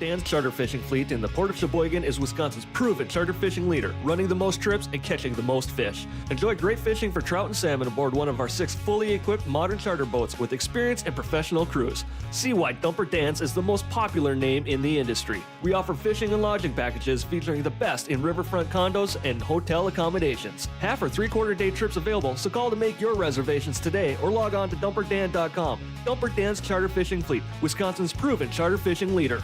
Dan's charter fishing fleet in the Port of Sheboygan is Wisconsin's proven charter fishing leader, running the most trips and catching the most fish. Enjoy great fishing for trout and salmon aboard one of our 6 fully equipped modern charter boats with experience and professional crews. See why Dumper Dan's is the most popular name in the industry. We offer fishing and lodging packages featuring the best in riverfront condos and hotel accommodations. Half or 3/4 day trips available, so call to make your reservations today or log on to dumperdan.com. Dumper Dan's Charter Fishing Fleet, Wisconsin's proven charter fishing leader.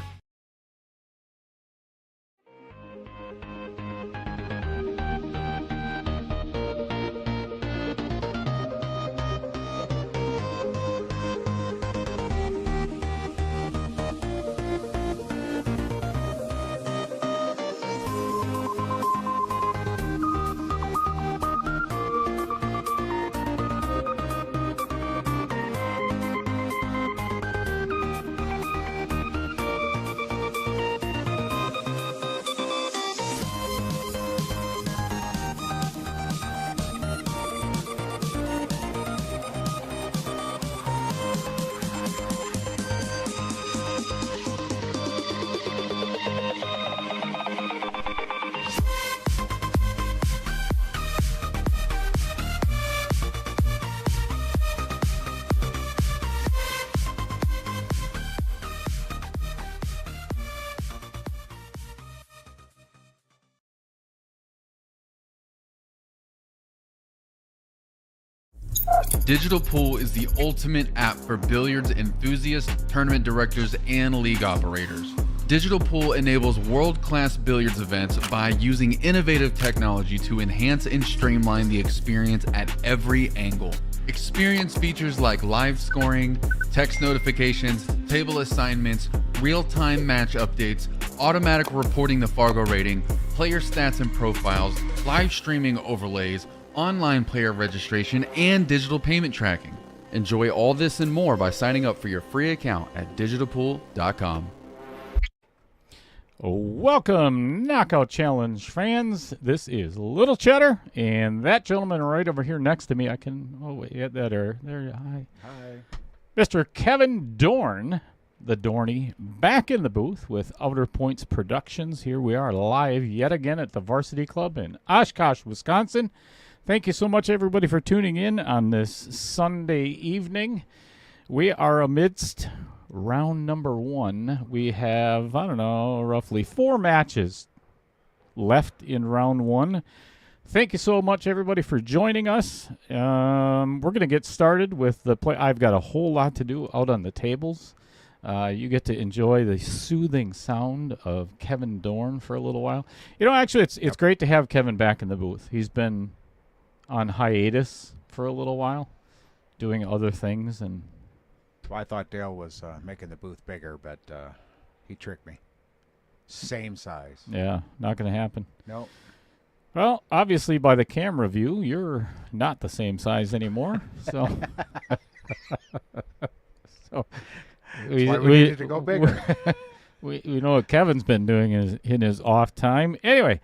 Digital Pool is the ultimate app for billiards enthusiasts, tournament directors, and league operators. Digital Pool enables world-class billiards events by using innovative technology to enhance and streamline the experience at every angle. Experience features like live scoring, text notifications, table assignments, real-time match updates, automatic reporting the Fargo rating, player stats and profiles, live streaming overlays, online player registration, and digital payment tracking. Enjoy all this and more by signing up for your free account at digitalpool.com. Welcome, Knockout Challenge fans. This is Little Cheddar, and that gentleman right over here next to me, I can, oh wait, yeah, there, hi. Hi. Mr. Kevin Dorn, the Dorney, back in the booth with Outer Points Productions. Here we are live yet again at the Varsity Club in Oshkosh, Wisconsin. Thank you so much, everybody, for tuning in on this Sunday evening. We are amidst round number 1. We have, I don't know, roughly 4 matches left in round 1. Thank you so much, everybody, for joining us. We're going to get started with the play. I've got a whole lot to do out on the tables. You get to enjoy the soothing sound of Kevin Dorn for a little while. You know, actually, it's great to have Kevin back in the booth. He's been on hiatus for a little while, doing other things. And Well, I thought Dale was making the booth bigger, but he tricked me. Same size. Yeah, not going to happen. No. Well, obviously, by the camera view, you're not the same size anymore. So, That's why we needed to go bigger. we know what Kevin's been doing in his off time. Anyway,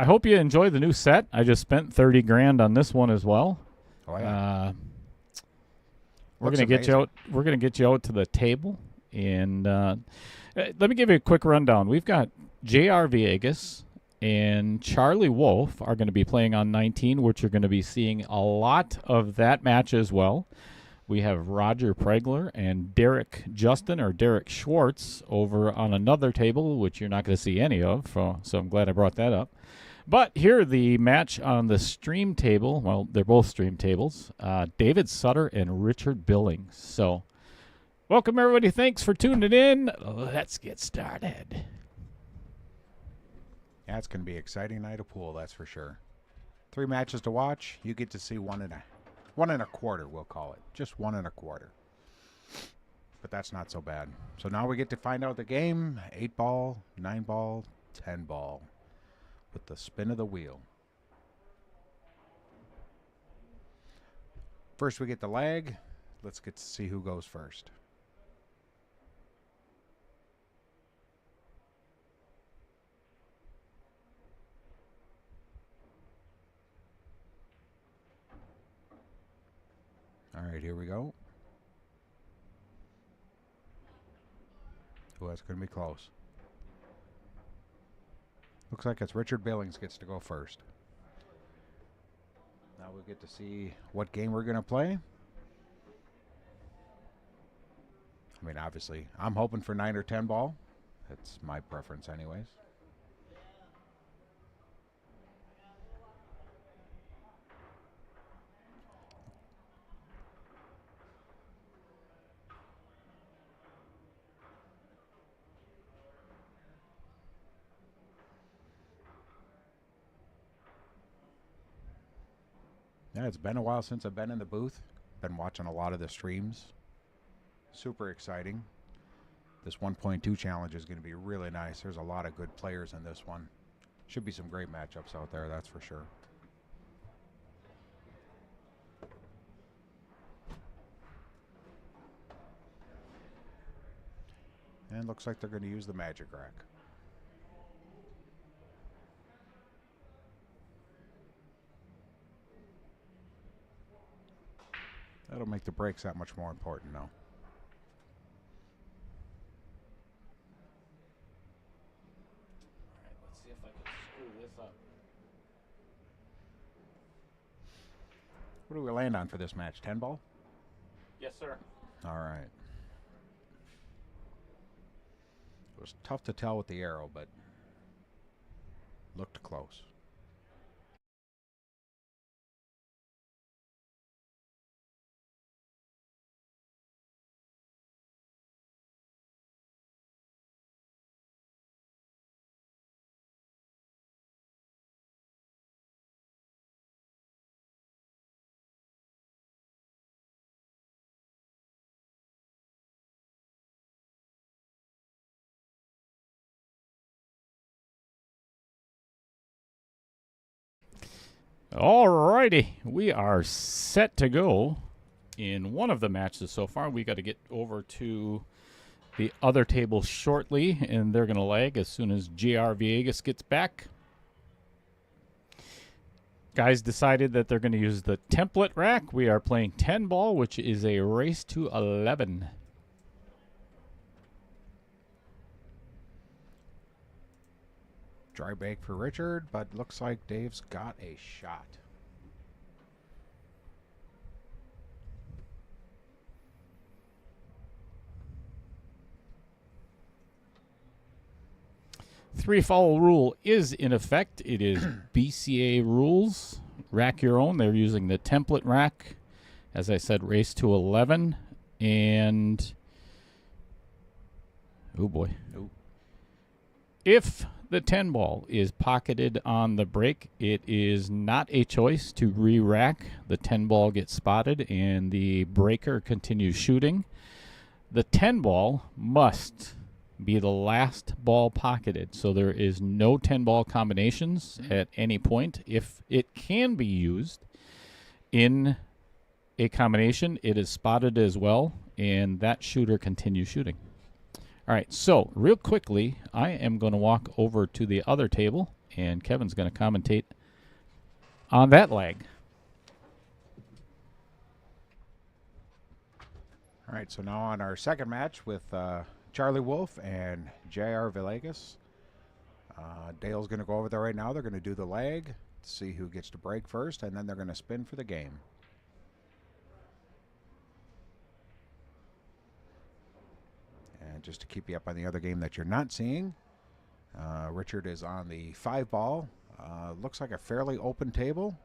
I hope you enjoy the new set. I just spent $30,000 on this one as well. Oh, yeah. We're gonna get you out. We're gonna get you out to the table, and let me give you a quick rundown. We've got J.R. Villegas and Charlie Wolf are going to be playing on 19, which you're going to be seeing a lot of that match as well. We have Roger Pregler and Derek Schwartz over on another table, which you're not going to see any of, so I'm glad I brought that up. But here, the match on the stream table, well, they're both stream tables, David Sutter and Richard Billings. So, welcome, everybody. Thanks for tuning in. Let's get started. Yeah, it's going to be an exciting night of pool, that's for sure. 3 matches to watch. You get to see 1 and a quarter, we'll call it. Just 1 and a quarter. But that's not so bad. So now we get to find out the game. 8 ball, 9 ball, 10 ball. With the spin of the wheel. First we get the lag. Let's get to see who goes first. All right, here we go. Ooh, that's going to be close. Looks like it's Richard Billings gets to go first. Now we get to see what game we're going to play. I mean, obviously, I'm hoping for 9 or 10 ball. That's my preference anyways. Yeah, it's been a while since I've been in the booth. Been watching a lot of the streams. Super exciting. This 1.2 challenge is going to be really nice. There's a lot of good players in this one. Should be some great matchups out there, that's for sure. And looks like they're going to use the magic rack. That'll make the breaks that much more important now. Let's see if I can screw this up. What do we land on for this match? 10 ball? Yes, sir. All right. It was tough to tell with the arrow, but looked close. Alrighty, we are set to go in one of the matches so far. We got to get over to the other table shortly, and they're going to lag as soon as JR Villegas gets back. Guys decided that they're going to use the template rack. We are playing 10 ball, which is a race to 11. Dry bake for Richard, but looks like Dave's got a shot. Three foul rule is in effect. It is BCA rules. Rack your own. They're using the template rack. As I said, race to 11. And oh boy. Ooh. If the 10 ball is pocketed on the break, it is not a choice to re-rack. The 10 ball gets spotted and the breaker continues shooting. The 10 ball must be the last ball pocketed, so there is no 10 ball combinations at any point. If it can be used in a combination, it is spotted as well, and that shooter continues shooting. All right, so real quickly, I am going to walk over to the other table, and Kevin's going to commentate on that lag. All right, so now on our second match with Charlie Wolf and JR Villegas. Dale's going to go over there right now. They're going to do the lag to see who gets to break first, and then they're going to spin for the game. And just to keep you up on the other game that you're not seeing, Richard is on the 5 ball. Looks like a fairly open table.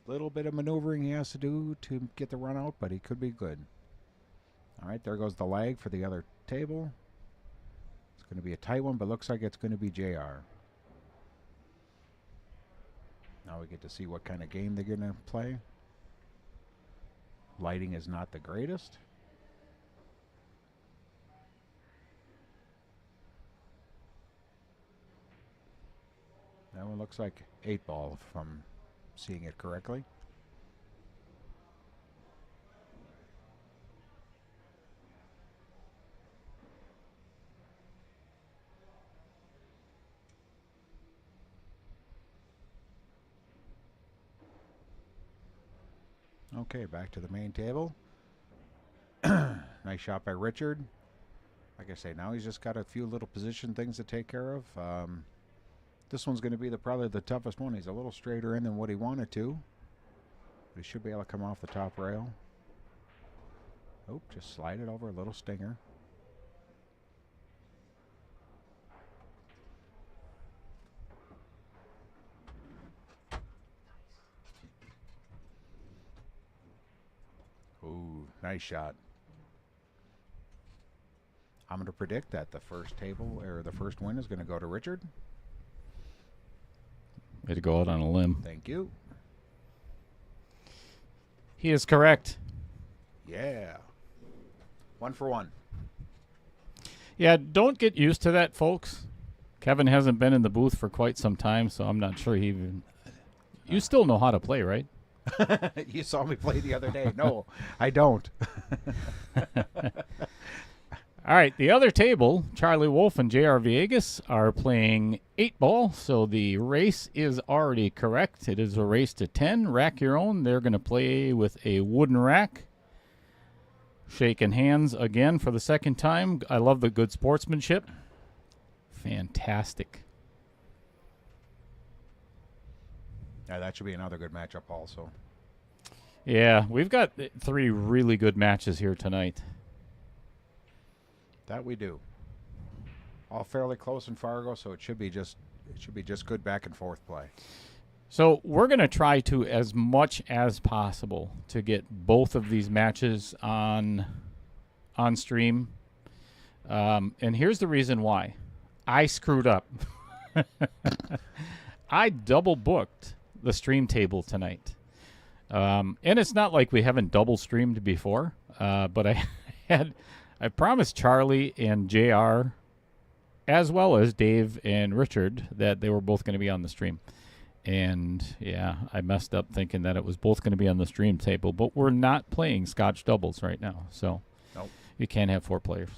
Little bit of maneuvering he has to do to get the run out, but he could be good. All right, there goes the lag for the other table. It's going to be a tight one, but looks like it's going to be JR. Now we get to see what kind of game they're going to play. Lighting is not the greatest. That one looks like 8 ball if I'm seeing it correctly. Okay, back to the main table. Nice shot by Richard. Like I say, now he's just got a few little position things to take care of. This one's going to be probably the toughest one. He's a little straighter in than what he wanted to. But he should be able to come off the top rail. Oh, just slide it over, a little stinger. Ooh, nice shot. I'm going to predict that the first table or the first win is going to go to Richard. Way to go out on a limb. Thank you. He is correct. Yeah. 1 for 1. Yeah, don't get used to that, folks. Kevin hasn't been in the booth for quite some time, so I'm not sure he even... You still know how to play, right? You saw me play the other day. No, I don't. All right, the other table, Charlie Wolf and J.R. Villegas are playing 8-ball, so the race is already correct. It is a race to 10. Rack your own. They're going to play with a wooden rack. Shaking hands again for the second time. I love the good sportsmanship. Fantastic. Yeah, that should be another good matchup also. Yeah, we've got 3 really good matches here tonight. That we do. All fairly close in Fargo, so it should be just good back and forth play. So we're going to try to, as much as possible, to get both of these matches on stream. And here's the reason why. I screwed up. I double booked the stream table tonight. And it's not like we haven't double streamed before, but I promised Charlie and JR, as well as Dave and Richard, that they were both going to be on the stream. And, yeah, I messed up thinking that it was both going to be on the stream table. But we're not playing Scotch doubles right now, so nope. You can't have 4 players.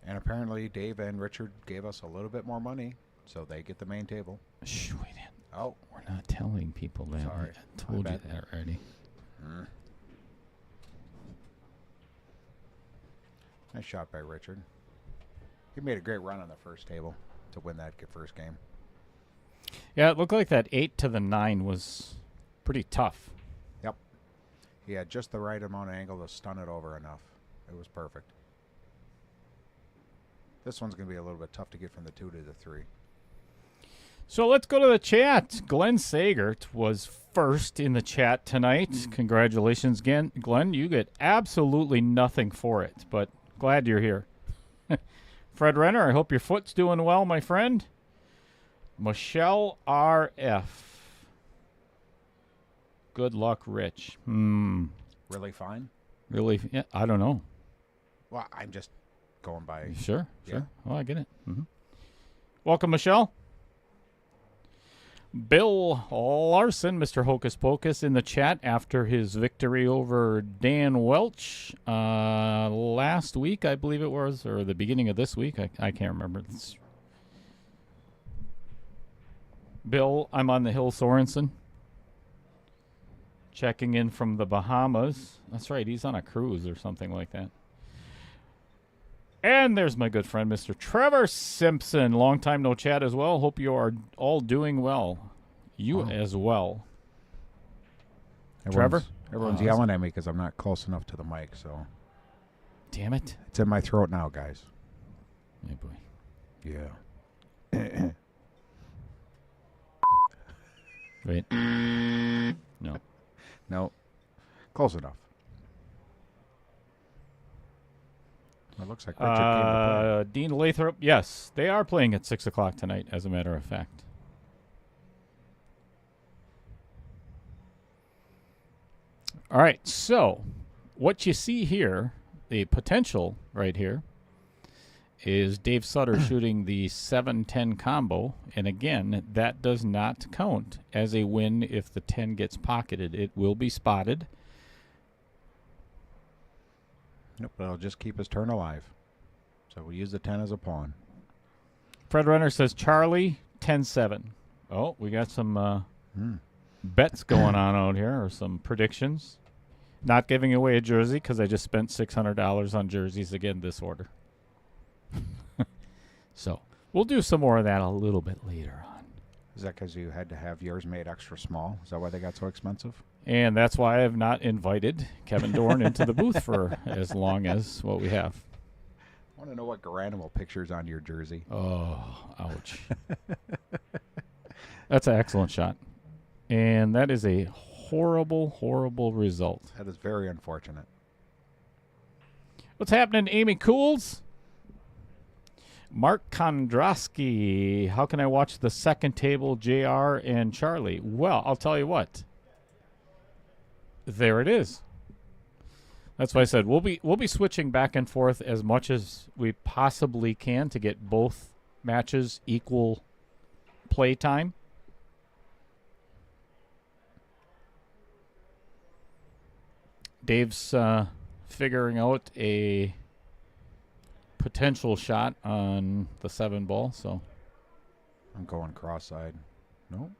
And apparently Dave and Richard gave us a little bit more money, so they get the main table. Shh, we didn't. Oh. We're not telling people that. Sorry. I told you that already. Nice shot by Richard. He made a great run on the first table to win that first game. Yeah, it looked like that 8 to the 9 was pretty tough. Yep. He had just the right amount of angle to stun it over enough. It was perfect. This one's going to be a little bit tough to get from the 2 to the 3. So let's go to the chat. Glenn Sagert was first in the chat tonight. Congratulations again, Glenn. You get absolutely nothing for it, but glad you're here. Fred Renner, I hope your foot's doing well, my friend. Michelle R.F. Good luck, Rich. Really fine? Really? Yeah, I don't know. Well, I'm just going by... Sure. Yeah. Oh, I get it. Welcome, Michelle. Bill Larson, Mr. Hocus Pocus, in the chat after his victory over Dan Welch last week, I believe it was, or the beginning of this week. I can't remember. Bill, I'm on the hill, Sorensen. Checking in from the Bahamas. That's right, he's on a cruise or something like that. And there's my good friend, Mr. Trevor Simpson. Long time no chat as well. Hope you are all doing well. You as well. Trevor? Everyone's yelling at me because I'm not close enough to the mic, so... Damn it. It's in my throat now, guys. Hey, boy. Yeah. Wait. No. No. Close enough. It looks like Richard came to play. Dean Lathrop, yes. They are playing at 6 o'clock tonight, as a matter of fact. All right, so what you see here, the potential right here, is Dave Sutter shooting the 7-10 combo. And again, that does not count as a win if the 10 gets pocketed. It will be spotted. Nope, but it'll just keep his turn alive. So we use the 10 as a pawn. Fred Renner says Charlie, 10-7. Oh, we got some bets going on out here, or some predictions. Not giving away a jersey because I just spent $600 on jerseys again this order. So we'll do some more of that a little bit later on. Is that because you had to have yours made extra small? Is that why they got so expensive? And that's why I have not invited Kevin Dorn into the booth for as long as what we have. I want to know what Garanimal picture's on your jersey. Oh, ouch. That's an excellent shot. And that is a horrible, horrible result. That is very unfortunate. What's happening, Amy Cools? Mark Kondrasky. How can I watch the second table, JR and Charlie? Well, I'll tell you what. There it is. That's why I said we'll be switching back and forth as much as we possibly can to get both matches equal play time. Dave's figuring out a potential shot on the 7 ball, so I'm going cross-eyed. Nope.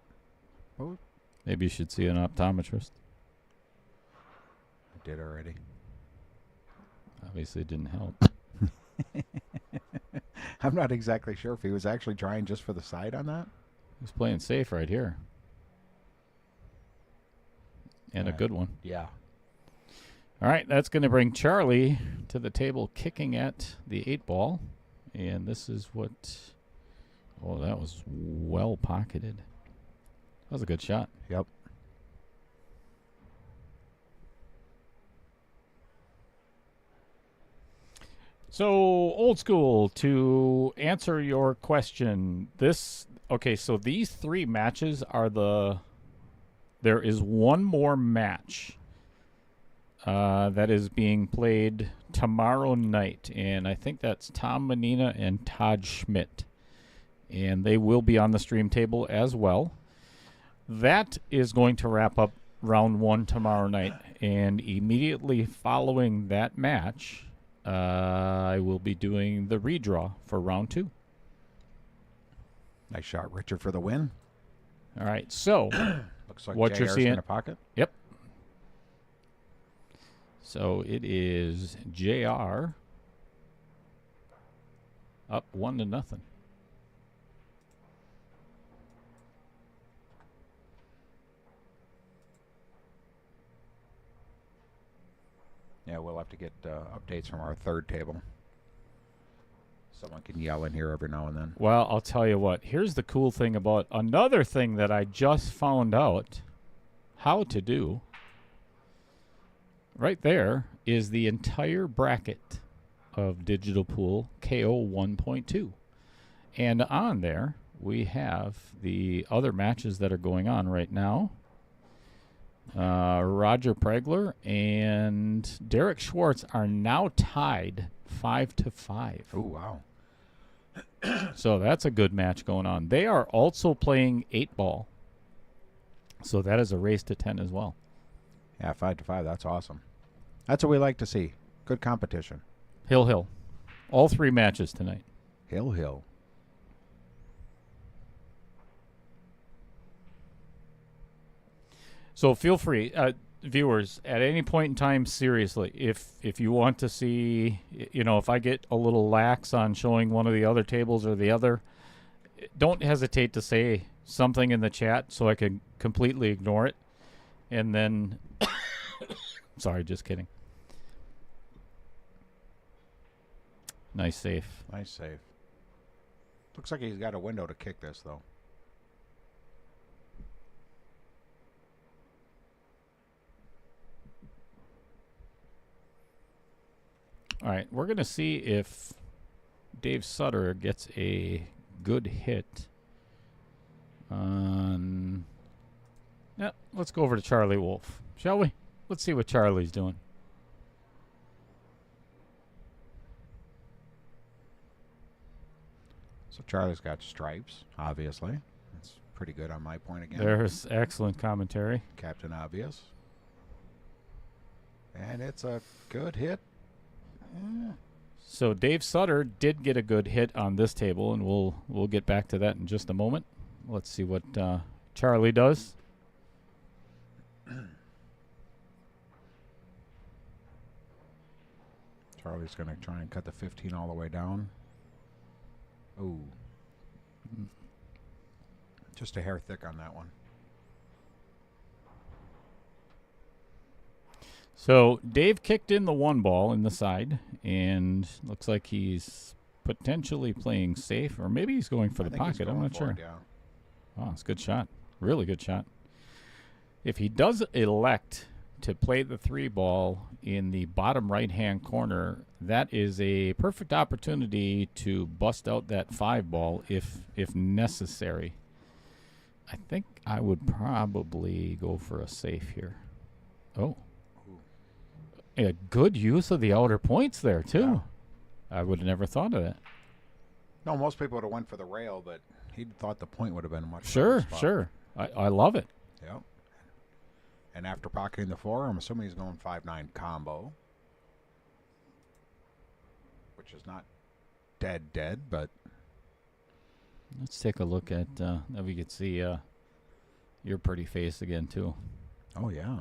Oh, maybe you should see an optometrist. I did already. Obviously it didn't help. I'm not exactly sure if he was actually trying just for the side on that. He's playing safe right here. And a good one. Yeah. All right, that's going to bring Charlie to the table kicking at the 8 ball. And this is what... Oh, that was well pocketed. That was a good shot. Yep. So, old school, to answer your question, so these 3 matches are there is one more match that is being played tomorrow night, and I think that's Tom Menina and Todd Schmidt, and they will be on the stream table as well. That is going to wrap up round 1 tomorrow night, and immediately following that match, I will be doing the redraw for round 2. Nice shot, Richard, for the win. All right, so Looks like what you're JR's seeing in a pocket. Yep. So it is JR up 1-0. Yeah, we'll have to get updates from our third table. Someone can yell in here every now and then. Well, I'll tell you what. Here's the cool thing about another thing that I just found out how to do. Right there is the entire bracket of Digital Pool KO 1.2. And on there, we have the other matches that are going on right now. Roger Pregler and Derek Schwartz are now tied 5-5. Oh, wow. So that's a good match going on. They are also playing 8 ball. So that is a race to 10 as well. Yeah, 5-5. That's awesome. That's what we like to see. Good competition. Hill. All 3 matches tonight. Hill. So feel free, viewers, at any point in time, seriously, if you want to see, if I get a little lax on showing one of the other tables or the other, don't hesitate to say something in the chat so I can completely ignore it. And then, sorry, just kidding. Nice save. Nice save. Looks like he's got a window to kick this, though. All right, we're going to see if Dave Sutter gets a good hit on... Yeah, let's go over to Charlie Wolf, shall we? Let's see what Charlie's doing. So Charlie's got stripes, obviously. That's pretty good on my point again. There's excellent commentary. Captain Obvious. And it's a good hit. So Dave Sutter did get a good hit on this table, and we'll get back to that in just a moment. Let's see what Charlie does. Charlie's going to try and cut the 15 all the way down. Ooh. Just a hair thick on that one. So Dave kicked in the 1 ball in the side, and looks like he's potentially playing safe, or maybe he's going for the pocket. I'm not sure. Yeah. Oh, it's a good shot. Really good shot. If he does elect to play the 3 ball in the bottom right-hand corner, that is a perfect opportunity to bust out that 5 ball if necessary. I think I would probably go for a safe here. Oh. A good use of the outer points there, too. Yeah. I would have never thought of that. No, most people would have went for the rail, but he thought the point would have been a much Sure, better spot. sure. I love it. Yep. And after pocketing the 4, I'm assuming he's going 5-9 combo, which is not dead, but Let's take a look at that. We could see your pretty face again, too. oh yeah.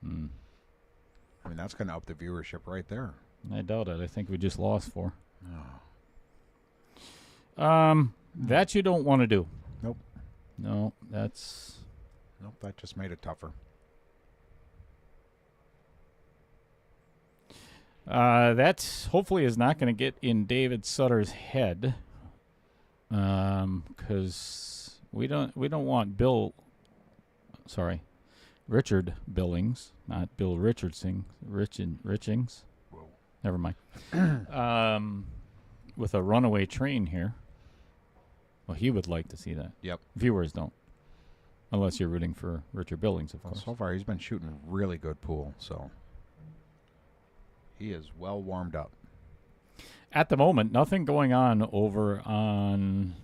Hmm. I mean, that's going to up the viewership right there. I doubt it. I think we just lost 4. Oh. That you don't want to do. Nope. No, that's... Nope, that just made it tougher. That hopefully is not going to get in David Sutter's head, because we don't want Richard Billings, not Bill Richardson, Richings. Whoa. Never mind. With a runaway train here. Well, he would like to see that. Yep. Viewers don't, unless you're rooting for Richard Billings, of Well, course. so far, he's been shooting really good pool, so he is well warmed up. At the moment, nothing going on over on...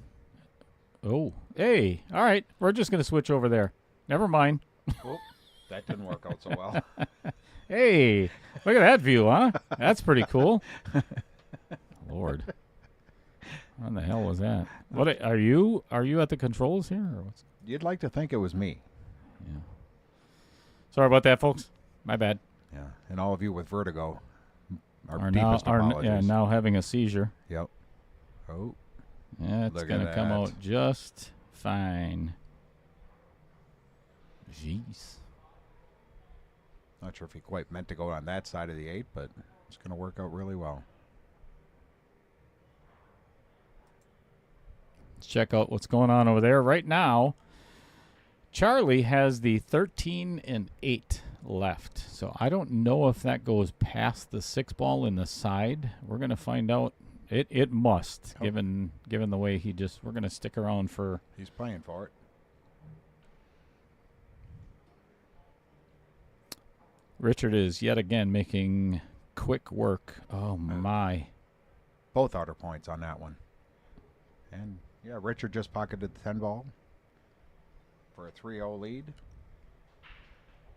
Oh, hey, all right. We're just going to switch over there. Never mind. Oh, that didn't work out so well. Hey, look at that view, huh? That's pretty cool. Lord. What the hell was that? What are you at the controls here, or what's... You'd like to think it was me. Yeah. Sorry about that, folks. My bad. Yeah, and all of you with vertigo, our Are deepest apologies. now having a seizure. Yep. Oh, Yeah, it's Look going at to come that. out just fine. Jeez. not sure if he quite meant to go on that side of the 8, but it's going to work out really well. Let's check out what's going on over there. Right now, Charlie has the 13 and 8 left. So I don't know if that goes past the 6 ball in the side. We're going to find out. It must, Oh. given the way he just... We're going to stick around for... He's playing for it. Richard is yet again making quick work. Oh, my. Both outer points on that one. And, yeah, Richard just pocketed the 10 ball for a 3-0 lead.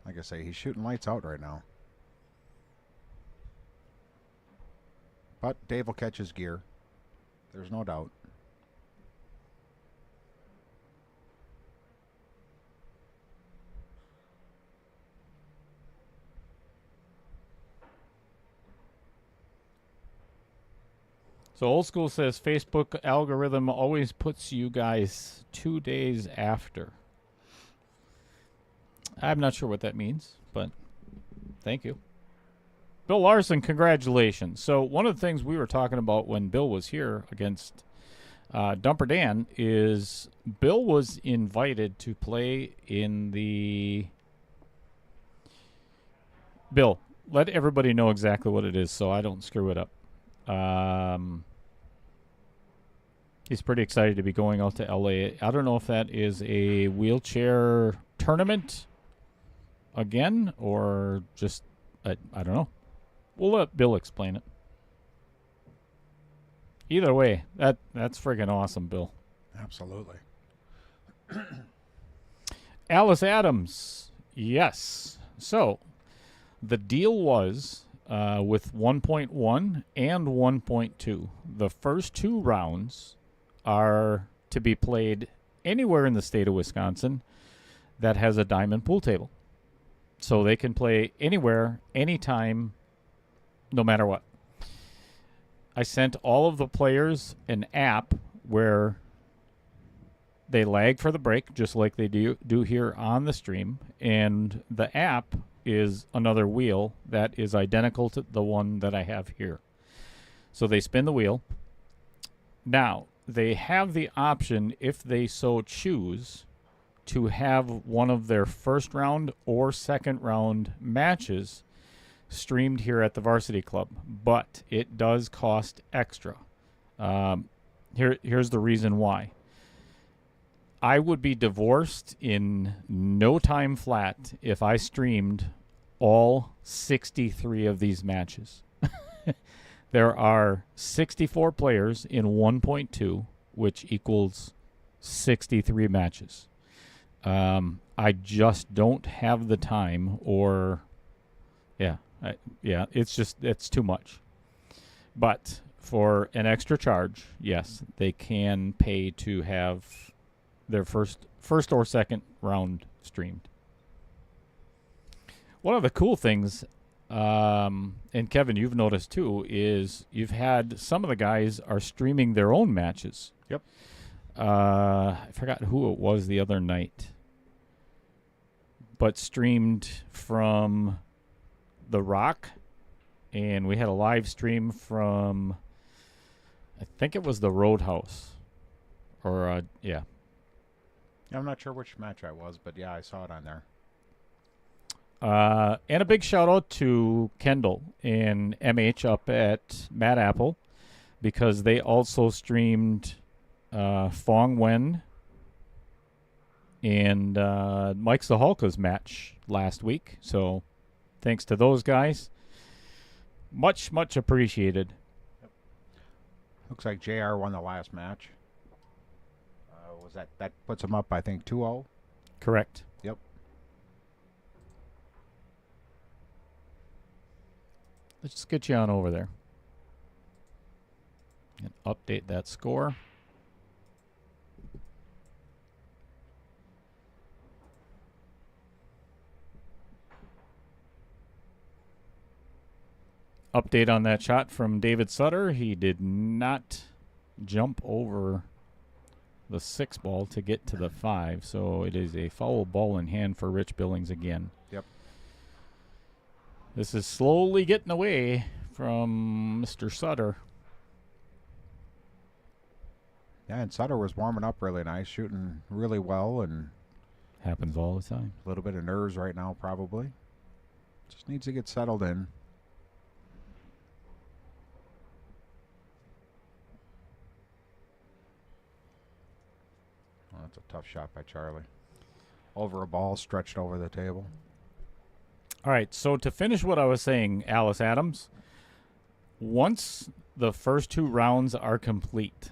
Like I say, he's shooting lights out right now. But Dave will catch his gear. There's no doubt. So Old School says Facebook algorithm always puts you guys 2 days after. I'm not sure what that means, but thank you. Bill Larson, congratulations. So one of the things we were talking about when Bill was here against Dumper Dan is Bill was invited to play in the... Bill, let everybody know exactly what it is so I don't screw it up. He's pretty excited to be going out to LA. I don't know if that is a wheelchair tournament again or just, I don't know. We'll let Bill explain it. Either way, that's friggin' awesome, Bill. Absolutely. Alice Adams, yes. So the deal was with 1.1 and 1.2. The first 2 rounds are to be played anywhere in the state of Wisconsin that has a diamond pool table. So they can play anywhere, anytime, no matter what. I sent all of the players an app where they lag for the break, just like they do here on the stream. And the app is another wheel that is identical to the one that I have here. So they spin the wheel. Now, they have the option, if they so choose, to have one of their first round or second round matches streamed here at the Varsity Club, but it does cost extra. Here's the reason why. I would be divorced in no time flat if I streamed all 63 of these matches. There are 64 players in 1.2, which equals 63 matches. I just don't have the time, or it's too much. But for an extra charge, yes, they can pay to have their first or second round streamed. One of the cool things, and Kevin, you've noticed too, is you've had some of the guys are streaming their own matches. Yep. I forgot who it was the other night, but streamed from The Rock, and we had a live stream from, I think it was the Roadhouse, or yeah. I'm not sure which match I was, but yeah, I saw it on there. And a big shout out to Kendall and MH up at Mad Apple, because they also streamed Fong Wen and Mike Zahalka's match last week. So thanks to those guys. Much appreciated. Yep. Looks like JR won the last match. Was that puts him up, I think, 2-0? Correct. Yep. Let's just get you on over there and update that score. Update on that shot from David Sutter. He did not jump over the 6 ball to get to the 5, so it is a foul ball in hand for Rich Billings again. Yep. This is slowly getting away from Mr. Sutter. Yeah, and Sutter was warming up really nice, shooting really well, and happens all the time. A little bit of nerves right now, probably. Just needs to get settled in. Oh, that's a tough shot by Charlie. Over a ball, stretched over the table. All right, so to finish what I was saying, Alice Adams, once the first 2 rounds are complete,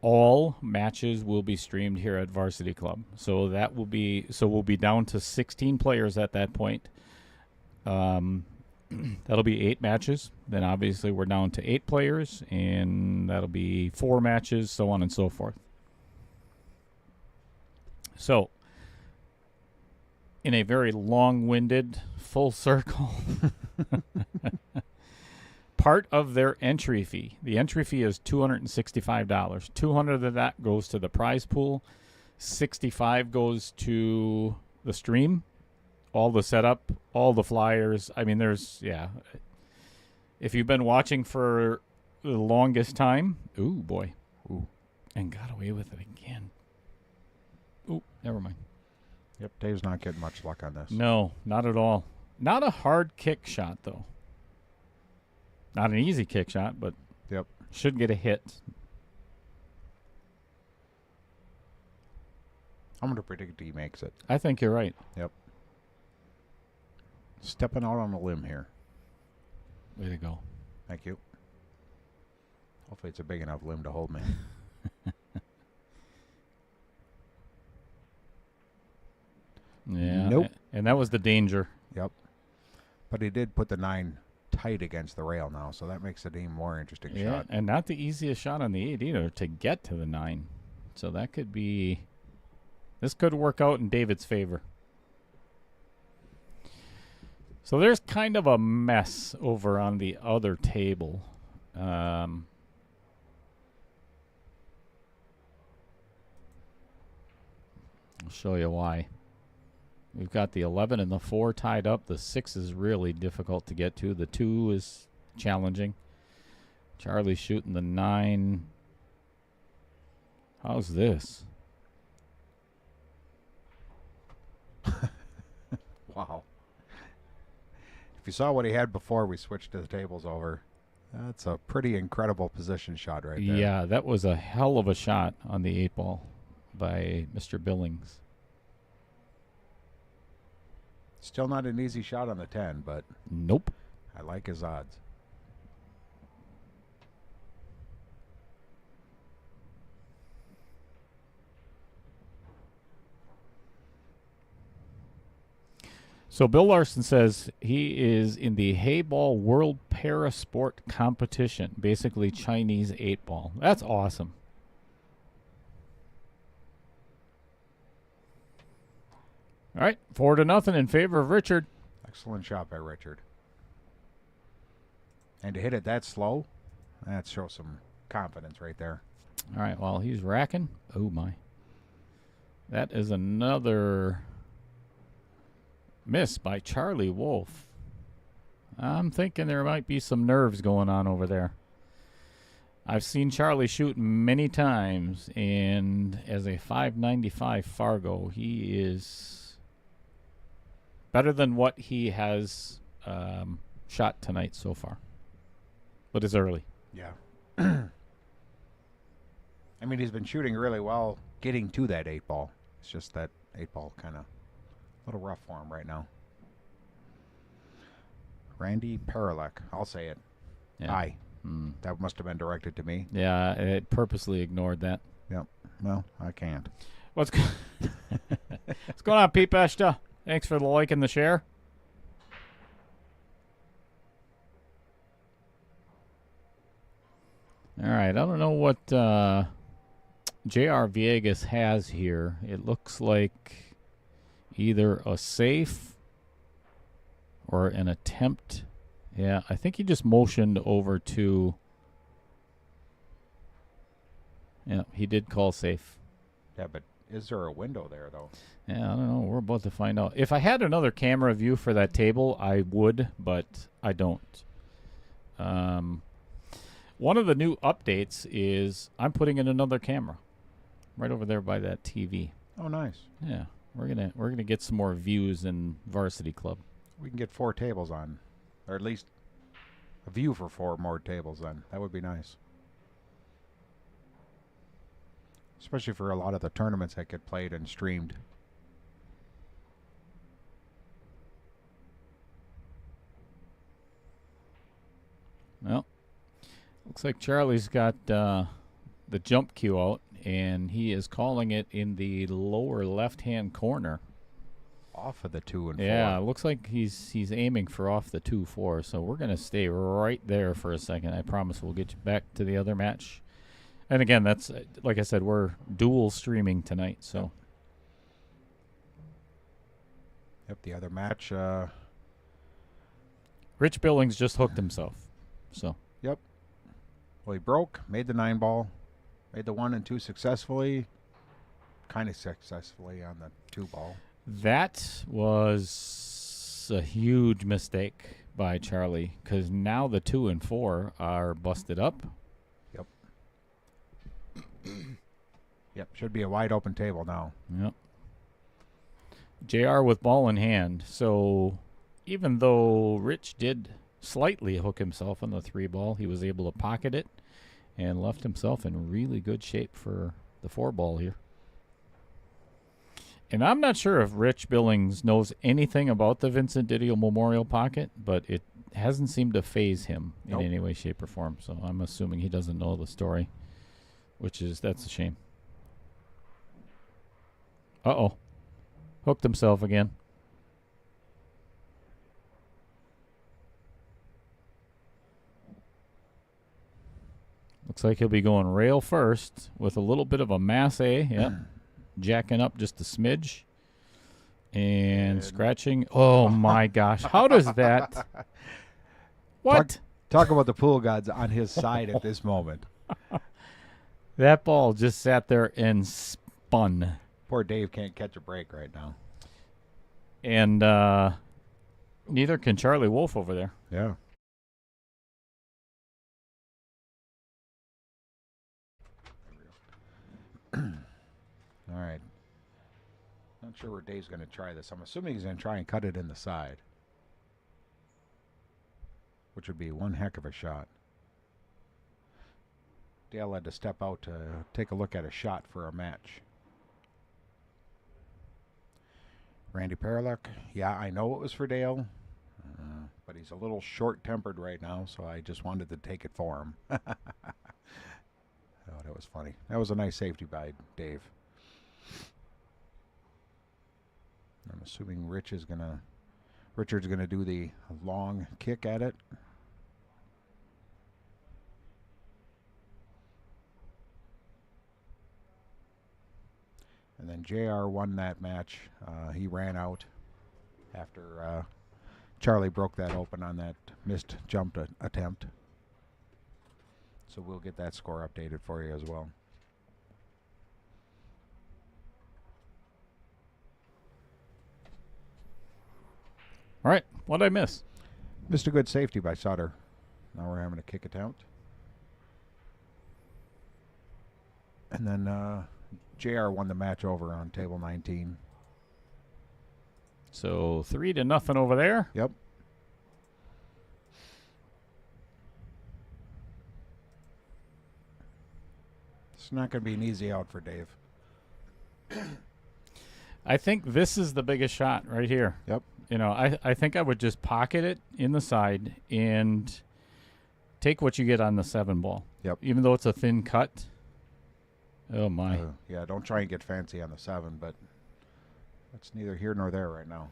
all matches will be streamed here at Varsity Club. So we'll be down to 16 players at that point. That'll be 8 matches. Then obviously we're down to 8 players, and that'll be 4 matches, so on and so forth. So, in a very long-winded, full circle, part of their entry fee, the entry fee is $265. $200 of that goes to the prize pool. $65 goes to the stream, all the setup, all the flyers. I mean, if you've been watching for the longest time, ooh, boy, ooh, and got away with it again. Ooh, never mind. Yep, Dave's not getting much luck on this. No, not at all. Not a hard kick shot, though. Not an easy kick shot, but yep, should get a hit. I'm going to predict he makes it. I think you're right. Yep. Stepping out on a limb here. Way to go. Thank you. Hopefully it's a big enough limb to hold me. Yeah. Nope. And that was the danger. Yep. But he did put the 9 tight against the rail now, so that makes it an even more interesting shot. And not the easiest shot on the 8 either to get to the 9. So that could be... This could work out in David's favor. So there's kind of a mess over on the other table. I'll show you why. We've got the 11 and the 4 tied up. The 6 is really difficult to get to. The 2 is challenging. Charlie's shooting the 9. How's this? Wow. If you saw what he had before we switched the tables over, that's a pretty incredible position shot right there. Yeah, that was a hell of a shot on the 8 ball by Mr. Billings. Still not an easy shot on the 10, but Nope. I like his odds. So Bill Larson says he is in the Hayball World Parasport Competition, basically Chinese 8 ball. That's awesome. All right, 4-0 in favor of Richard. Excellent shot by Richard. And to hit it that slow, that shows some confidence right there. All right, while he's racking. Oh, my. That is another miss by Charlie Wolf. I'm thinking there might be some nerves going on over there. I've seen Charlie shoot many times, and as a 595 Fargo, he is better than what he has shot tonight so far. But it's early. Yeah. I mean, he's been shooting really well getting to that 8 ball. It's just that 8 ball kind of a little rough for him right now. Randy Paralek. I'll say it. Yeah. Aye. That must have been directed to me. Yeah, it purposely ignored that. Yep. Well, I can't. What's going on, Pete Beshta? Thanks for the like and the share. All right, I don't know what J.R. Villegas has here. It looks like either a safe or an attempt. Yeah, I think he just motioned over to... Yeah, he did call safe. Yeah, but is there a window there, though? Yeah, I don't know. We're about to find out. If I had another camera view for that table, I would, but I don't. One of the new updates is I'm putting in another camera right over there by that TV. Oh, nice. Yeah, we're gonna get some more views in Varsity Club. We can get 4 tables on, or at least a view for 4 more tables then. That would be nice. Especially for a lot of the tournaments that get played and streamed. Well, looks like Charlie's got the jump cue out, and he is calling it in the lower left-hand corner. Off of the 2 and 4. Yeah, looks like he's aiming for off the 2-4, so we're going to stay right there for a second. I promise we'll get you back to the other match. And again, that's, like I said, we're dual streaming tonight, so. Yep, the other match. Rich Billings just hooked himself, so. Yep. Well, he broke, made the 9 ball, made the 1 and 2 successfully, kind of successfully on the 2 ball. That was a huge mistake by Charlie, because now the 2 and 4 are busted up. Yep. Yep, should be a wide open table now. Yep. JR with ball in hand. So even though Rich did slightly hook himself on the 3 ball, he was able to pocket it and left himself in really good shape for the 4 ball here. And I'm not sure if Rich Billings knows anything about the Vincent Didio Memorial Pocket, but it hasn't seemed to faze him in any way, shape, or form. So I'm assuming he doesn't know the story, that's a shame. Uh-oh. Hooked himself again. Looks like he'll be going rail first with a little bit of a masse. Yep. Jacking up just a smidge. And scratching. Oh, my gosh. How does that... What? Talk about the pool gods on his side at this moment. That ball just sat there and spun. Poor Dave can't catch a break right now. And neither can Charlie Wolf over there. Yeah. All right. Not sure where Dave's going to try this. I'm assuming he's going to try and cut it in the side, which would be one heck of a shot. Dale had to step out to take a look at a shot for a match. Randy Paralek, yeah, I know it was for Dale, but he's a little short-tempered right now, so I just wanted to take it for him. Oh, that was funny. That was a nice safety by Dave. I'm assuming Richard's gonna do the long kick at it. And then JR won that match. He ran out after Charlie broke that open on that missed jump attempt. So we'll get that score updated for you as well. All right, what did I miss? Missed a good safety by Sutter. Now we're having a kick attempt. And then JR won the match over on table 19. So 3-0 over there. Yep. It's not going to be an easy out for Dave. I think this is the biggest shot right here. Yep. You know, I think I would just pocket it in the side and take what you get on the 7 ball. Yep. Even though it's a thin cut. Oh, my. Yeah, don't try and get fancy on the 7, but that's neither here nor there right now.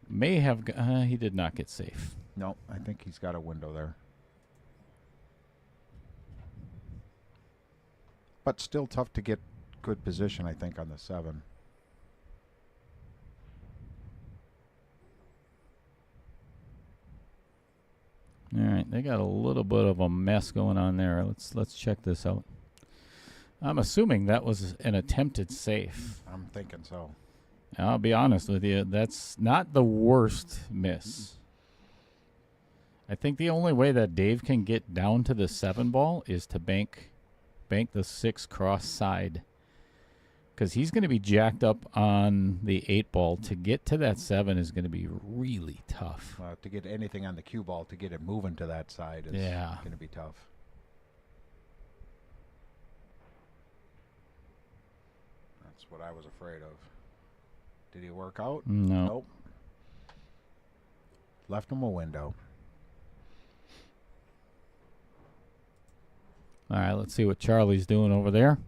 May have... he did not get safe. No, I think he's got a window there. But still tough to get good position, I think, on the 7. All right, they got a little bit of a mess going on there. Let's check this out. I'm assuming that was an attempted safe. I'm thinking so. I'll be honest with you, that's not the worst miss. I think the only way that Dave can get down to the 7 ball is to bank the 6 cross side. Because he's going to be jacked up on the 8 ball. To get to that 7 is going to be really tough. To get anything on the cue ball, to get it moving to that side is going to be tough. That's what I was afraid of. Did he work out? No. Nope. Left him a window. All right, let's see what Charlie's doing over there.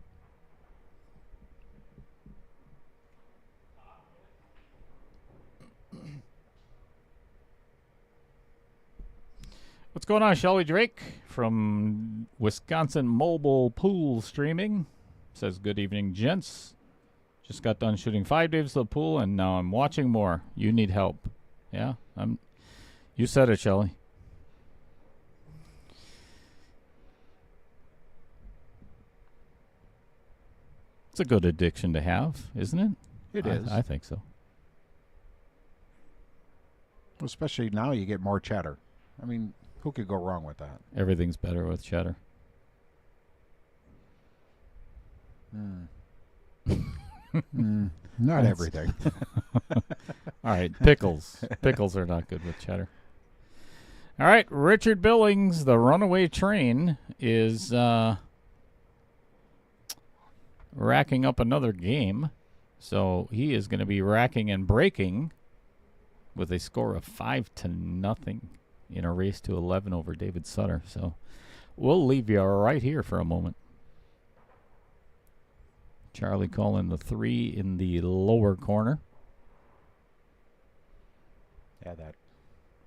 What's going on, Shelly Drake from Wisconsin Mobile Pool Streaming? Says, good evening, gents. Just got done shooting 5 days to the pool, and now I'm watching more. You need help. Yeah, you said it, Shelly. It's a good addiction to have, isn't it? It is. I think so. Especially now you get more cheddar. I mean, who could go wrong with that? Everything's better with cheddar. Not everything. All right, pickles. Pickles are not good with cheddar. All right, Richard Billings, the runaway train, is racking up another game. So he is going to be racking and breaking with a score of 5-0 in a race to 11 over David Sutter. So we'll leave you right here for a moment. Charlie calling the 3 in the lower corner. Yeah, that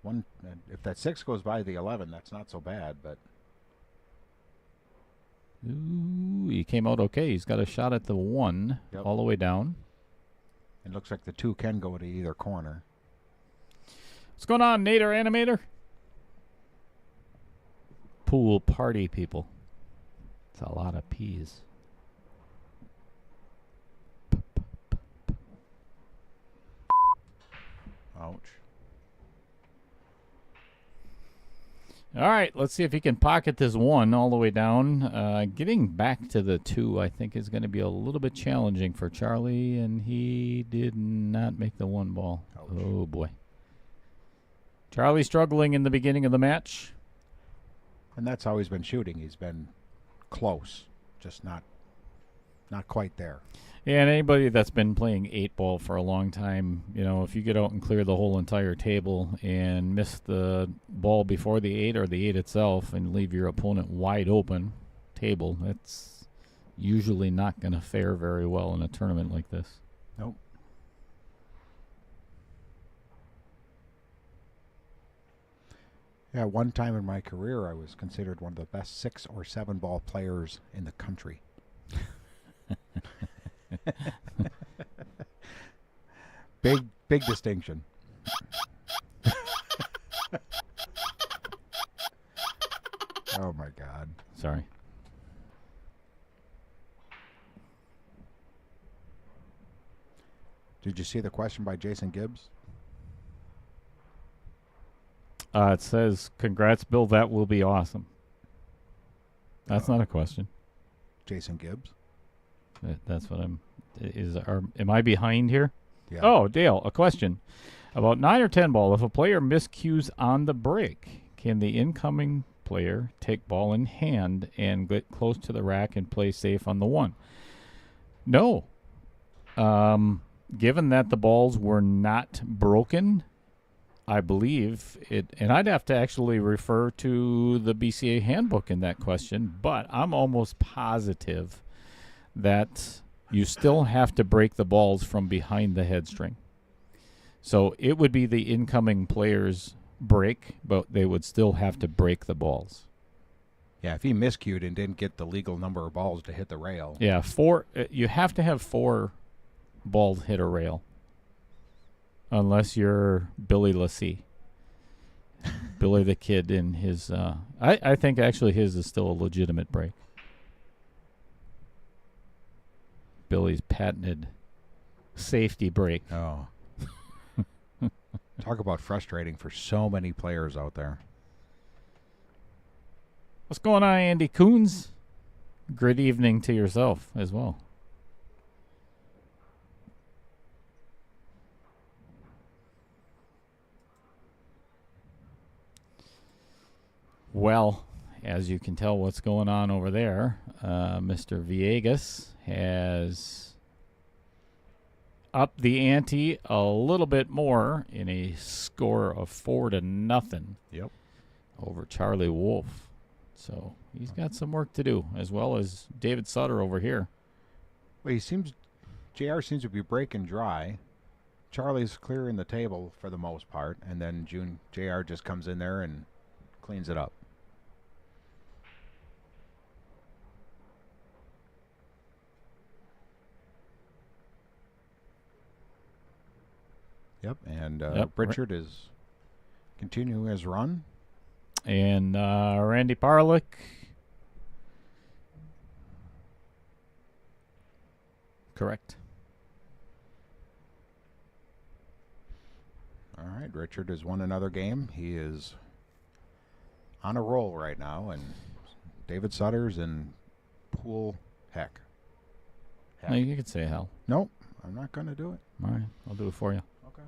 one. If that 6 goes by the 11, that's not so bad. But Ooh, he came out okay. He's got a shot at the 1 all the way down. It looks like the 2 can go to either corner. What's going on, Nader Animator? pool party people. It's a lot of P's. Ouch. All right, let's see if he can pocket this one all the way down. Getting back to the 2, I think, is going to be a little bit challenging for Charlie, and he did not make the 1 ball. Ouch. Oh, boy. Charlie struggling in the beginning of the match. And that's how he's been shooting. He's been close, just not quite there. Yeah, and anybody that's been playing 8-ball for a long time, you know, if you get out and clear the whole entire table and miss the ball before the 8 or the 8 itself and leave your opponent wide open table, that's usually not going to fare very well in a tournament like this. Nope. Yeah, one time in my career, I was considered one of the best 6 or 7 ball players in the country. Big distinction. Oh my God. Sorry. Did you see the question by Jason Gibbs? It says, "Congrats, Bill. That will be awesome." That's not a question. Jason Gibbs? That's what I'm. Am I behind here? Yeah. Oh, Dale, a question about 9 or 10 ball. If a player miscues on the break, can the incoming player take ball in hand and get close to the rack and play safe on the 1? No. Given that the balls were not broken, I believe it, and I'd have to actually refer to the BCA handbook in that question, but I'm almost positive that you still have to break the balls from behind the head string. So it would be the incoming player's break, but they would still have to break the balls. Yeah, if he miscued and didn't get the legal number of balls to hit the rail. Yeah, 4. You have to have 4 balls hit a rail, unless you're Billy Lassie. Billy the Kid in his... I think actually his is still a legitimate break. Billy's patented safety break. Oh. Talk about frustrating for so many players out there. What's going on, Andy Coons? Good evening to yourself as well. Well, as you can tell what's going on over there, Mr. Villegas has upped the ante a little bit more in a score of 4-0 Yep. over Charlie Wolf. So he's got some work to do, as well as David Sutter over here. Well, JR seems to be breaking dry. Charlie's clearing the table for the most part, and then JR just comes in there and cleans it up. Yep, and Richard is continuing his run. And Randy Parlick. Correct. All right, Richard has won another game. He is on a roll right now, and David Sutter's in pool heck. No, you could say hell. Nope, I'm not going to do it. All right, I'll do it for you. Okay.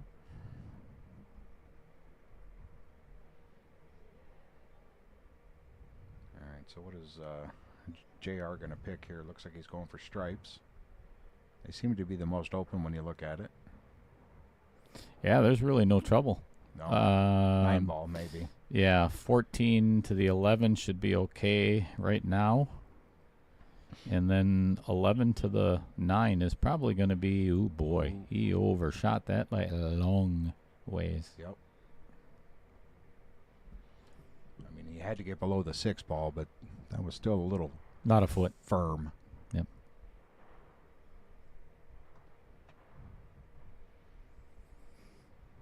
All right, so what is JR going to pick here? Looks like he's going for stripes. They seem to be the most open when you look at it. Yeah, there's really no trouble. No, 9 ball maybe. Yeah, 14 to the 11 should be okay right now. And then 11 to the 9 is probably going to be, oh boy, he overshot that by a long ways. Yep. I mean, he had to get below the 6 ball, but that was still a little Not a foot. firm. Yep.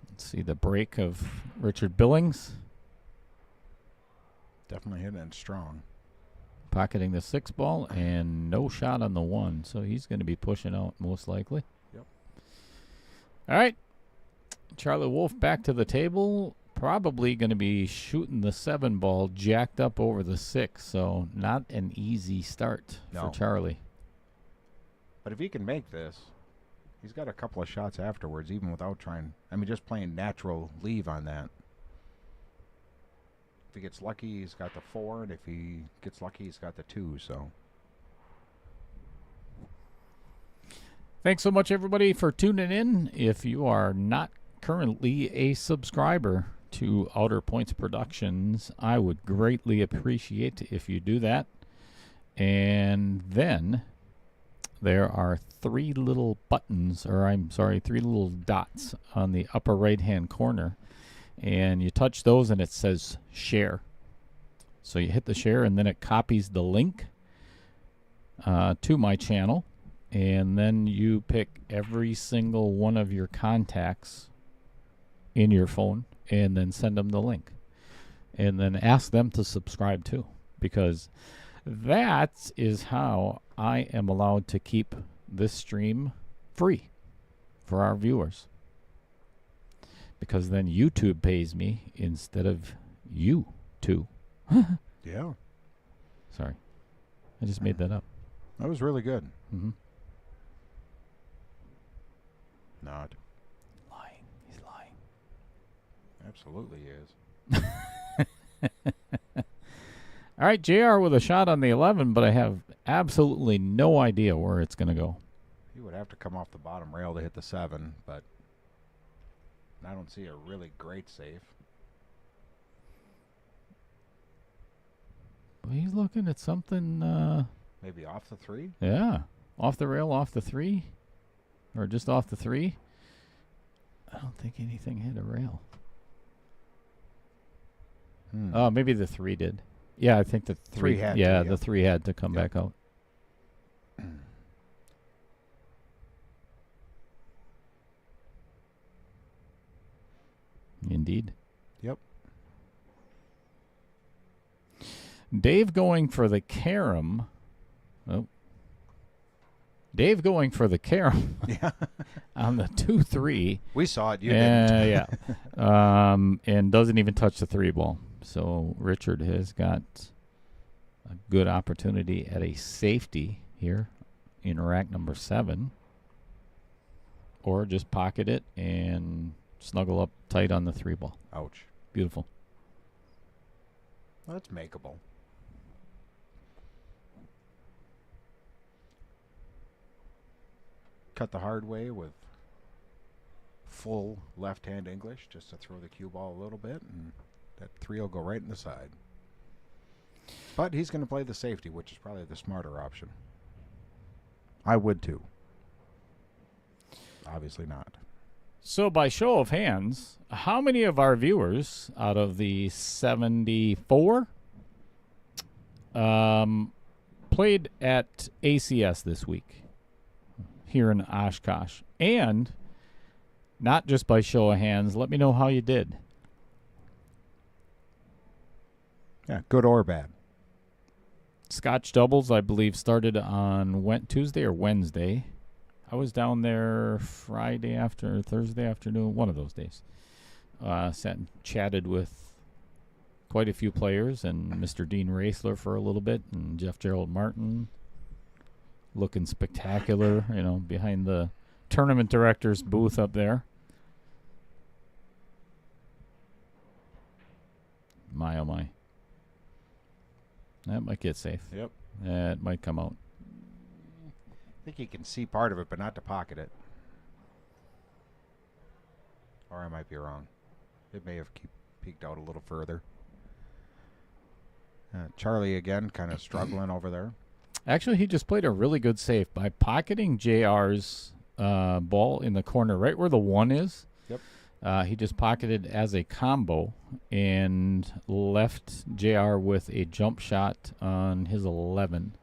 Let's see the break of Richard Billings. Definitely hitting it strong. Pocketing the 6 ball and no shot on the 1, so he's going to be pushing out most likely. Yep. All right. Charlie Wolf back to the table. Probably going to be shooting the 7 ball jacked up over the 6, so not an easy start for Charlie. But if he can make this, he's got a couple of shots afterwards, even without trying. I mean, just playing natural leave on that. If he gets lucky, he's got the 4, and if he gets lucky, he's got the 2, so. Thanks so much, everybody, for tuning in. If you are not currently a subscriber to Outer Points Productions, I would greatly appreciate if you do that. And then there are 3 little buttons, or 3 little dots on the upper right-hand corner. And you touch those and it says share. So you hit the share and then it copies the link to my channel. And then you pick every single one of your contacts in your phone and then send them the link. And then ask them to subscribe too. Because that is how I am allowed to keep this stream free for our viewers. Because then YouTube pays me instead of you two. Yeah. Sorry. I just made that up. That was really good. Mm-hmm. Not. Lying. He's lying. Absolutely is. All right, JR with a shot on the 11, but I have absolutely no idea where it's going to go. He would have to come off the bottom rail to hit the 7, but I don't see a really great safe. Well, he's looking at something. Maybe off the 3? Yeah. Off the rail, off the 3. Or just off the 3. I don't think anything hit a rail. Oh, maybe the 3 did. Yeah, I think the 3 had yeah, to, the 3 had to come back out. Indeed. Yep. Dave going for the carom. Oh. Dave going for the carom. Yeah. On the 2-3. We saw it. You didn't. Yeah. And doesn't even touch the 3 ball. So Richard has got a good opportunity at a safety here in rack number 7. Or just pocket it and snuggle up tight on the 3 ball. Ouch. Beautiful. Well, that's makeable. Cut the hard way with full left-hand English just to throw the cue ball a little bit, and that 3 will go right in the side. But he's going to play the safety, which is probably the smarter option. I would too. Obviously not. So by show of hands, how many of our viewers out of the 74 played at ACS this week here in Oshkosh? And not just by show of hands, let me know how you did. Yeah, good or bad. Scotch doubles, I believe, started on Tuesday or Wednesday. I was down there Thursday afternoon, one of those days. Sat and chatted with quite a few players and Mr. Dean Raisler for a little bit, and Jeff Gerald Martin looking spectacular, behind the tournament director's booth up there. My, oh my. That might get safe. Yep. That might come out. I think he can see part of it, but not to pocket it. Or I might be wrong. It may have peeked out a little further. Charlie again, kind of struggling over there. Actually, he just played a really good save by pocketing JR's ball in the corner, right where the 1 is. Yep. He just pocketed as a combo and left JR with a jump shot on his 11.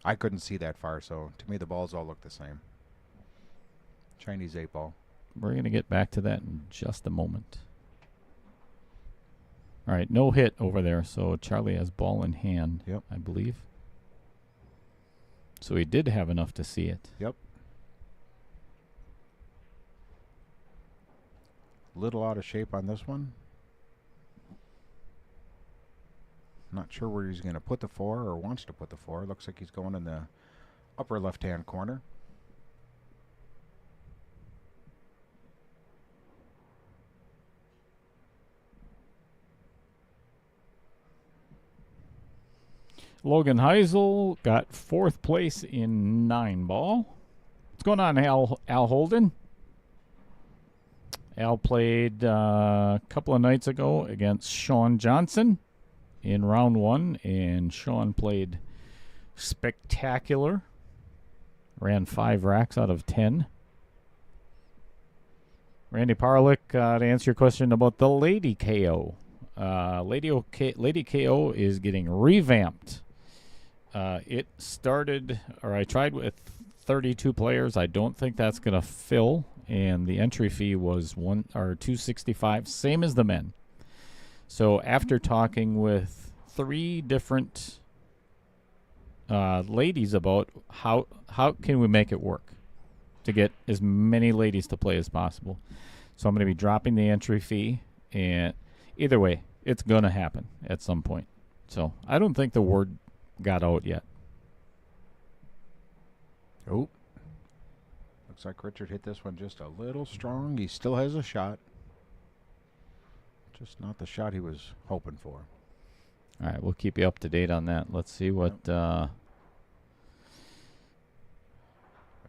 I couldn't see that far, so to me the balls all look the same. Chinese 8-ball. We're going to get back to that in just a moment. All right, no hit over there, so Charlie has ball in hand, Yep. I believe. So he did have enough to see it. Yep. Little out of shape on this one. Not sure where he's going to put the 4 or wants to put the 4. Looks like he's going in the upper left-hand corner. Logan Heisel got 4th place in 9-ball. What's going on, Al Holden? Al played a couple of nights ago against Sean Johnson in round 1, and Sean played spectacular. Ran 5 racks out of 10. Randy Parlick, to answer your question about the Lady KO. Lady KO is getting revamped. It started, or I tried with 32 players. I don't think that's going to fill, and the entry fee was $265, same as the men. So after talking with 3 different ladies about how can we make it work to get as many ladies to play as possible, so I'm going to be dropping the entry fee, and either way, it's going to happen at some point. So I don't think the word got out yet. Oh. Looks like Richard hit this one just a little strong. He still has a shot. Just not the shot he was hoping for. All right, we'll keep you up to date on that. Let's see what... I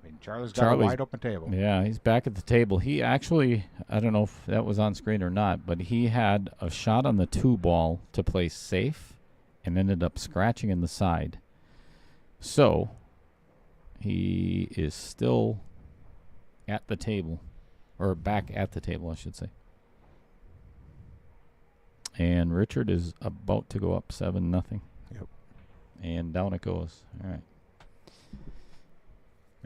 mean, Charlie's got a wide open table. Yeah, he's back at the table. He actually, I don't know if that was on screen or not, but he had a shot on the 2 ball to play safe and ended up scratching in the side. So he is still at the table, or back at the table, I should say. And Richard is about to go up 7-0. Yep. And down it goes. All right.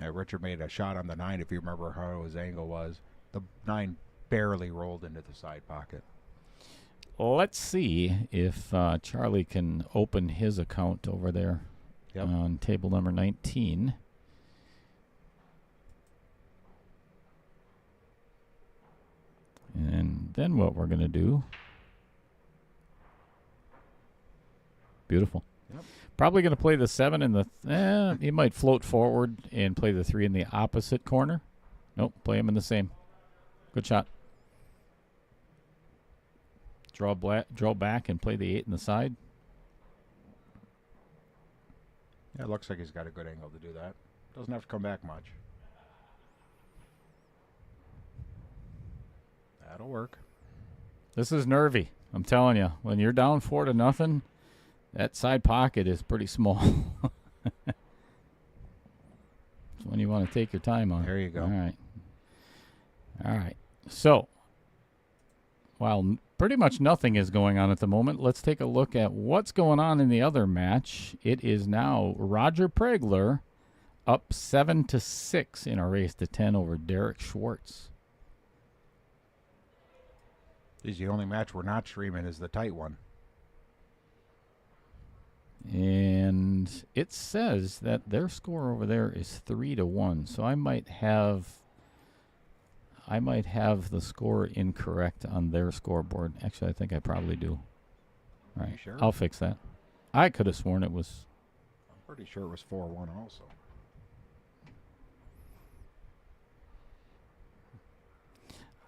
Yeah, Richard made a shot on the 9, if you remember how his angle was. The 9 barely rolled into the side pocket. Let's see if Charlie can open his account over there on table number 19. And then what we're going to do... Beautiful. Yep. Probably going to play the 7 in the... he might float forward and play the 3 in the opposite corner. Nope, play him in the same. Good shot. Draw back and play the 8 in the side. Yeah, it looks like he's got a good angle to do that. Doesn't have to come back much. That'll work. This is nervy. I'm telling you. When you're down 4-0, that side pocket is pretty small. It's when you want to take your time on it. There you go. All right. All right. So, while pretty much nothing is going on at the moment, let's take a look at what's going on in the other match. It is now Roger Pregler up 7-6 in a race to 10 over Derek Schwartz. The only match we're not streaming is the tight one. And it says that their score over there is 3-1. So I might have the score incorrect on their scoreboard. Actually, I think I probably do. All right, sure? I'll fix that. I could have sworn it was. I'm pretty sure it was 4-1 also.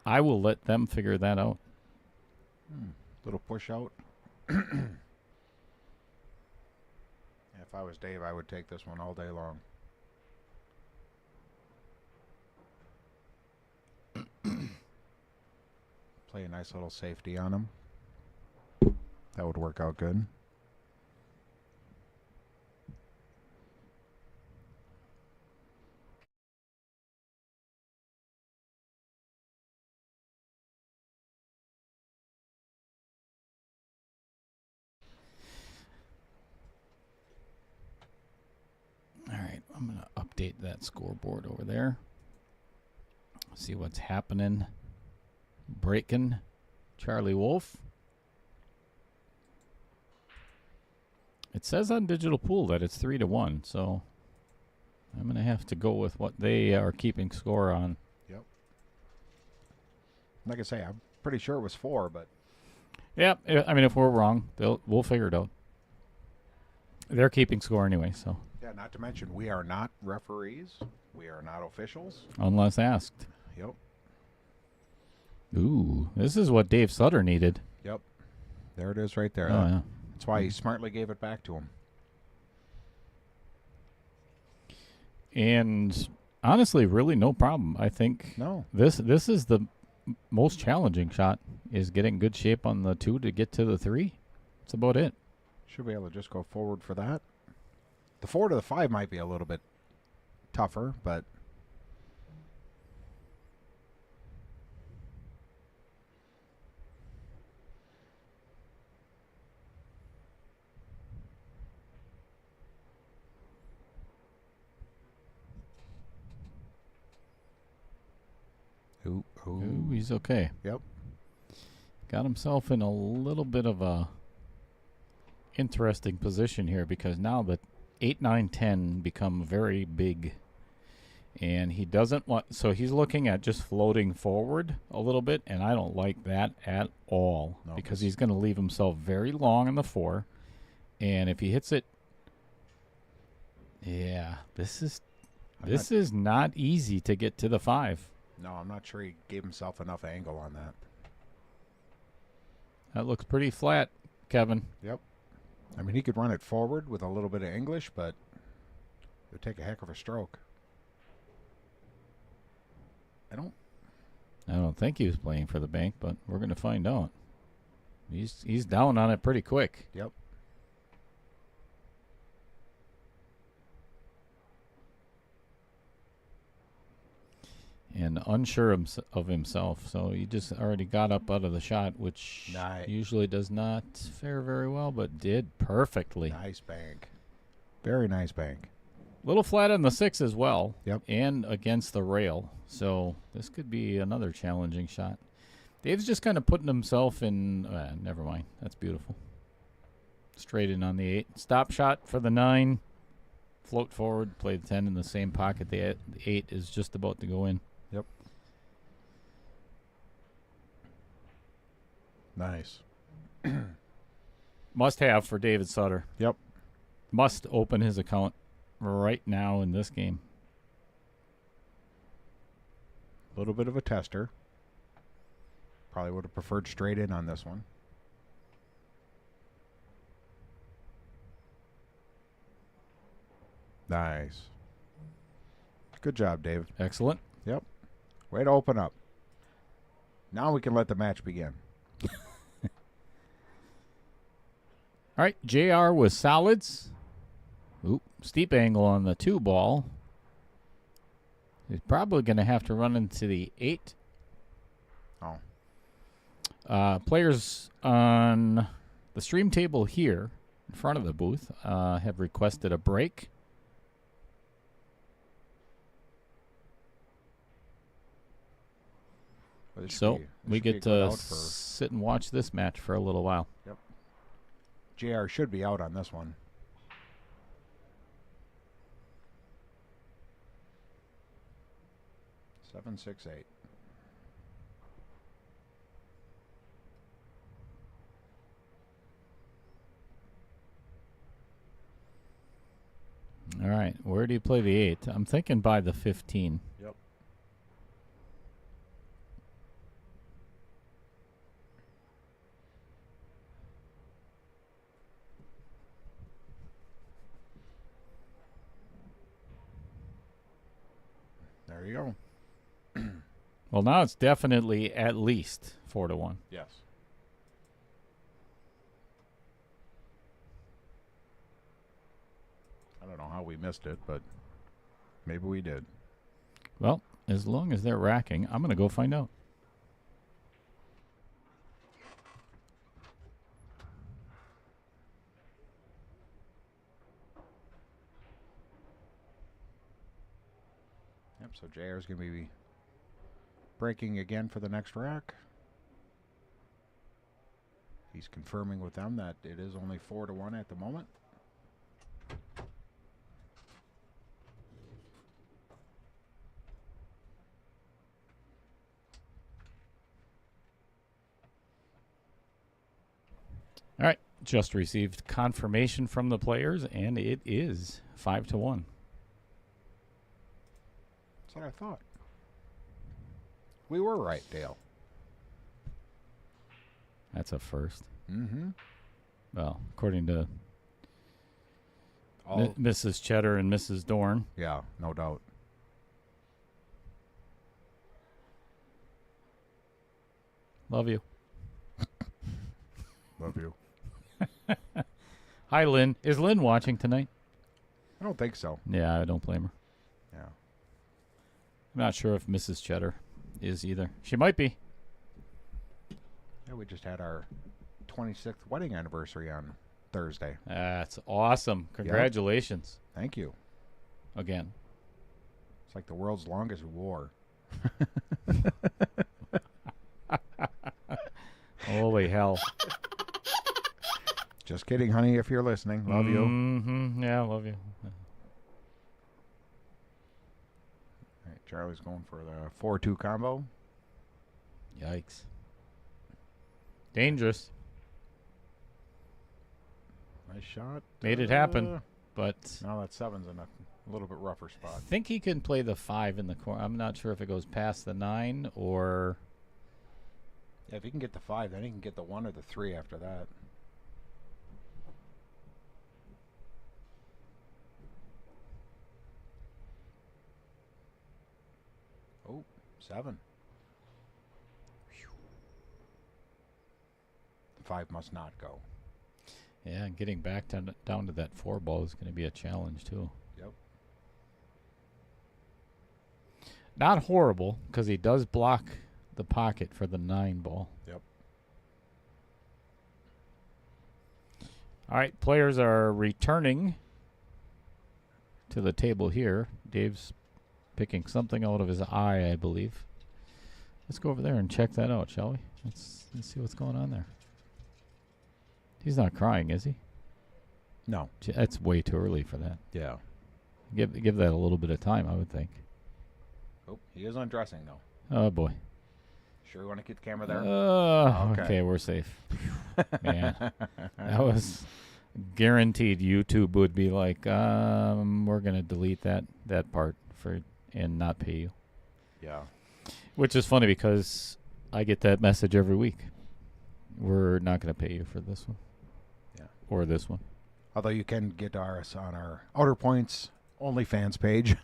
I will let them figure that out. Little push out. If I was Dave, I would take this one all day long. Play a nice little safety on him. That would work out good. All right, I'm going to update that scoreboard over there. See what's happening. Breaking Charlie Wolf. It says on Digital Pool that it's 3-1, so I'm going to have to go with what they are keeping score on. Yep. Like I say, I'm pretty sure it was 4, but Yeah, I mean, if we're wrong, we'll figure it out. They're keeping score anyway, so yeah. Not to mention, we are not referees. We are not officials. unless asked. Yep. Ooh, this is what Dave Sutter needed. Yep. There it is, right there. Oh, yeah. That's why he smartly gave it back to him. And honestly, really no problem. I think No. this is the most challenging shot, is getting good shape on the 2 to get to the 3. That's about it. Should be able to just go forward for that. The 4 to the 5 might be a little bit tougher, but Ooh, he's okay. Yep. Got himself in a little bit of a interesting position here, because now the 8, 9, 10 become very big. And he doesn't want, so he's looking at just floating forward a little bit, and I don't like that at all, No, because he's going to leave himself very long on the 4. And if he hits it, yeah, this is not easy to get to the 5. No, I'm not sure he gave himself enough angle on that. That looks pretty flat, Kevin. Yep. I mean, he could run it forward with a little bit of English, but it would take a heck of a stroke. I don't think he was playing for the bank, but we're going to find out. He's down on it pretty quick. Yep. And unsure of himself, so he just already got up out of the shot, which usually does not fare very well, but did perfectly. Nice bank. Very nice bank. Little flat on the 6 as well. Yep. And against the rail, so this could be another challenging shot. Dave's just kind of putting himself in. Never mind. That's beautiful. Straight in on the 8. Stop shot for the 9. Float forward. Play the 10 in the same pocket. The 8 is just about to go in. Yep. Nice. Must have for David Sutter. Yep. Must open his account right now in this game. A little bit of a tester. Probably would have preferred straight in on this one. Nice. Good job, Dave. Excellent. Yep. Way to open up. Now we can let the match begin. All right, JR with solids. Oop, steep angle on the 2 ball. He's probably going to have to run into the 8. Oh. Players on the stream table here in front of the booth have requested a break. Well, this So should we be get good to out for sit and watch this match for a little while. JR should be out on this one. Seven, 6, 8. All right, where do you play the 8? I'm thinking by the 15. Yep. There you go. Well, now it's definitely at least 4-1. Yes. I don't know how we missed it, but maybe we did. Well, as long as they're racking, I'm going to go find out. Yep, so JR is going to be breaking again for the next rack. He's confirming with them that it is only 4-1 at the moment. All right. Just received confirmation from the players, and it is 5-1. That's what I thought. We were right, Dale. That's a first. Mm-hmm. Well, according to All, Mrs. Cheddar and Mrs. Dorn. yeah, no doubt. Love you. Love you. Hi, Lynn. Is Lynn watching tonight? I don't think so. Yeah, I don't blame her. Yeah. I'm not sure if Mrs. Cheddar is either. She might be. Yeah, we just had our 26th wedding anniversary on Thursday. That's awesome. Congratulations. Thank you. Again. It's like the world's longest war. Holy hell. Just kidding, honey, if you're listening. Love you. Mm-hmm. Yeah, love you. All right, Charlie's going for the 4-2 combo. Yikes. Dangerous. Nice shot. Made it happen, but Now that 7's in a little bit rougher spot. I think he can play the 5 in the corner. I'm not sure if it goes past the 9 or... Yeah, if he can get the 5, then he can get the 1 or the 3 after that. Oh, 7. The 5 must not go. Yeah, and getting back down to that 4 ball is going to be a challenge, too. Yep. Not horrible, because he does block the pocket for the 9 ball. Yep. All right, players are returning to the table here. Dave's picking something out of his eye, I believe. Let's go over there and check that out, shall we? Let's see what's going on there. He's not crying, is he? No. That's way too early for that. Yeah. Give that a little bit of time, I would think. Oh, he is undressing, though. Oh, boy. Sure you want to keep the camera there? Okay, we're safe. Man, that was guaranteed. YouTube would be like, we're going to delete that part and not pay you. Yeah. Which is funny because I get that message every week. We're not going to pay you for this one. Yeah. Or this one. Although you can get ours on our Outer Points OnlyFans page.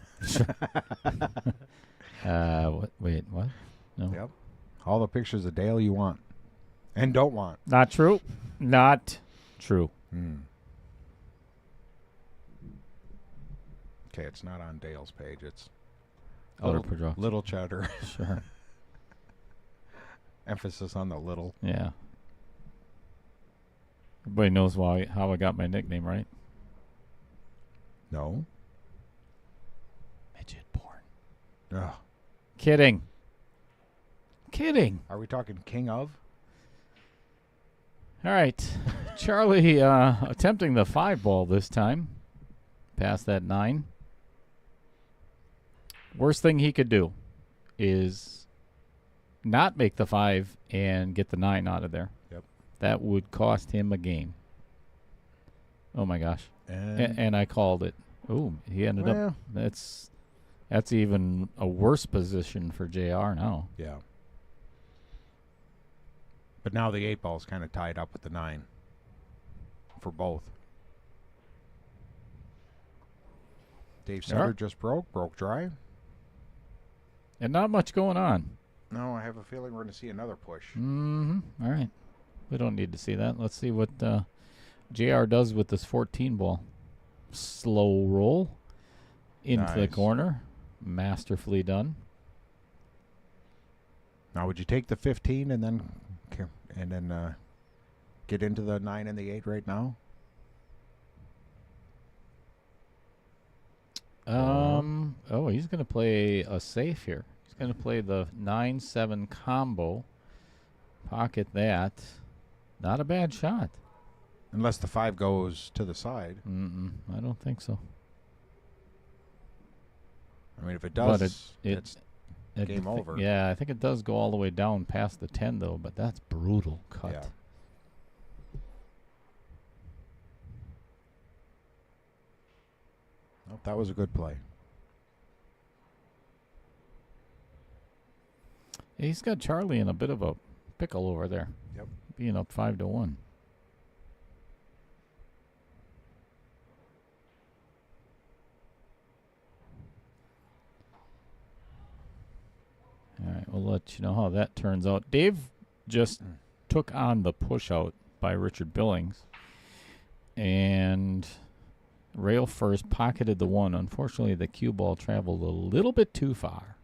Wait, what? No. Yep. All the pictures of Dale you want. And don't want. Not true. Not true. Okay, it's not on Dale's page. It's Outer Production. Little Cheddar. Sure. Emphasis on the little. Yeah. Everybody knows how I got my nickname, right? No. Midget porn. Ugh. Kidding. Are we talking king of? All right. Charlie attempting the 5 ball this time. Past that 9. Worst thing he could do is not make the 5 and get the 9 out of there. Yep. That would cost him a game. Oh, my gosh. And I called it. Oh, he ended up. That's even a worse position for JR now. Yeah. But now the 8 ball's kind of tied up with the 9 for both. Dave Sutter just broke dry. And not much going on. No, I have a feeling we're going to see another push. Mm-hmm. All right. We don't need to see that. Let's see what JR does with this 14 ball. Slow roll into the corner. Masterfully done. Now, would you take the 15 and then get into the 9 and the 8 right now? Oh, he's going to play a safe here. He's going to play the 9-7 combo. Pocket that. Not a bad shot. Unless the 5 goes to the side. I don't think so. I mean, if it does, But it's game over. Yeah, I think it does go all the way down past the 10, though, but that's brutal cut. Yeah. that was a good play. He's got Charlie in a bit of a pickle over there. Yep. Being up 5-1. All right, we'll let you know how that turns out. Dave just took on the push out by Richard Billings. And rail first pocketed the one. Unfortunately, the cue ball traveled a little bit too far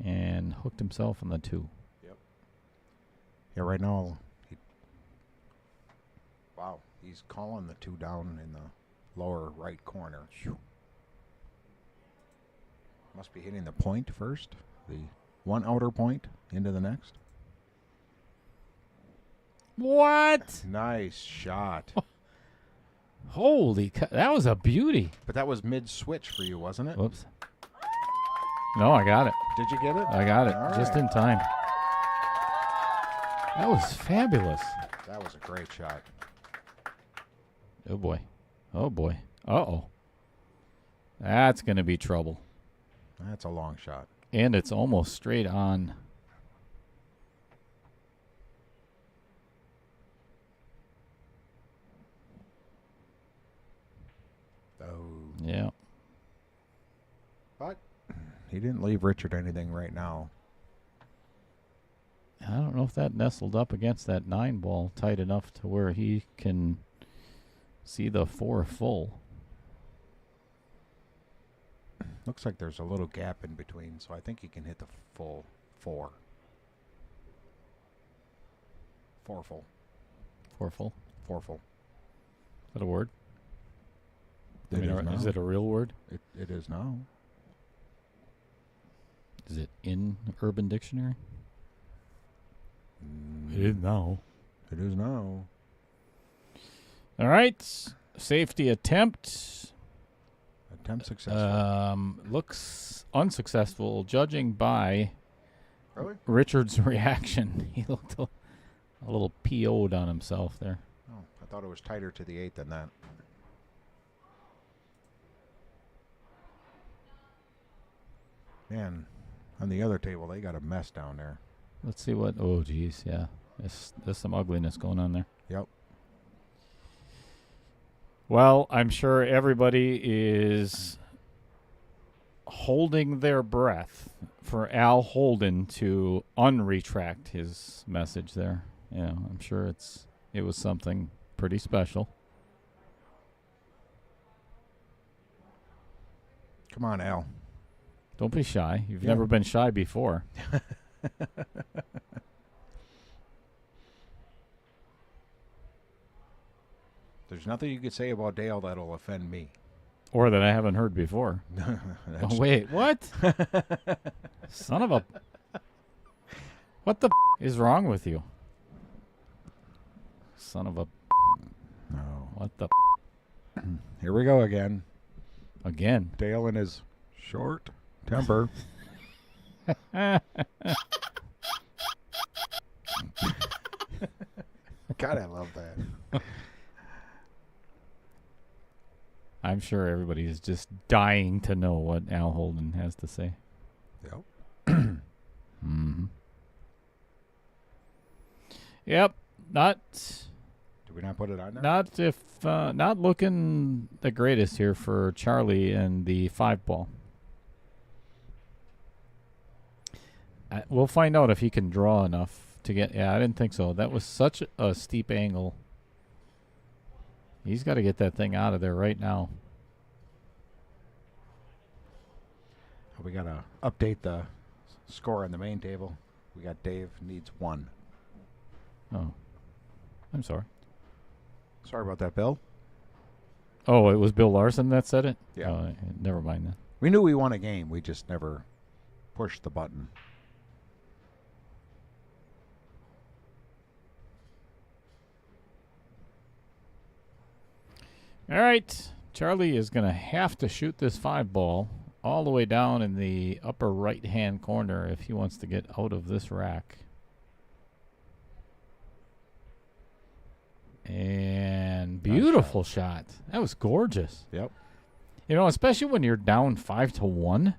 and hooked himself on the 2. Yeah, right now, wow, he's calling the 2 down in the lower right corner. Must be hitting the point first, the one outer point into the next. What? Nice shot. Holy cow, that was a beauty. But that was mid-switch for you, wasn't it? Whoops. No, I got it. Did you get it? I got it All just right. in time. That was fabulous. That was a great shot. Oh, boy. Oh, boy. Uh-oh. That's going to be trouble. That's a long shot. And it's almost straight on. Oh. Yeah. But he didn't leave Richard anything right now. I don't know if that nestled up against that 9 ball tight enough to where he can see the 4 full. Looks like there's a little gap in between, so I think he can hit the full 4. 4 full. 4 full. 4 full. Is that a word? It is now. Is it a real word? It is now. Is it in Urban Dictionary? It is now. It is now. All right. Safety attempt. Attempt successful. Looks unsuccessful, judging by Really? Richard's reaction. He looked a little PO'd on himself there. Oh, I thought it was tighter to the 8 than that. Man, on the other table, they got a mess down there. Let's see what. Oh, geez, yeah. There's some ugliness going on there. Yep. Well, I'm sure everybody is holding their breath for Al Holden to unretract his message there. Yeah, I'm sure it was something pretty special. Come on, Al. Don't be shy. You've Yeah. never been shy before. There's nothing you could say about Dale that'll offend me. Or that I haven't heard before. That's- Oh, wait, what? Son of a... What the is wrong with you? Son of a... No. What the... Here we go again. Again. Dale and his short temper. God, I love that. I'm sure everybody is just dying to know what Al Holden has to say. Yep. Mm-hmm. Yep. Not Did we not put it on there? not looking the greatest here for Charlie and the 5 ball. We'll find out if he can draw enough to get. Yeah, I didn't think so. That was such a steep angle. He's got to get that thing out of there right now. We got to update the score on the main table. We got Dave needs 1. Oh, I'm sorry. Sorry about that, Bill. Oh, it was Bill Larson that said it? Yeah. Oh, never mind that. We knew we won a game. We just never pushed the button. All right. Charlie is going to have to shoot this 5 ball all the way down in the upper right-hand corner if he wants to get out of this rack. And beautiful shot. That was gorgeous. Yep. You know, especially when you're down 5-1,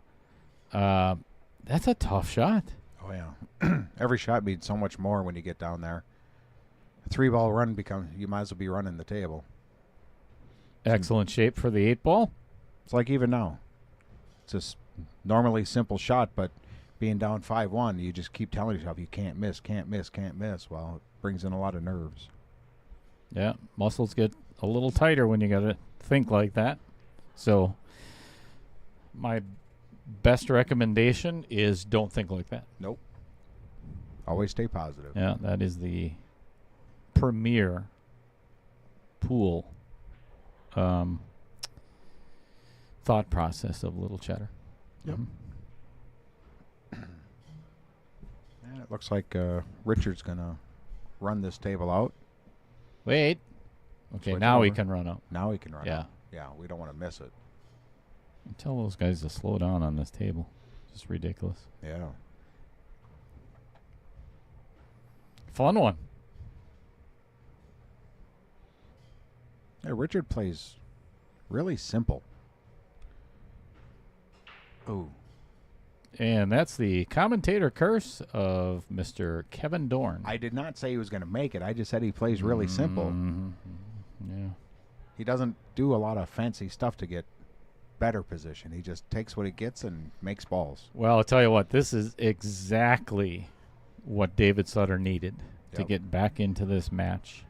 that's a tough shot. Oh, yeah. Every shot means so much more when you get down there. A 3-ball run you might as well be running the table. Excellent shape for the 8-ball. It's like even now. It's a normally simple shot, but being down 5-1, you just keep telling yourself you can't miss, can't miss, can't miss. Well, it brings in a lot of nerves. Yeah, muscles get a little tighter when you got to think like that. So my best recommendation is don't think like that. Nope. Always stay positive. Yeah, that is the premier pool thought process of Little Cheddar. Yep. Mhm. And it looks like Richard's going to run this table out. Wait. Okay, Switch now he over. can run up. Now he can run Yeah. out. Yeah, we don't want to miss it. Tell those guys to slow down on this table. Just ridiculous. Yeah. Fun one. Yeah, Richard plays really simple. Oh. And that's the commentator curse of Mr. Kevin Dorn. I did not say he was going to make it. I just said he plays really simple. Mhm. Yeah. He doesn't do a lot of fancy stuff to get better position. He just takes what he gets and makes balls. Well, I'll tell you what, this is exactly what David Sutter needed to Yep. get back into this match.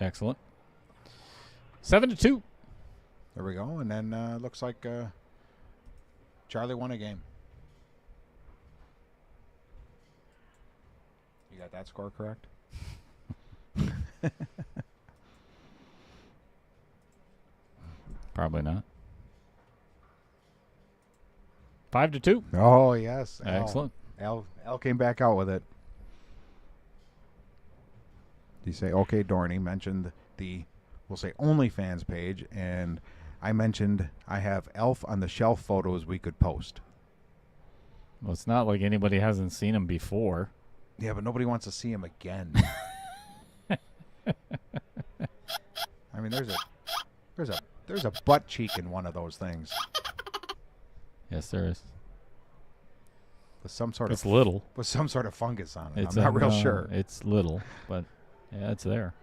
Excellent. 7-2. There we go. And then looks like Charlie won a game. You got that score correct? Probably not. 5-2. Oh, yes. Al. Excellent. Al came back out with it. You say, okay, Dorney mentioned the, we'll say, OnlyFans page, and I mentioned I have Elf on the Shelf photos we could post. Well, it's not like anybody hasn't seen him before. Yeah, but nobody wants to see him again. I mean, there's a butt cheek in one of those things Yes, there is. with some sort It's of little. fungus on it. It's I'm not real no, sure. It's little, but yeah, it's there.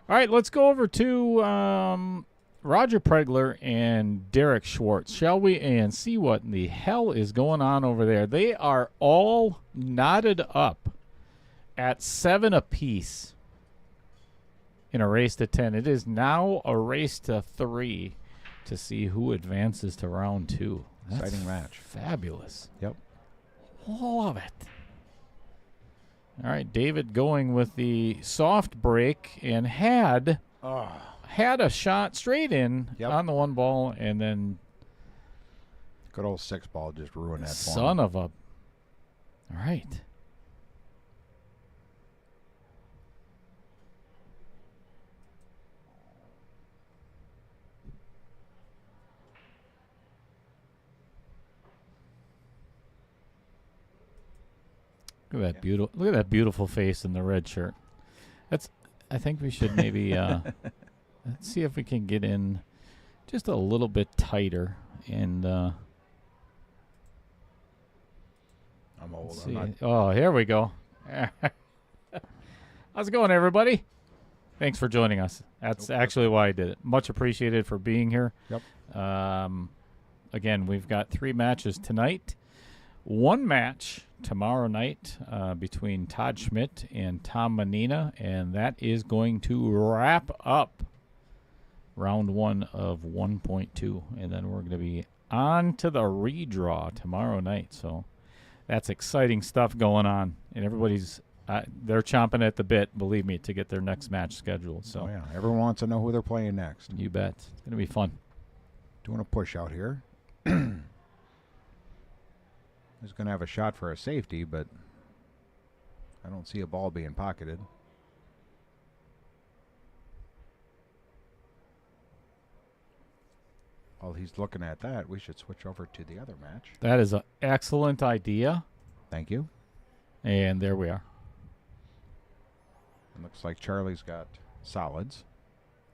All right, let's go over to Roger Pregler and Derek Schwartz, shall we? And see what in the hell is going on over there. They are all knotted up at 7 apiece in a race to 10. It is now a race to 3 to see who advances to round 2. That's Exciting match. Fabulous. Yep. Love it. All right, David going with the soft break and had a shot straight in Yep. on the one ball, and then Good old 6-ball just ruined that for him. son of a. All right. Look at that beautiful! Look at that beautiful face in the red shirt. I think we should maybe let's see if we can get in just a little bit tighter and. I'm old. Let's I'm not, see. Oh, here we go. How's it going, everybody? Thanks for joining us. That's actually why I did it. Much appreciated for being here. Yep. Again, we've got 3 matches tonight. 1 match tomorrow night between Todd Schmidt and Tom Manina, and that is going to wrap up round 1 of 1.2, and then we're going to be on to the redraw tomorrow night. So that's exciting stuff going on, and everybody's they're chomping at the bit, believe me, to get their next match scheduled. So oh, yeah. Everyone wants to know who they're playing next. you bet. It's going to be fun. Doing a push out here. He's going to have a shot for a safety, but I don't see a ball being pocketed. While he's looking at that, we should switch over to the other match. That is an excellent idea, Thank you. and there we are. Looks like Charlie's got solids.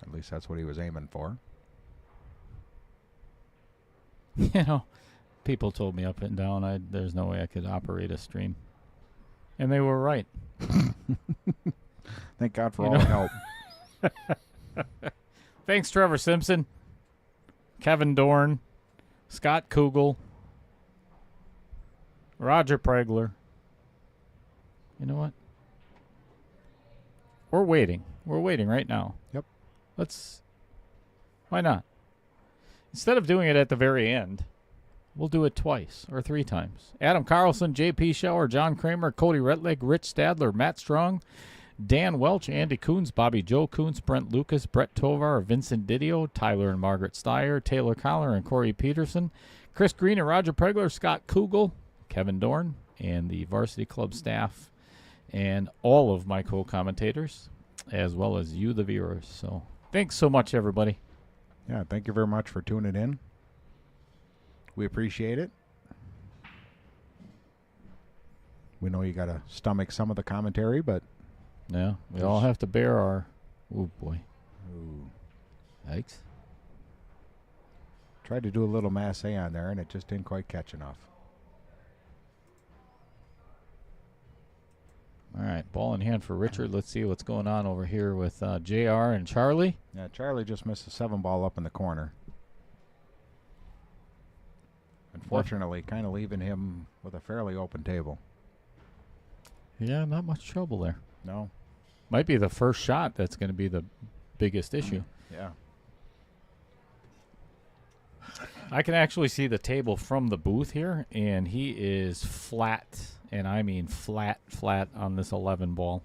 At least that's what he was aiming for. You know, people told me up and down there's no way I could operate a stream. And they were right. Thank God for all the help. Thanks, Trevor Simpson, Kevin Dorn, Scott Kugel, Roger Pregler. You know what? We're waiting. We're waiting right now. Yep. Why not? Instead of doing it at the very end, we'll do it twice or 3 times. Adam Carlson, J.P. Schauer, John Kramer, Cody Retleg, Rich Stadler, Matt Strong, Dan Welch, Andy Coons, Bobby Joe Coons, Brent Lucas, Brett Tovar, Vincent Didio, Tyler and Margaret Steyer, Taylor Collar and Corey Peterson, Chris Green and Roger Pregler, Scott Kugel, Kevin Dorn, and the Varsity Club staff, and all of my co-commentators, as well as you, the viewers. So thanks so much, everybody. Yeah, thank you very much for tuning in. We appreciate it. We know you got to stomach some of the commentary, but... Yeah, we all have to bear our... Oh, boy. Ooh. Yikes. Tried to do a little masse on there, and it just didn't quite catch enough. All right, ball in hand for Richard. Let's see what's going on over here with JR and Charlie. Yeah, Charlie just missed a 7-ball up in the corner. Unfortunately, kind of leaving him with a fairly open table. Yeah, not much trouble there. No. Might be the first shot that's going to be the biggest issue. Yeah. I can actually see the table from the booth here, and he is flat, and I mean flat on this 11 ball.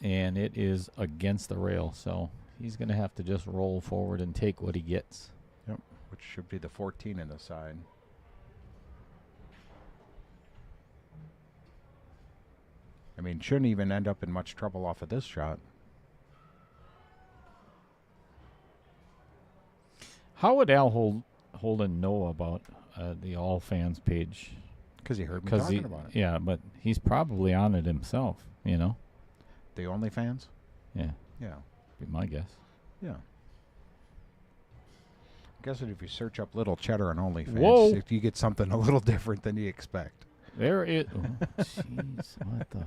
And it is against the rail, so he's going to have to just roll forward and take what he gets. Yep, which should be the 14 in the side. I mean, shouldn't even end up in much trouble off of this shot. How would Al Holden know about the All Fans page? Because he heard me talking about it. Yeah, but he's probably on it himself, you know? The OnlyFans? Yeah, Yeah. be my guess. Yeah. I guess if you search up Little Cheddar on OnlyFans, Whoa. you get something a little different than you expect. There it. Oh, jeez, what the?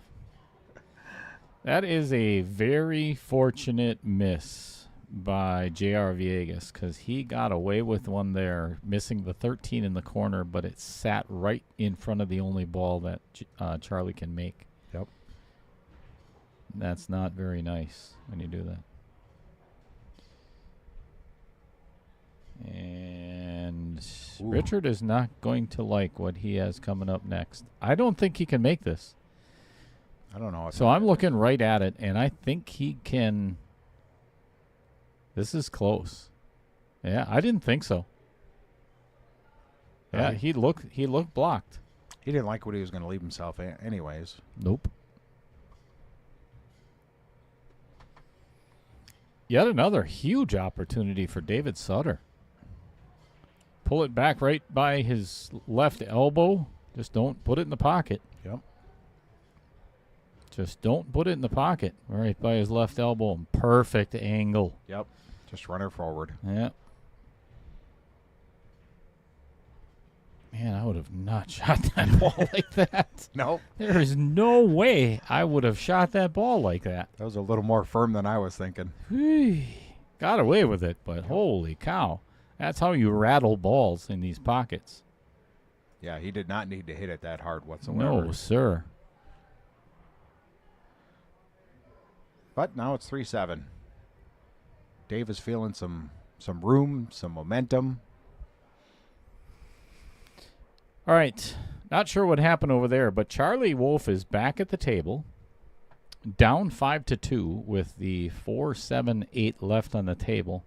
That is a very fortunate miss by J.R. Villegas, because he got away with one there, missing the 13 in the corner, but it sat right in front of the only ball that Charlie can make. Yep. That's not very nice when you do that. And Ooh. Richard is not going to like what he has coming up next. I don't think he can make this. I don't know. So I'm looking right at it, and I think he can. This is close. Yeah, I didn't think so. Yeah, Really? he looked blocked. He didn't like what he was going to leave himself anyways. Nope. Yet another huge opportunity for David Sutter. Pull it back right by his left elbow. Just don't put it in the pocket. Yep. Just don't put it in the pocket. Right by his left elbow. Perfect angle. Yep. Just run her forward. Yeah. Man, I would have not shot that ball like that. Nope. There is no way I would have shot that ball like that. That was a little more firm than I was thinking. Whee. Got away with it, but holy cow. That's how you rattle balls in these pockets. Yeah, he did not need to hit it that hard whatsoever. No, sir. But now it's 3-7. Dave is feeling some room, some momentum. All right. Not sure what happened over there, but Charlie Wolf is back at the table, down 5-2 with the 4-7-8 left on the table.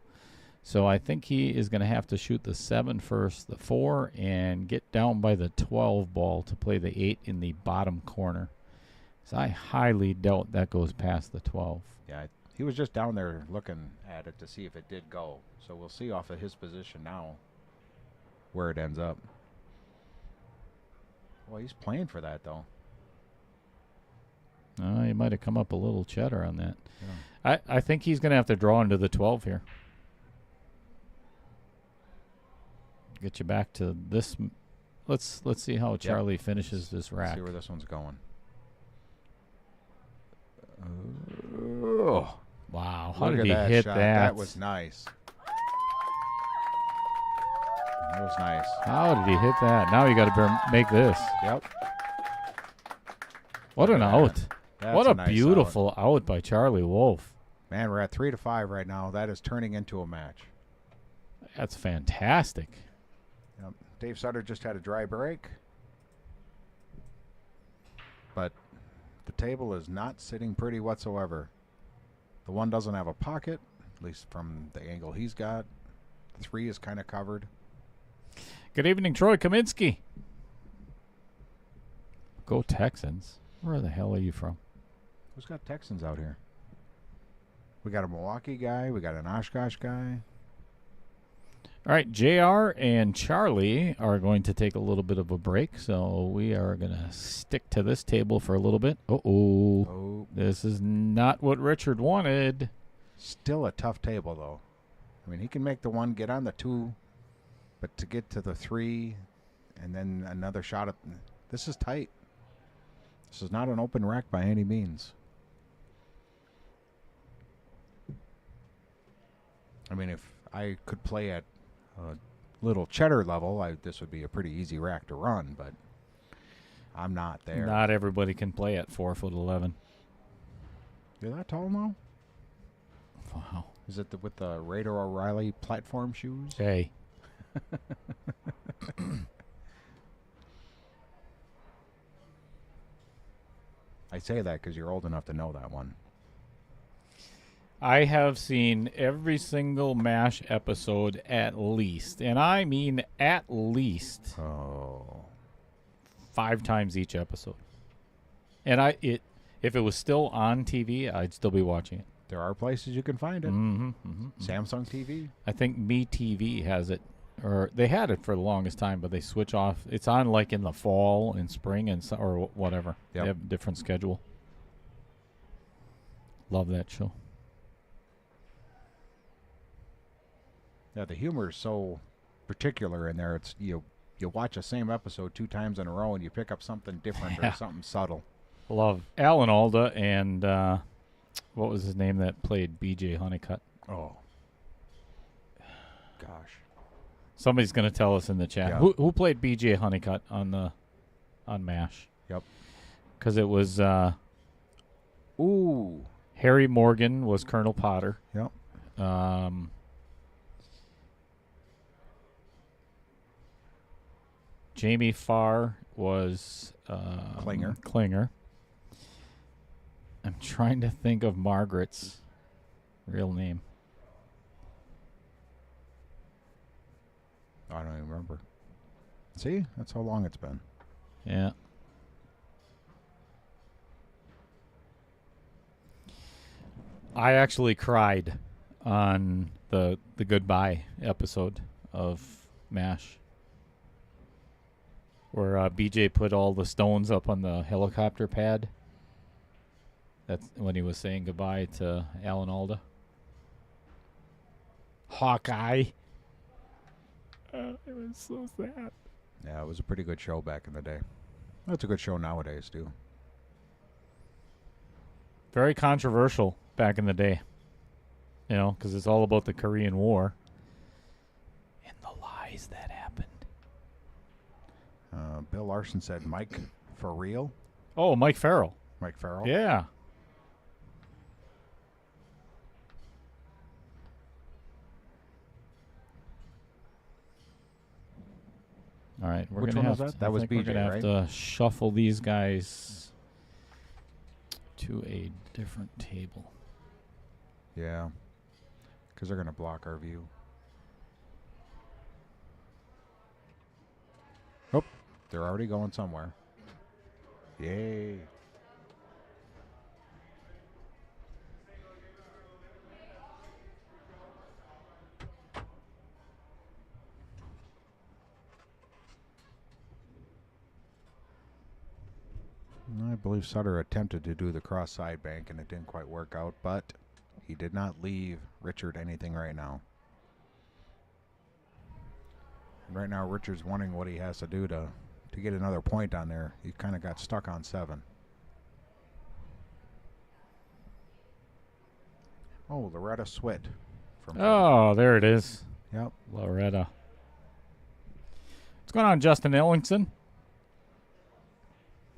So I think he is going to have to shoot the 7 first, the 4, and get down by the 12 ball to play the 8 in the bottom corner. So I highly doubt that goes past the 12. Yeah, he was just down there looking at it to see if it did go. So we'll see off of his position now where it ends up. Well, he's playing for that, though. He might have come up a little cheddar on that. Yeah. I think he's going to have to draw into the 12 here. Get you back to this. Let's see how Charlie finishes this rack. See where this one's going. Oh, wow! How did he hit shot. that? That was nice. That was nice. How did he hit that? Now you got to make this. Yep. What an out! What a nice beautiful out by Charlie Wolf. Man, we're at 3-5 right now. That is turning into a match. That's fantastic. Yep. Dave Sutter just had a dry break, but the table is not sitting pretty whatsoever. The one doesn't have a pocket, at least from the angle he's got. The 3 is kind of covered. Good evening, Troy Kaminsky. Go Texans. Where the hell are you from? Who's got Texans out here? We got a Milwaukee guy. We got an Oshkosh guy. All right, JR and Charlie are going to take a little bit of a break, so we are going to stick to this table for a little bit. Oh, this is not what Richard wanted. Still a tough table, though. I mean, he can make the 1, get on the 2, but to get to the 3 and then another shot at... This is tight. This is not an open rack by any means. I mean, if I could play at a little cheddar level, this would be a pretty easy rack to run, but I'm not there. Not everybody can play at 4'11". You're that tall now? Wow. Is it with the Raider O'Reilly platform shoes? Hey. I say that because you're old enough to know that one. I have seen every single MASH episode at least, and I mean at least 5 times each episode. And if it was still on TV, I'd still be watching it. There are places you can find it. Samsung TV. I think MeTV has it, or they had it for the longest time, but they switch off. It's on like in the fall and spring or whatever. Yep. They have a different schedule. Love that show. Yeah, the humor is so particular in there. It's you watch the same episode 2 times in a row and you pick up something different or something subtle. Love Alan Alda and what was his name that played BJ Honeycutt? Oh, gosh. Somebody's going to tell us in the chat. Yeah. Who played BJ Honeycutt on MASH? Yep. Because it was Ooh. Harry Morgan was Colonel Potter. Yep. Jamie Farr was Klinger. I'm trying to think of Margaret's real name. I don't even remember. See? That's how long it's been. Yeah. I actually cried on the goodbye episode of MASH, where BJ put all the stones up on the helicopter pad. That's when he was saying goodbye to Alan Alda. Hawkeye. It was so sad. Yeah, it was a pretty good show back in the day. That's a good show nowadays, too. Very controversial back in the day. You know, because it's all about the Korean War. And the lies that happened. Bill Larson said, Mike, for real? Oh, Mike Farrell. Mike Farrell? Yeah. All right, we're Which gonna one have was that? to, That I was think we're BJ, gonna have right? to shuffle these guys to a different table. Yeah. Because they're going to block our view. Oh, they're already going somewhere. Yay. I believe Sutter attempted to do the cross side bank and it didn't quite work out, but he did not leave Richard anything right now. And right now Richard's wondering what he has to do to get another point on there. He kind of got stuck on 7. Oh, Loretta Swit. Oh, there it is. Yep. Loretta. What's going on, Justin Ellingson?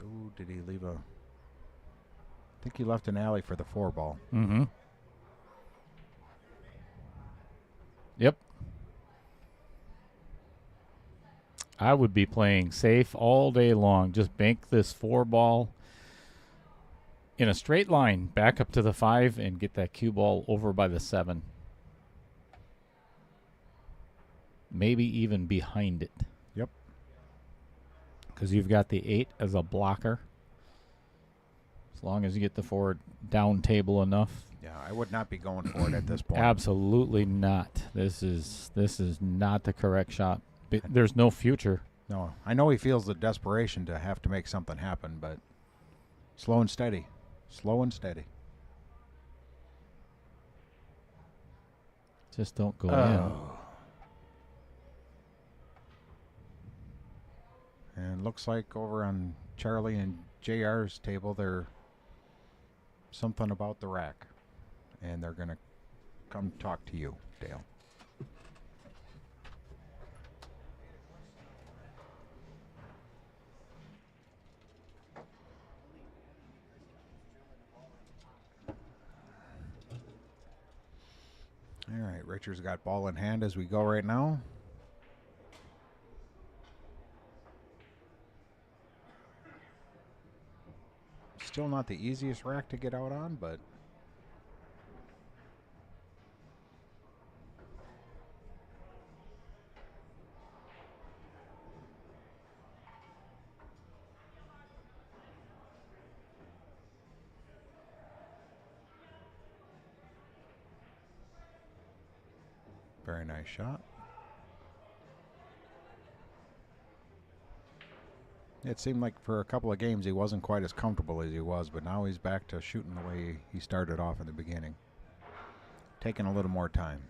Ooh, did he leave a... I think he left an alley for the 4 ball. Mm-hmm. Yep. I would be playing safe all day long. Just bank this 4 ball in a straight line back up to the 5 and get that cue ball over by the 7. Maybe even behind it. Yep. Because you've got the 8 as a blocker. As long as you get the 4 down table enough. Yeah, I would not be going for it at this point. Absolutely not. This is not the correct shot. There's no future. No, I know he feels the desperation to have to make something happen, but slow and steady. Slow and steady. Just don't go in. And looks like over on Charlie and JR's table, they're something about the rack. And they're going to come talk to you, Dale. All right, Richard's got ball in hand as we go right now. Still not the easiest rack to get out on, but very nice shot. It seemed like for a couple of games he wasn't quite as comfortable as he was, but now he's back to shooting the way he started off in the beginning. Taking a little more time.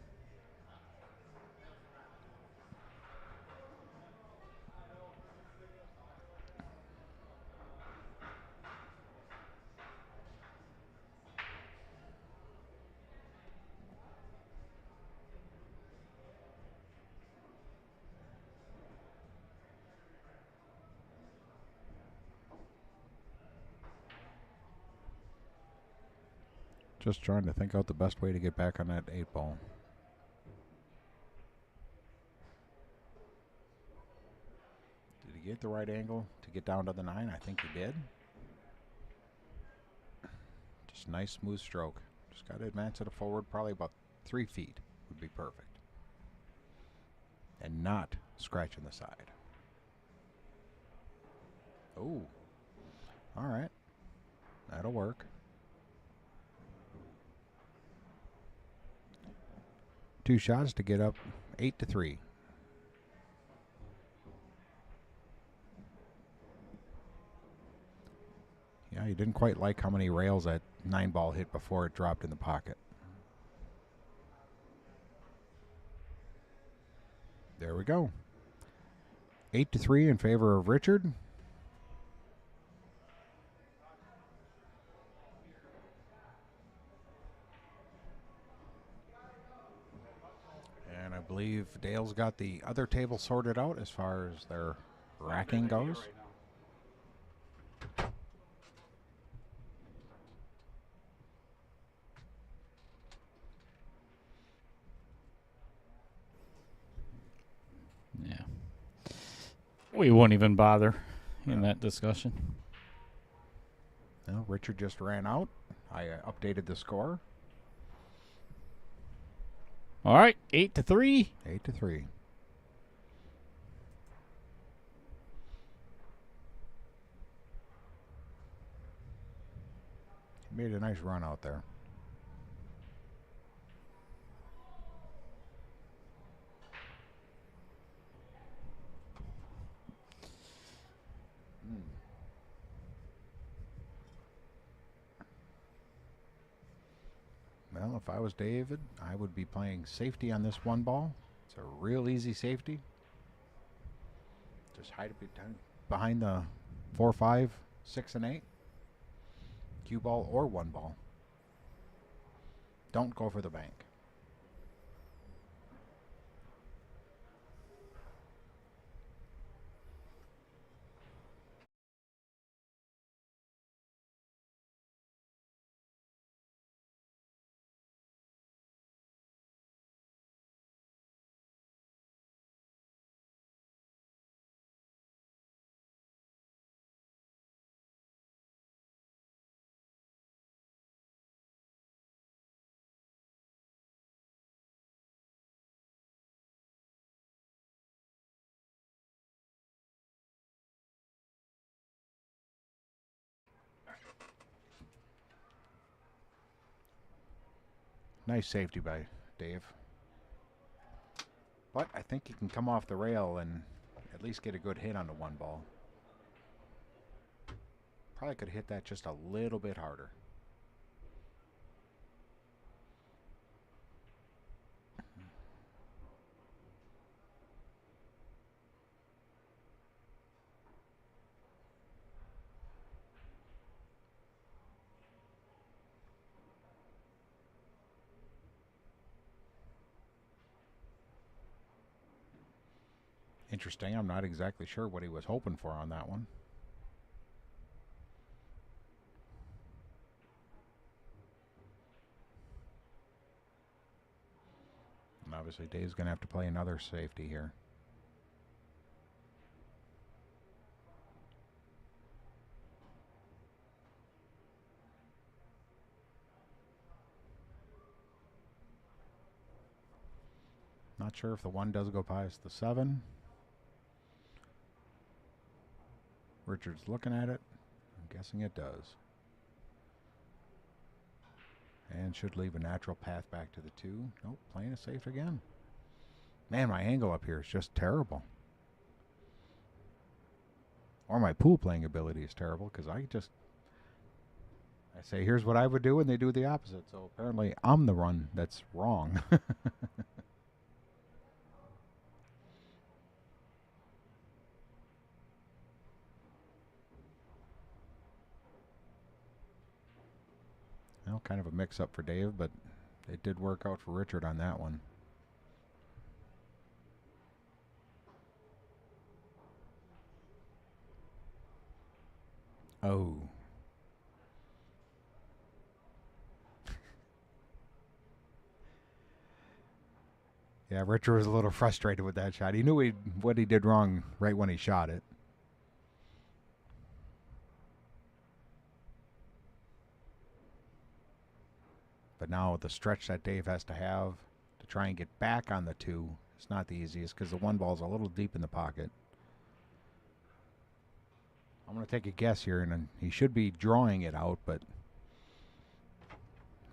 Just trying to think out the best way to get back on that 8 ball. Did he get the right angle to get down to the 9? I think he did. Just nice smooth stroke. Just got to advance it forward probably about 3 feet would be perfect. And not scratching the side. Oh. All right. That'll work. 2 shots to get up 8-3. Yeah, he didn't quite like how many rails that 9 ball hit before it dropped in the pocket. There we go. 8-3 in favor of Richard. And I believe Dale's got the other table sorted out as far as their racking goes. Yeah. We won't even bother in that discussion. No, Richard just ran out. I updated the score. All right, 8-3. 8-3. He made a nice run out there. Well, if I was David, I would be playing safety on this one ball. It's a real easy safety. Just hide it behind the 4, 5, 6, and 8. Cue ball or one ball. Don't go for the bank. Nice safety by Dave. But I think he can come off the rail and at least get a good hit on the one ball. Probably could hit that just a little bit harder. Interesting. I'm not exactly sure what he was hoping for on that one. And obviously Dave's going to have to play another safety here. Not sure if the 1 does go past the 7. Richard's looking at it. I'm guessing it does. And should leave a natural path back to the 2. Nope, playing it safe again. Man, my angle up here is just terrible. Or my pool playing ability is terrible because I say, here's what I would do, and they do the opposite. So apparently I'm the one that's wrong. Well, kind of a mix-up for Dave, but it did work out for Richard on that one. Oh. Yeah, Richard was a little frustrated with that shot. He knew what he did wrong right when he shot it. But now the stretch that Dave has to have to try and get back on the 2, it's not the easiest because the 1 ball's a little deep in the pocket. I'm going to take a guess here, and he should be drawing it out, but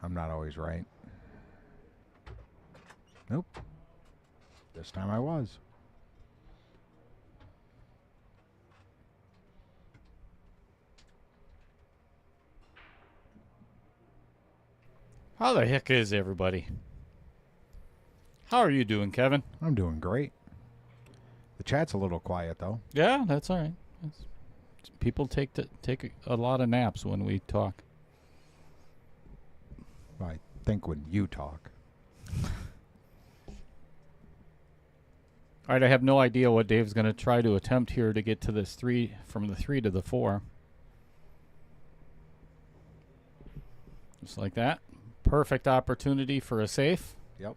I'm not always right. Nope. This time I was. How the heck is everybody? How are you doing, Kevin? I'm doing great. The chat's a little quiet, though. Yeah, that's all right. People take a lot of naps when we talk. I think when you talk. All right, I have no idea what Dave's going to try to attempt here to get to this 3, from the 3 to the 4. Just like that. Perfect opportunity for a safe. Yep.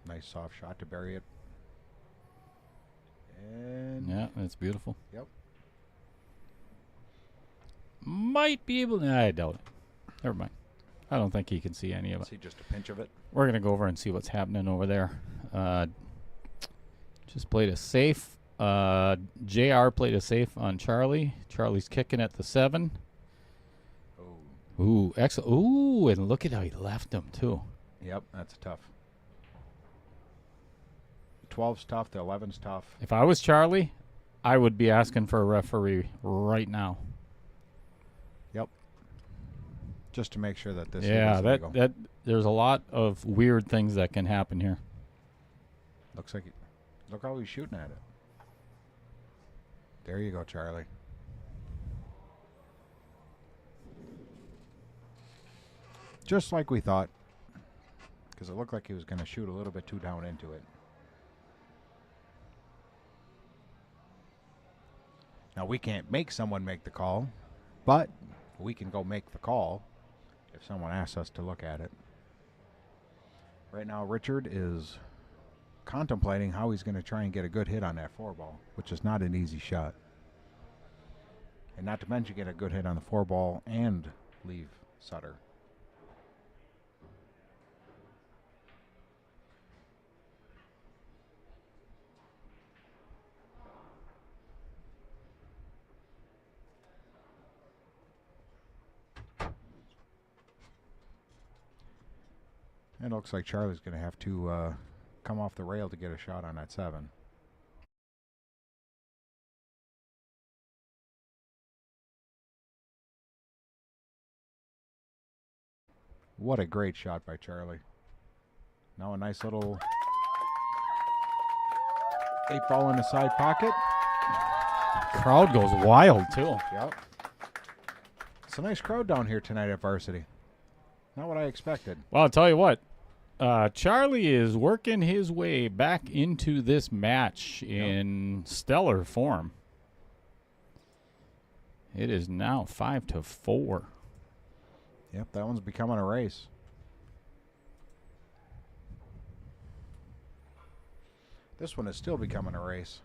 Nice soft shot to bury it. And Yeah, that's beautiful. Yep. Might be able to... I doubt it. Never mind. I don't think he can see any of it. See just a pinch of it. We're going to go over and see what's happening over there. Just played a safe. JR played a safe on Charlie. Charlie's kicking at the 7. Oh. Ooh, excellent. Ooh, and look at how he left him, too. Yep, that's tough. 12's tough. The 11's tough. If I was Charlie, I would be asking for a referee right now. Yep. Just to make sure that this Yeah, is legal. that there's a lot of weird things that can happen here. Looks like look how he's shooting at it. There you go, Charlie. Just like we thought. Because it looked like he was going to shoot a little bit too down into it. Now, we can't make someone make the call, but we can go make the call if someone asks us to look at it. Right now, Richard is contemplating how he's going to try and get a good hit on that 4-ball, which is not an easy shot. And not to mention get a good hit on the 4-ball and leave Sutter. It looks like Charlie's going to have to come off the rail to get a shot on that 7. What a great shot by Charlie. Now a nice little 8-ball in the side pocket. Crowd goes wild, too. Yep. It's a nice crowd down here tonight at Varsity. Not what I expected. Well, I'll tell you what. Charlie is working his way back into this match in stellar form. It is now 5-4. Yep, that one's becoming a race. This one is still becoming a race.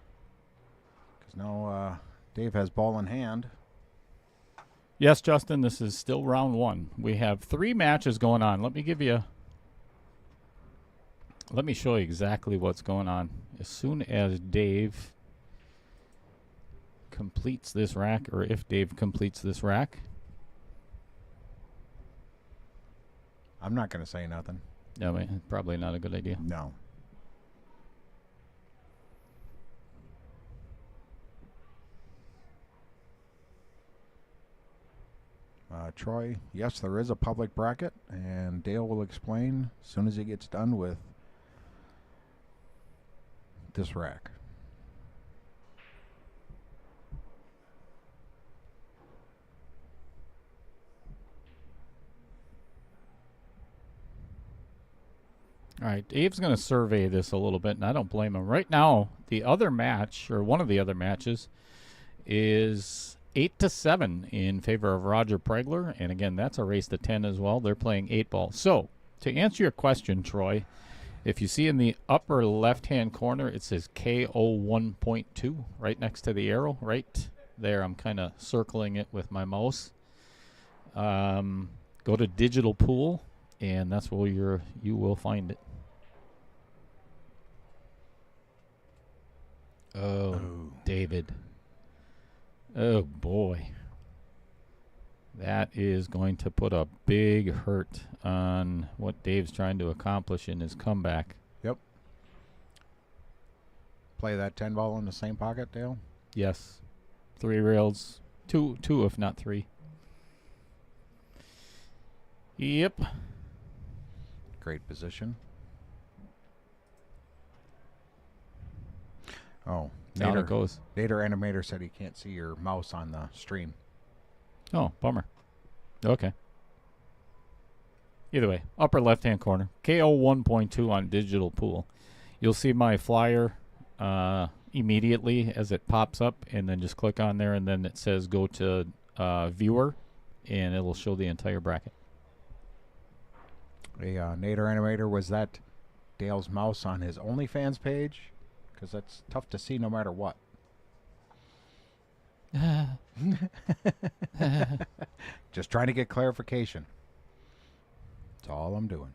Because now Dave has ball in hand. Yes, Justin, this is still round 1. We have 3 matches going on. Let me show you exactly what's going on. As soon as Dave completes this rack, or if Dave completes this rack. I'm not going to say nothing. No, probably not a good idea. No. Troy, yes, there is a public bracket, and Dale will explain as soon as he gets done with this rack. All right, Dave's going to survey this a little bit, and I don't blame him. Right now, the other match, or one of the other matches, is 8-7 in favor of Roger Pregler, and again, that's a race to 10 as well. They're playing 8-ball. So, to answer your question, Troy, if you see in the upper left-hand corner, it says KO 1.2 right next to the arrow, right there. I'm kind of circling it with my mouse. Go to Digital Pool, and that's where you will find it. Oh, David. Oh, boy. That is going to put a big hurt on what Dave's trying to accomplish in his comeback. Yep. Play that 10-ball in the same pocket, Dale? Yes. 3 rails. Two if not 3. Yep. Great position. Oh, Down it goes. Nader Animator said he can't see your mouse on the stream. Oh, bummer. Okay. Either way, upper left-hand corner. KO 1.2 on Digital Pool. You'll see my flyer immediately as it pops up, and then just click on there, and then it says go to Viewer, and it'll show the entire bracket. Nader Animator, was that Dale's mouse on his OnlyFans page? Because that's tough to see no matter what. Just trying to get clarification. That's all I'm doing.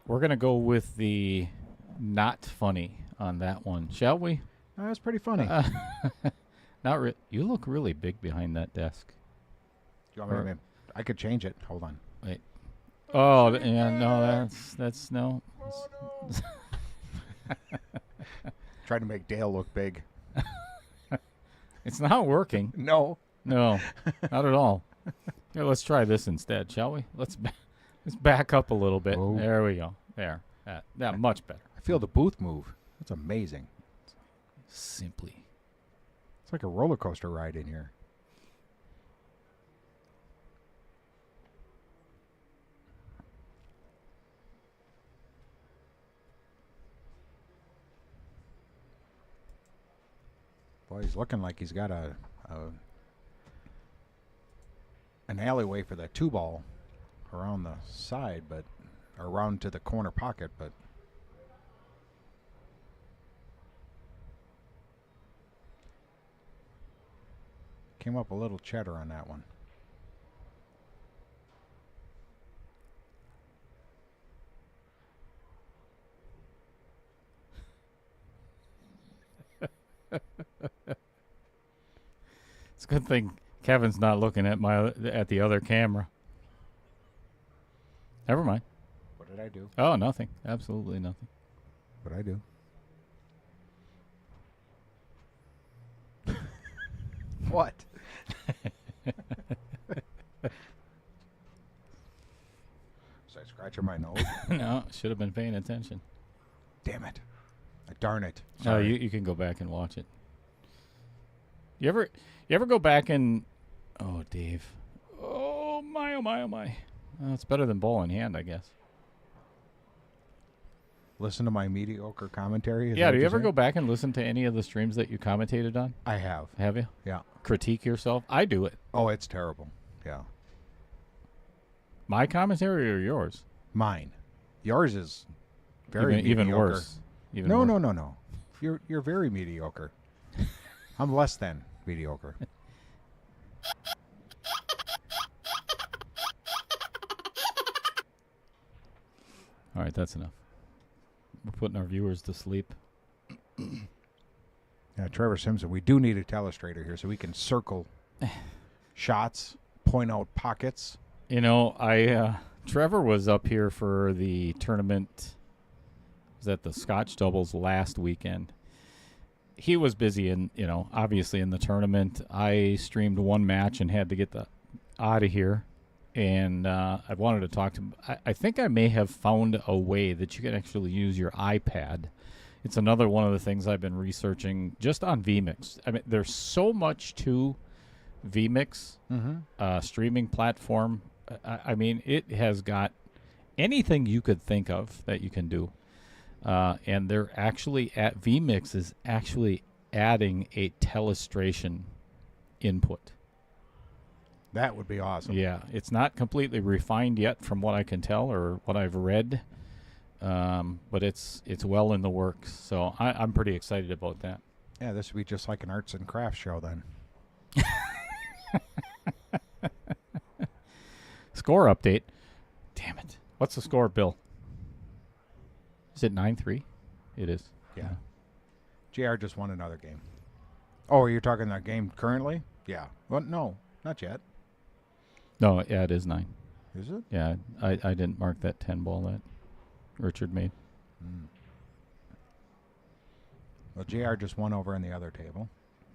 We're going to go with the not funny on that one, shall we? That's pretty funny. You look really big behind that desk. Do you want me to? I could change it. Hold on. Wait. Oh, yeah, no, that's no. Trying to make Dale look big. It's not working. No. No, not at all. Here, let's try this instead, shall we? Let's back up a little bit. Whoa. There we go. There. That much better. I feel the booth move. That's amazing. Simply. It's like a roller coaster ride in here. Boy, he's looking like he's got an alleyway for that 2-ball around the side, but around to the corner pocket, but came up a little cheddar on that one. It's a good thing Kevin's not looking at the other camera. Never mind. What did I do? Oh, nothing. Absolutely nothing. What did I do? What? Was I scratching my nose? No, should have been paying attention. Damn it. Darn it. No, Sorry. you can go back and watch it. You ever go back and oh, Dave. Oh my, oh my, oh my. Well, it's better than ball in hand, I guess. Listen to my mediocre commentary? Is Yeah, that do what you you're ever saying? go back and listen to any of the streams that you commentated on? I have. Have you? Yeah. Critique yourself? I do it. Oh, it's terrible. Yeah. My commentary or yours? Mine. Yours is very even mediocre. worse. Even No, worse. no, no, no. You're very mediocre. I'm less than mediocre. All right, that's enough. We're putting our viewers to sleep. Yeah, Trevor Simpson, we do need a telestrator here so we can circle shots, point out pockets. You know, Trevor was up here for the tournament. Was at the Scotch doubles last weekend. He was busy obviously in the tournament. I streamed one match and had to get out of here. And I wanted to talk to him. I think I may have found a way that you can actually use your iPad. It's another one of the things I've been researching just on vMix. I mean, there's so much to vMix, streaming platform. I mean, it has got anything you could think of that you can do. And they're actually vMix is actually adding a telestration input. That would be awesome. Yeah, it's not completely refined yet from what I can tell or what I've read, but it's well in the works. So I'm pretty excited about that. Yeah, this would be just like an arts and crafts show then. Score update. Damn it. What's the score, Bill? Is it 9-3? It is. Yeah. JR just won another game. Oh, you're talking that game currently? Yeah. Well, no, not yet. No, yeah, it is 9. Is it? Yeah, I didn't mark that 10 ball that Richard made. Well, JR just won over in the other table.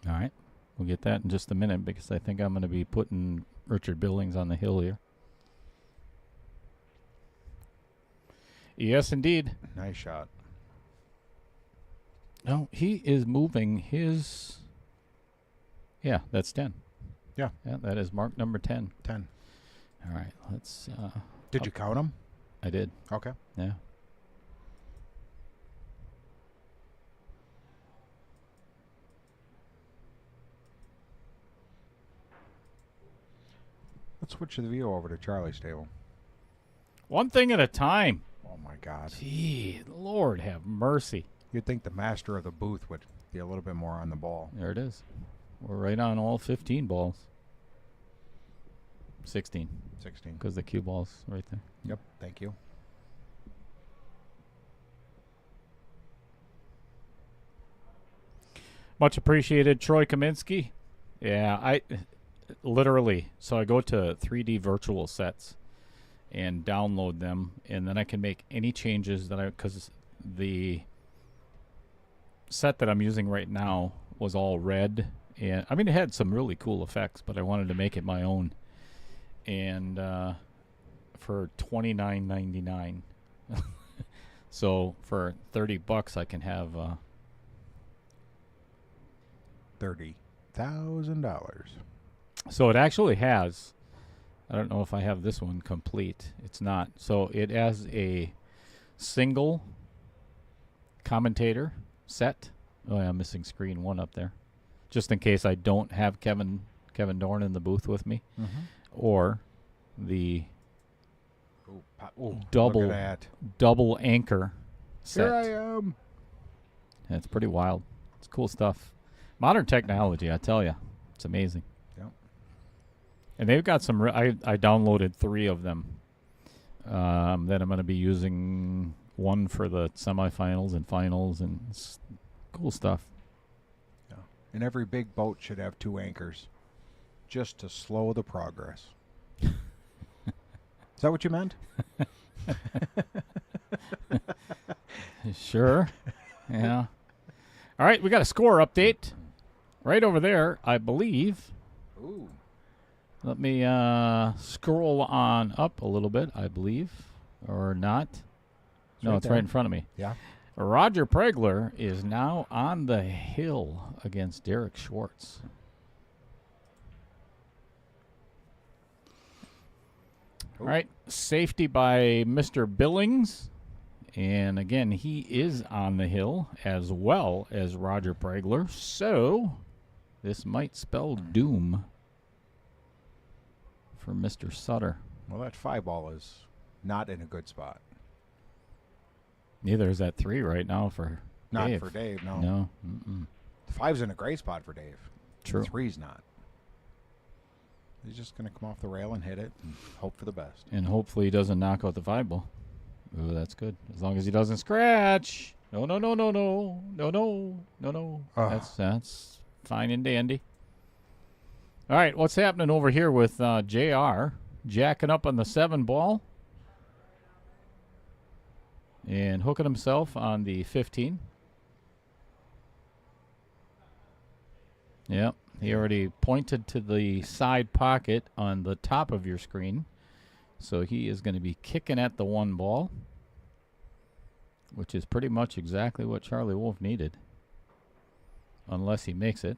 All right. We'll get that in just a minute because I think I'm going to be putting Richard Billings on the hill here. Yes, indeed. Nice shot. No, he is moving his... Yeah, that's 10. Yeah. Yeah, that is mark number 10. 10. All right, let's... Did you count them? I did, Okay. yeah. Let's switch the view over to Charlie's table. One thing at a time. Oh, my God. Gee, Lord have mercy. You'd think the master of the booth would be a little bit more on the ball. There it is. We're right on all 15 balls. 16, 16. because the cue ball's right there. Yep. Thank you. Much appreciated, Troy Kaminsky. Yeah, I literally. So I go to 3D virtual sets and download them, and then I can make any changes because the set that I'm using right now was all red, And I mean, it had some really cool effects, but I wanted to make it my own. And for $29.99. So for $30, I can have $30,000. So it actually has. I don't know if I have this one complete. It's not. So it has a single commentator set. Oh, yeah, I'm missing screen 1 up there, just in case I don't have Kevin Dorn in the booth with me, or the double look at that. double anchor set. Here I am. It's pretty wild. It's cool stuff. Modern technology, I tell you, it's amazing. Yep. And they've got some. I downloaded 3 of them. That I'm going to be using, one for the semifinals and finals, and it's cool stuff. Yeah. And every big boat should have 2 anchors, just to slow the progress. Is that what you meant? Sure. Yeah. All right, we got a score update right over there, I believe. Ooh. Let me scroll on up a little bit, I believe, or not. No, it's right in front of me. Yeah. Roger Pregler is now on the hill against Derek Schwartz. All right, safety by Mr. Billings. And again, he is on the hill as well as Roger Pregler. So this might spell doom for Mr. Sutter. Well, that 5-ball is not in a good spot. Neither is that 3 right now for Not Dave. for Dave, no. No. Mm-mm. The 5's in a great spot for Dave. True. The 3's not. He's just going to come off the rail and hit it and hope for the best. And hopefully he doesn't knock out the 5-ball. Ooh, that's good. As long as he doesn't scratch. No. That's fine and dandy. All right, what's happening over here with JR? Jacking up on the 7-ball. And hooking himself on the 15. Yep, he already pointed to the side pocket on the top of your screen. So he is going to be kicking at the 1 ball, which is pretty much exactly what Charlie Wolf needed. Unless he makes it.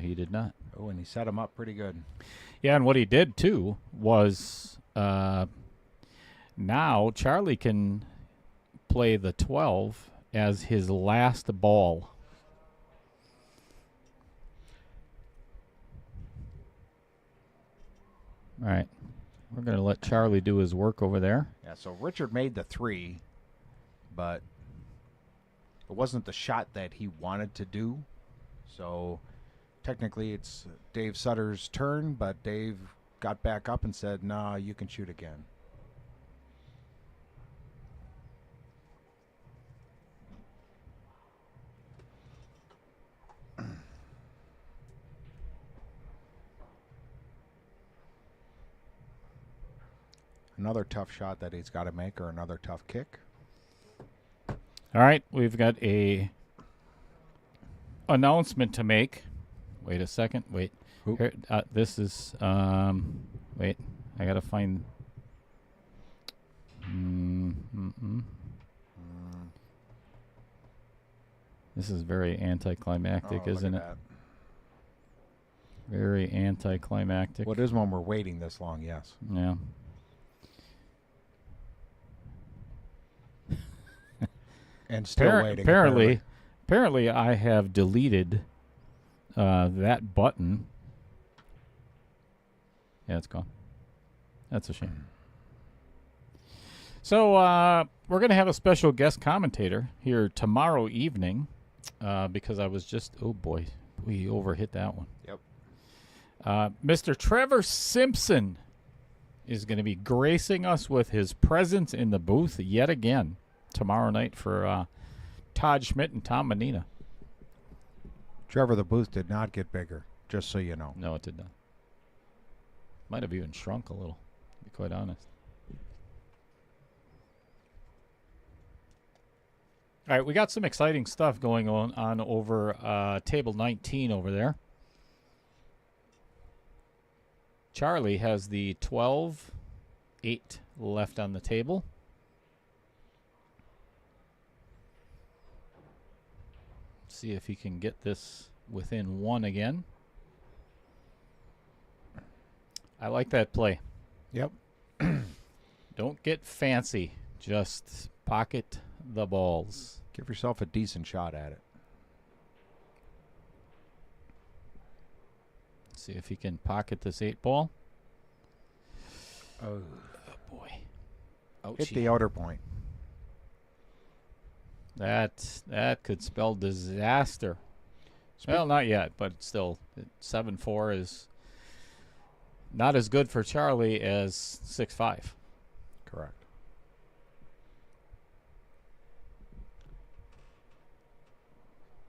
He did not. Oh, and he set him up pretty good. Yeah, and what he did, too, was now Charlie can play the 12 as his last ball. All right. We're going to let Charlie do his work over there. Yeah, so Richard made the 3, but it wasn't the shot that he wanted to do. So technically it's Dave Sutter's turn, but Dave got back up and said, "No, you can shoot again." Another tough shot that he's got to make, or another tough kick. All right, we've got a announcement to make. Wait a second. Wait. Who? Here, this is wait. I gotta find. This is very anticlimactic, Oh, isn't look it? at Very anticlimactic. that. Well, it is when we're waiting this long, yes. Yeah. And still waiting. Apparently, I have deleted that button. Yeah, it's gone. That's a shame. So we're going to have a special guest commentator here tomorrow evening because I was just, oh boy, we overhit that one. Yep. Mr. Trevor Simpson is going to be gracing us with his presence in the booth yet again tomorrow night for Todd Schmidt and Tom Menina. Trevor, the booth did not get bigger, just so you know. No, it did not. Might have even shrunk a little, to be quite honest. All right, we got some exciting stuff going on over table 19 over there. Charlie has the 12-8 left on the table. See if he can get this within 1 again. I like that play. Yep. Don't get fancy. Just pocket the balls. Give yourself a decent shot at it. See if he can pocket this 8-ball. Oh, Boy. hit Ouchie. the outer point. That could spell disaster. Well, not yet, but still, 7-4 is not as good for Charlie as 6-5. Correct.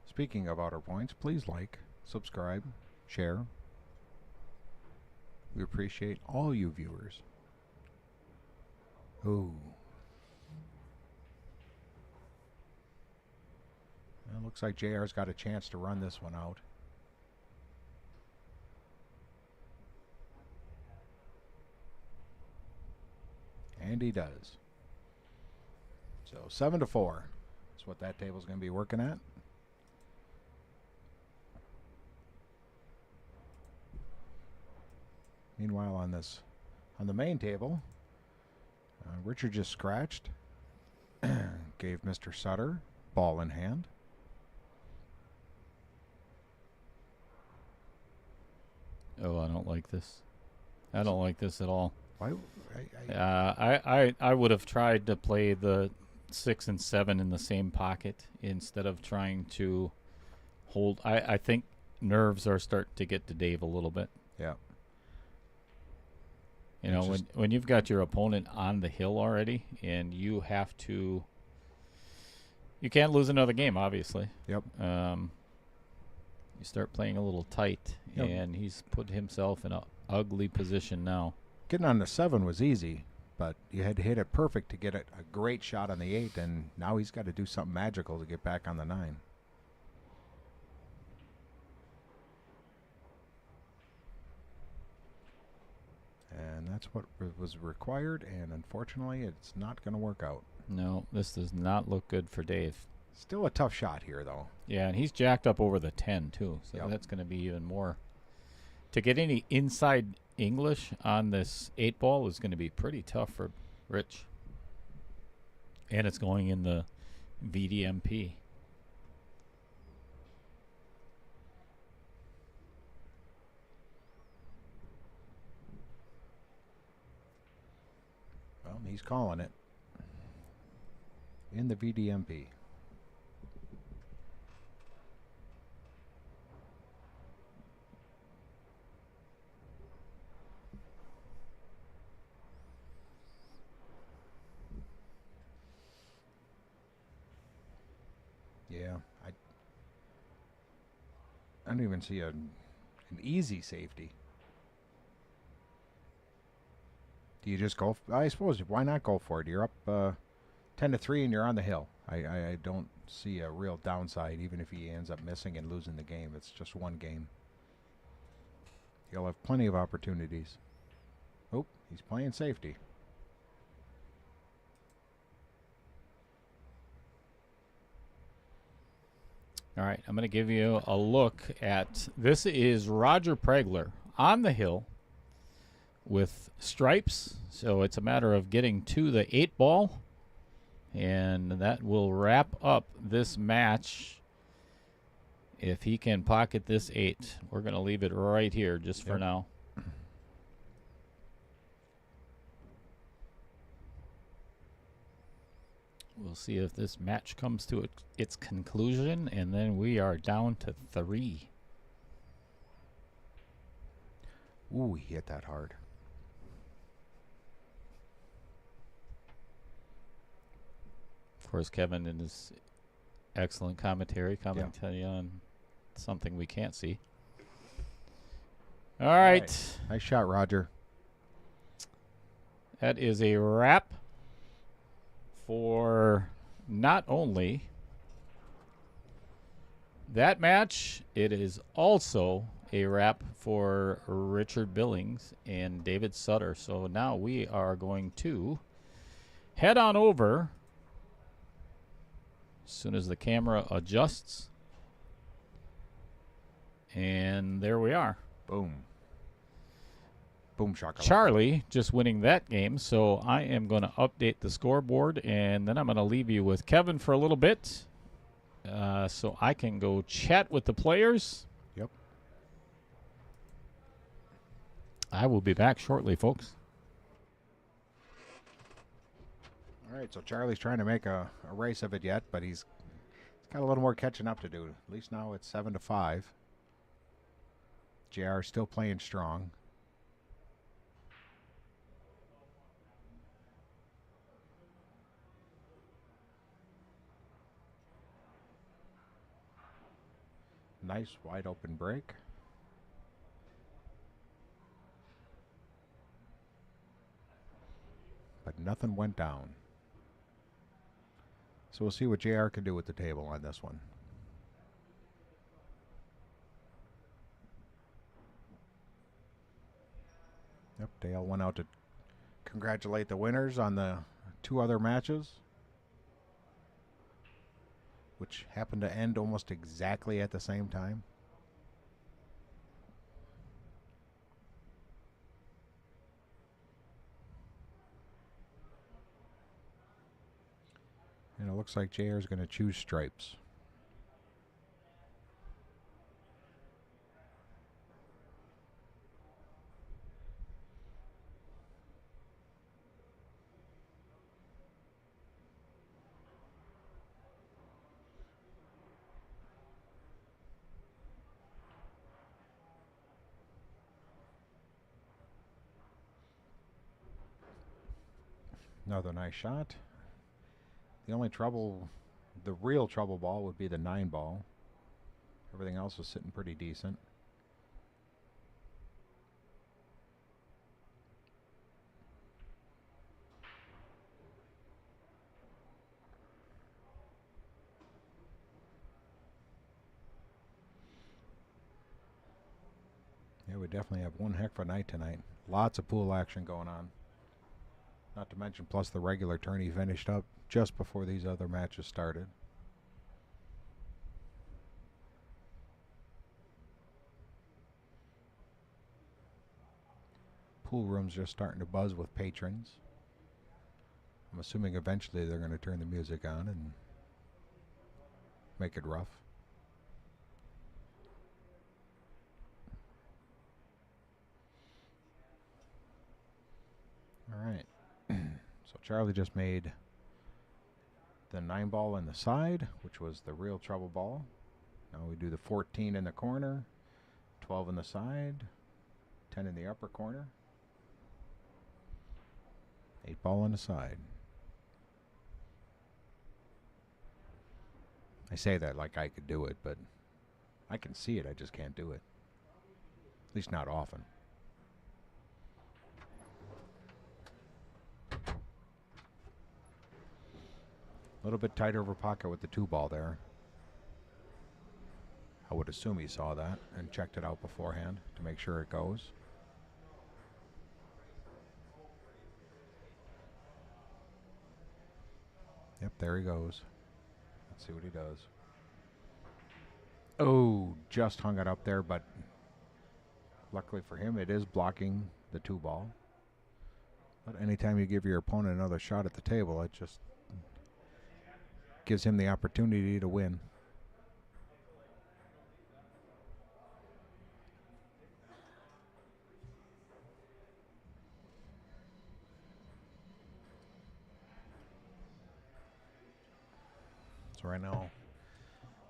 Speaking of outer points, please like, subscribe, share. We appreciate all you viewers. Ooh. Well, looks like JR's got a chance to run this one out. And he does. So 7-4 is what that table's going to be working at. Meanwhile, on the main table, Richard just scratched, gave Mr. Sutter ball in hand. Oh, I don't like this. I don't like this at all. Why? I would have tried to play the 6 and 7 in the same pocket instead of trying to hold. I think nerves are starting to get to Dave a little bit. Yeah. You know, when you've got your opponent on the hill already, and you have to, you can't lose another game, obviously. Yep. You start playing a little tight, Yep. and he's put himself in an ugly position now. Getting on the 7 was easy, but you had to hit it perfect to get a great shot on the 8, and now he's got to do something magical to get back on the 9. And that's what was required, and unfortunately, it's not going to work out. No, this does not look good for Dave. Still a tough shot here, though. Yeah, and he's jacked up over the 10, too, so Yep. that's going to be even more. To get any inside English on this 8-ball is going to be pretty tough for Rich. And it's going in the VDMP. Well, he's calling it in the VDMP. Yeah, I don't even see an easy safety. Do you just go? I suppose, why not go for it? You're up 10-3 and you're on the hill. I don't see a real downside, even if he ends up missing and losing the game. It's just one game. He'll have plenty of opportunities. Oh, he's playing safety. All right, I'm going to give you a look at, this is Roger Pregler on the hill with stripes. So it's a matter of getting to the 8-ball, and that will wrap up this match. If he can pocket this 8, we're going to leave it right here just for now. We'll see if this match comes to its conclusion, and then we are down to 3. Ooh, he hit that hard. Of course, Kevin in his excellent commentary commenting on something we can't see. All right. Nice shot, Roger. That is a wrap for not only that match, it is also a wrap for Richard Billings and David Sutter. So now we are going to head on over as soon as the camera adjusts. And there we are. Boom. Boom shakalaka. Charlie just winning that game, so I am going to update the scoreboard, and then I'm going to leave you with Kevin for a little bit so I can go chat with the players. Yep. I will be back shortly, folks. All right, so Charlie's trying to make a race of it yet, but he's got a little more catching up to do. At least now it's 7-5. JR still playing strong. Nice wide open break. But nothing went down. So we'll see what JR can do with the table on this one. Yep, Dale went out to congratulate the winners on the 2 other matches, which happened to end almost exactly at the same time. And it looks like JR is going to choose stripes. Another nice shot. The only trouble, the real trouble ball would be the 9 ball. Everything else was sitting pretty decent. Yeah, we definitely have one heck of a night tonight. Lots of pool action going on. Not to mention, plus the regular tourney finished up just before these other matches started. Pool room's just starting to buzz with patrons. I'm assuming eventually they're going to turn the music on and make it rough. All right. So Charlie just made the 9 ball in the side, which was the real trouble ball. Now we do the 14 in the corner, 12 in the side, 10 in the upper corner, 8 ball on the side. I say that like I could do it, but I can see it, I just can't do it. At least not often. A little bit tighter over pocket with the 2 ball there. I would assume he saw that and checked it out beforehand to make sure it goes. Yep, there he goes. Let's see what he does. Oh, just hung it up there, but luckily for him, it is blocking the 2 ball. But anytime you give your opponent another shot at the table, it just gives him the opportunity to win. So right now,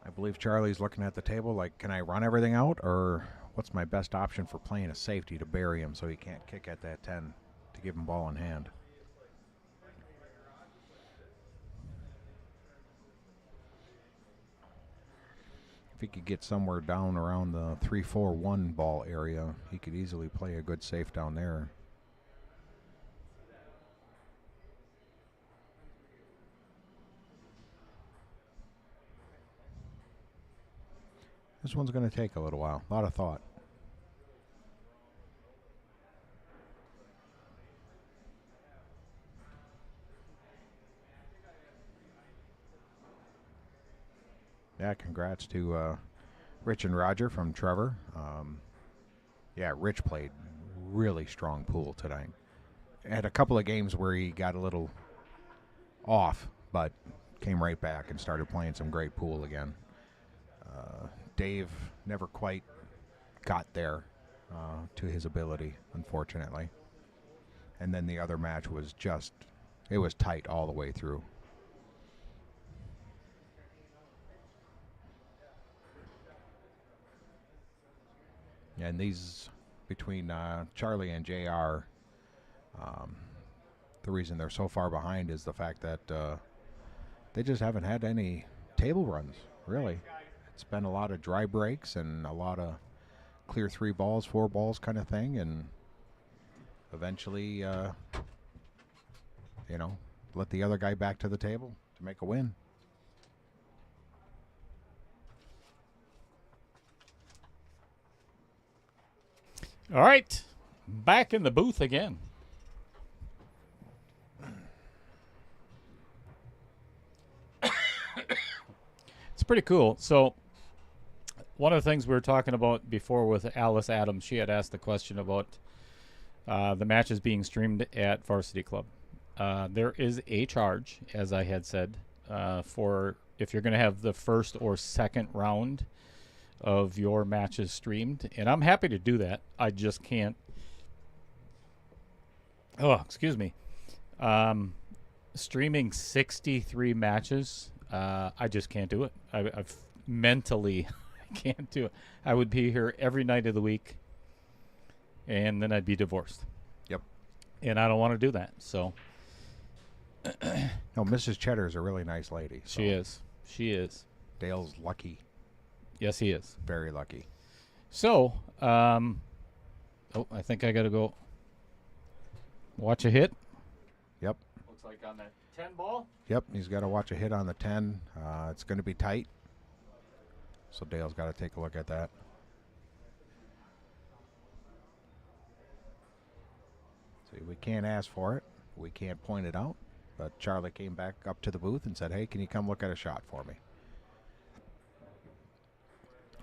I believe Charlie's looking at the table like, can I run everything out, or what's my best option for playing a safety to bury him so he can't kick at that 10 to give him ball in hand? If he could get somewhere down around the 3-4-1 ball area, he could easily play a good safe down there. This one's going to take a little while. A lot of thought. Yeah, congrats to Rich and Roger from Trevor. Yeah, Rich played really strong pool tonight. Had a couple of games where he got a little off, but came right back and started playing some great pool again. Dave never quite got there to his ability, unfortunately. And then the other match was just, it was tight all the way through. And these, between Charlie and JR, the reason they're so far behind is the fact that they just haven't had any table runs, really. It's been a lot of dry breaks and a lot of clear 3 balls, 4 balls kind of thing, and eventually, let the other guy back to the table to make a win. All right, back in the booth again. It's pretty cool. So one of the things we were talking about before with Alice Adams, she had asked the question about the matches being streamed at Varsity Club. There is a charge, as I had said, for if you're going to have the first or second round of your matches streamed, and I'm happy to do that. I just can't. Oh, excuse me. Streaming 63 matches, I just can't do it. I've mentally, I can't do it. I would be here every night of the week, and then I'd be divorced. Yep. And I don't want to do that. So. No, Mrs. Cheddar's a really nice lady. So She is. She is. Dale's lucky. Yes, he is. Very lucky. So, I think I got to go watch a hit. Yep. Looks like on that 10 ball. Yep, he's got to watch a hit on the 10. It's going to be tight. So Dale's got to take a look at that. See, we can't ask for it. We can't point it out. But Charlie came back up to the booth and said, hey, can you come look at a shot for me?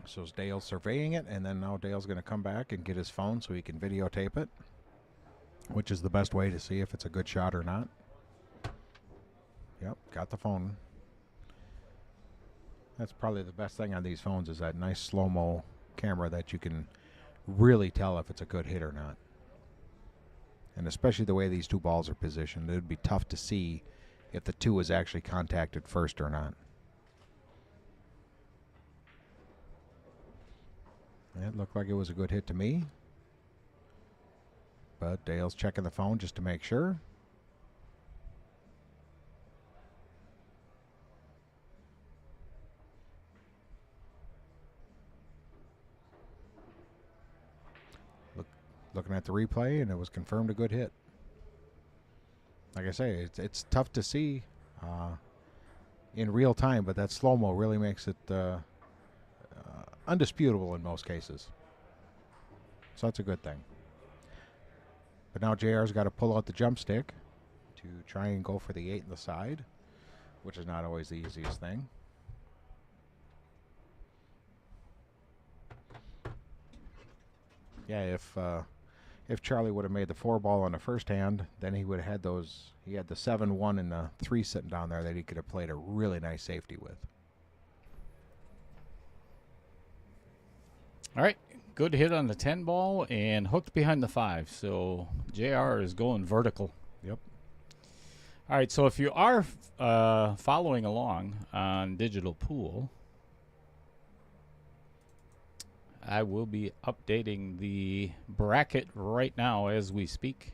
So Dale's surveying it, and then now Dale's going to come back and get his phone so he can videotape it, which is the best way to see if it's a good shot or not. Yep, got the phone. That's probably the best thing on these phones is that nice slow-mo camera that you can really tell if it's a good hit or not. And especially the way these 2 balls are positioned, it would be tough to see if the 2 is actually contacted first or not. It looked like it was a good hit to me. But Dale's checking the phone just to make sure. Looking at the replay, and it was confirmed a good hit. Like I say, it's tough to see in real time, but that slow-mo really makes it undisputable in most cases. So that's a good thing. But now JR's got to pull out the jump stick to try and go for the 8 in the side, which is not always the easiest thing. Yeah, if Charlie would have made the 4 ball on the first hand, then he would have had those. He had the 7-1 and the 3 sitting down there that he could have played a really nice safety with. All right, good hit on the 10 ball and hooked behind the 5. So JR is going vertical. Yep. All right, so if you are following along on Digital Pool, I will be updating the bracket right now as we speak.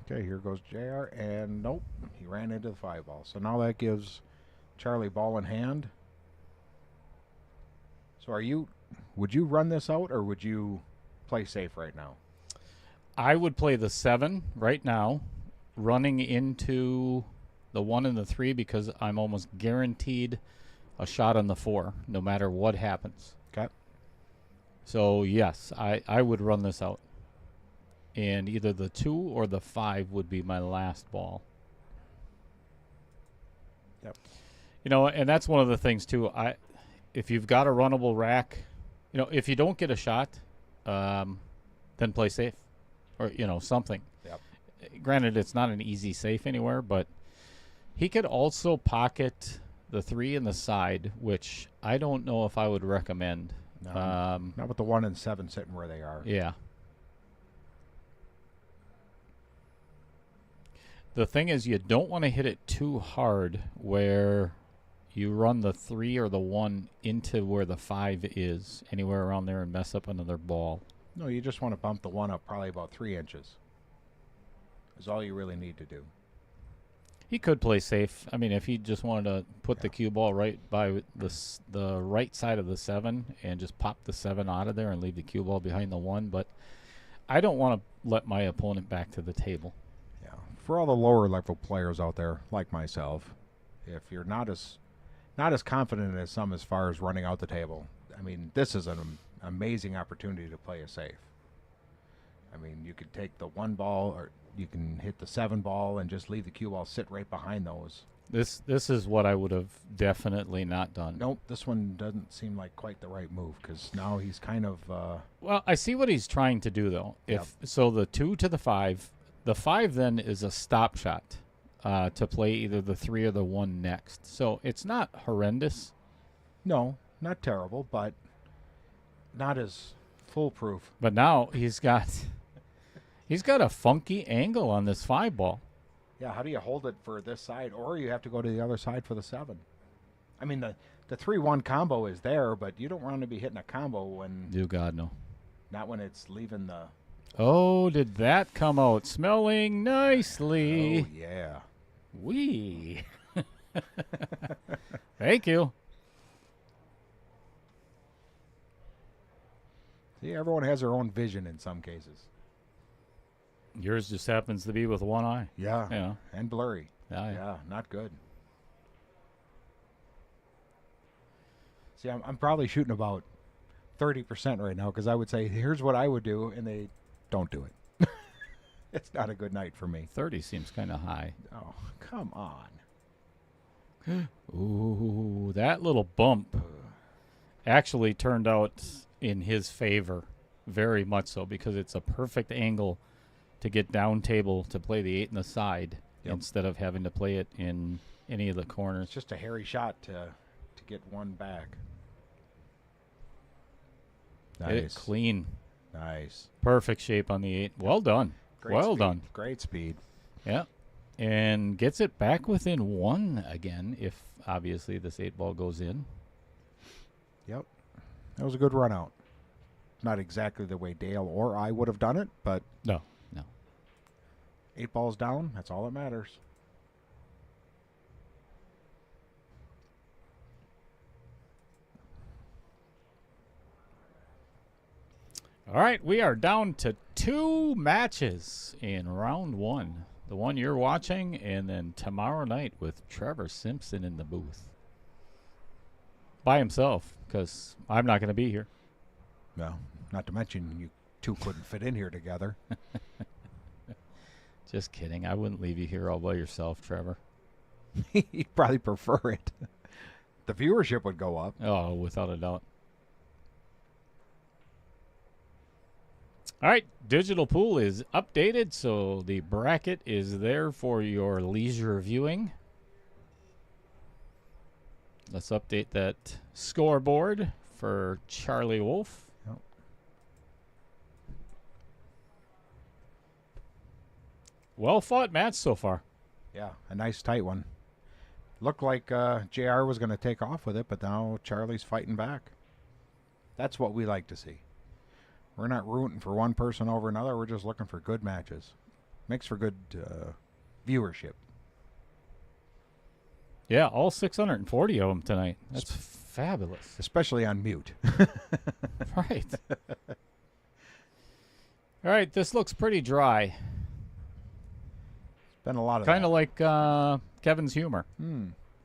Okay, here goes JR, and nope, he ran into the 5 ball. So now that gives Charlie ball in hand. So would you run this out, or would you play safe right now? I would play the 7 right now, running into the 1 and the 3 because I'm almost guaranteed a shot on the 4, no matter what happens. Okay. So, yes, I would run this out. And either the 2 or the 5 would be my last ball. Yep. And that's one of the things too. If you've got a runnable rack, if you don't get a shot, then play safe, or something. Yep. Granted, it's not an easy safe anywhere, but he could also pocket the 3 in the side, which I don't know if I would recommend. No, not with the 1 and 7 sitting where they are. Yeah. The thing is, you don't want to hit it too hard where you run the 3 or the 1 into where the 5 is, anywhere around there, and mess up another ball. No, you just want to bump the 1 up probably about 3 inches. Is all you really need to do. He could play safe. I mean, if he just wanted to put the cue ball right by the right side of the 7 and just pop the 7 out of there and leave the cue ball behind the 1, but I don't want to let my opponent back to the table. Yeah. For all the lower level players out there, like myself, if you're not as confident as some as far as running out the table, I mean, this is an amazing opportunity to play a safe. I mean, you could take the 1 ball, or you can hit the 7 ball and just leave the cue ball sit right behind those. This is what I would have definitely not done. Nope, this one doesn't seem like quite the right move, because now he's kind of... Well, I see what he's trying to do, though. So the 2 to the 5, the 5 then is a stop shot to play either the 3 or the 1 next. So it's not horrendous. No, not terrible, but not as foolproof. But now he's got a funky angle on this 5 ball. Yeah, how do you hold it for this side, or you have to go to the other side for the 7? I mean, the 3-1 combo is there, but you don't want to be hitting a combo when... Do God, no. Not when it's leaving the... Oh, did that come out smelling nicely? Oh, yeah. Wee. Thank you. See, everyone has their own vision in some cases. Yours just happens to be with 1 eye. Yeah. Yeah. And blurry. Yeah. Yeah, not good. See, I'm probably shooting about 30% right now, because I would say, here's what I would do, and they don't do it. It's not a good night for me. 30 seems kind of high. Oh, come on. Ooh, that little bump actually turned out in his favor, very much so, because it's a perfect angle to get down table to play the 8 in the side instead of having to play it in any of the corners. It's just a hairy shot to get 1 back. Hit it Nice. clean. Nice. Perfect shape on the 8. Well done. Great well speed. done. Great speed. Yeah. And gets it back within 1 again if, obviously, this 8 ball goes in. Yep. That was a good run out. Not exactly the way Dale or I would have done it, but No. 8 balls down, that's all that matters. All right, we are down to 2 matches in round 1. The one you're watching, and then tomorrow night with Trevor Simpson in the booth. By himself, because I'm not going to be here. No, not to mention you two couldn't fit in here together. Just kidding. I wouldn't leave you here all by yourself, Trevor. You'd probably prefer it. The viewership would go up. Oh, without a doubt. All right, Digital Pool is updated, so the bracket is there for your leisure viewing. Let's update that scoreboard for Charlie Wolf. Yep. Well fought match so far. Yeah, a nice tight one. Looked like JR was going to take off with it, but now Charlie's fighting back. That's what we like to see. We're not rooting for one person over another. We're just looking for good matches. Makes for good viewership. Yeah, all 640 of them tonight. That's fabulous. Especially on mute. Right. All right, this looks pretty dry. Been a lot of Kind that. of like Kevin's humor.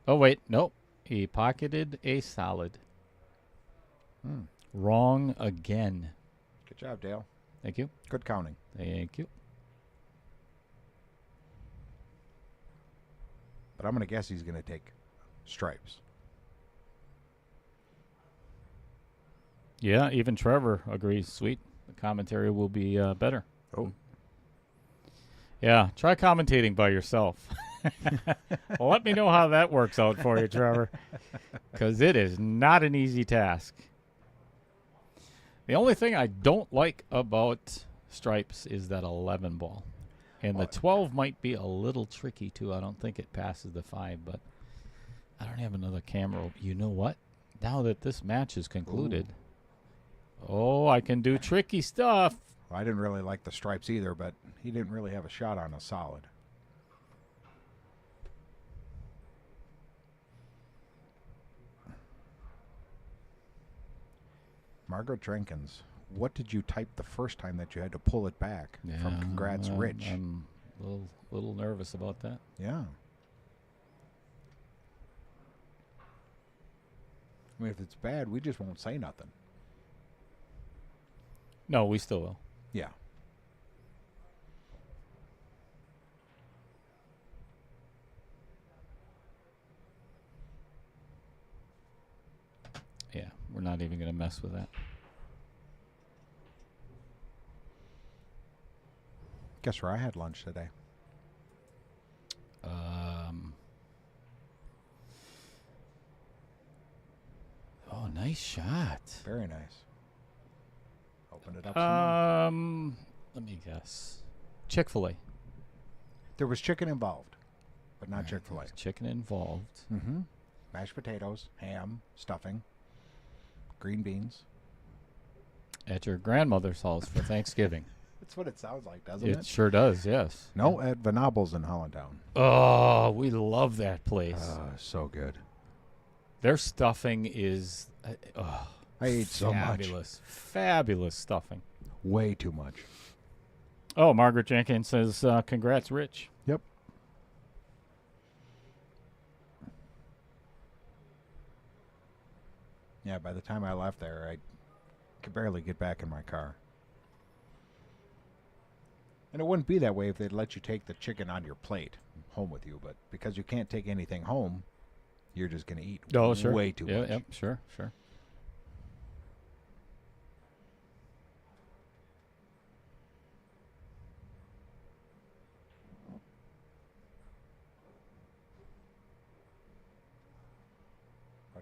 Oh, wait. Nope. He pocketed a solid. Wrong again. Good job, Dale. Thank you. Good counting. Thank you. But I'm going to guess he's going to take stripes. Yeah, even Trevor agrees. Sweet. The commentary will be better. Oh. Yeah, try commentating by yourself. Well, let me know how that works out for you, Trevor, because it is not an easy task. The only thing I don't like about stripes is that 11 ball. And the 12 might be a little tricky, too. I don't think it passes the 5, but I don't have another camera. You know what? Now that this match is concluded, I can do tricky stuff. I didn't really like the stripes either, but he didn't really have a shot on a solid. Margaret Jenkins, what did you type the first time that you had to pull it back from Congrats Rich? I'm a little nervous about that. Yeah. I mean, if it's bad, we just won't say nothing. No, we still will. Yeah. Yeah, we're not even going to mess with that. Guess where I had lunch today? Nice shot. Very nice. Open it up some more. Let me guess. Chick-fil-A. There was chicken involved, but not Chick-fil-A. Chicken involved. Mm-hmm. Mashed potatoes, ham, stuffing, green beans. At your grandmother's house for Thanksgiving. That's what it sounds like, doesn't it? It sure does, yes. No, at Venable's in Hollandtown. Oh, we love that place. So good. Their stuffing is I ate so much. fabulous. Fabulous stuffing. Way too much. Oh, Margaret Jenkins says, congrats, Rich. Yep. Yeah, by the time I left there, I could barely get back in my car. And it wouldn't be that way if they'd let you take the chicken on your plate home with you, but because you can't take anything home, you're just going to eat way too much. Yep, sure.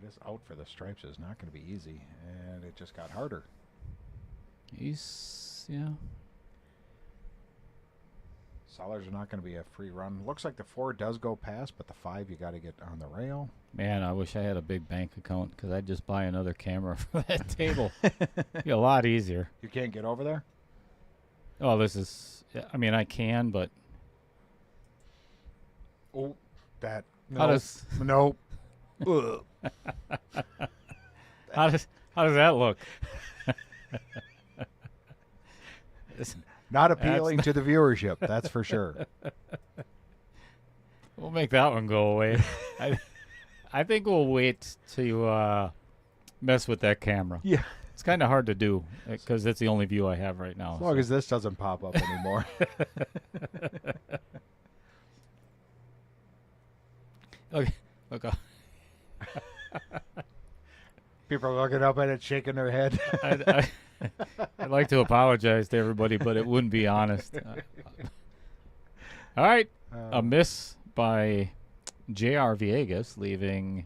This out for the stripes is not going to be easy, and it just got harder. Solids are not going to be a free run. Looks like the 4 does go past, but the 5 you got to get on the rail. Man, I wish I had a big bank account because I'd just buy another camera for that table. Be a lot easier. You can't get over there? Oh, this is... I mean, I can, but... Oh, that... How does... Nope. How does that look? Not appealing to the viewership, that's for sure. We'll make that one go away. I think we'll wait to mess with that camera. Yeah. It's kind of hard to do because it's the only view I have right now. As long as this doesn't pop up anymore. Okay. Okay. People are looking up at it, shaking their head. I'd like to apologize to everybody, but it wouldn't be honest. All right. A miss by J.R. Villegas, leaving...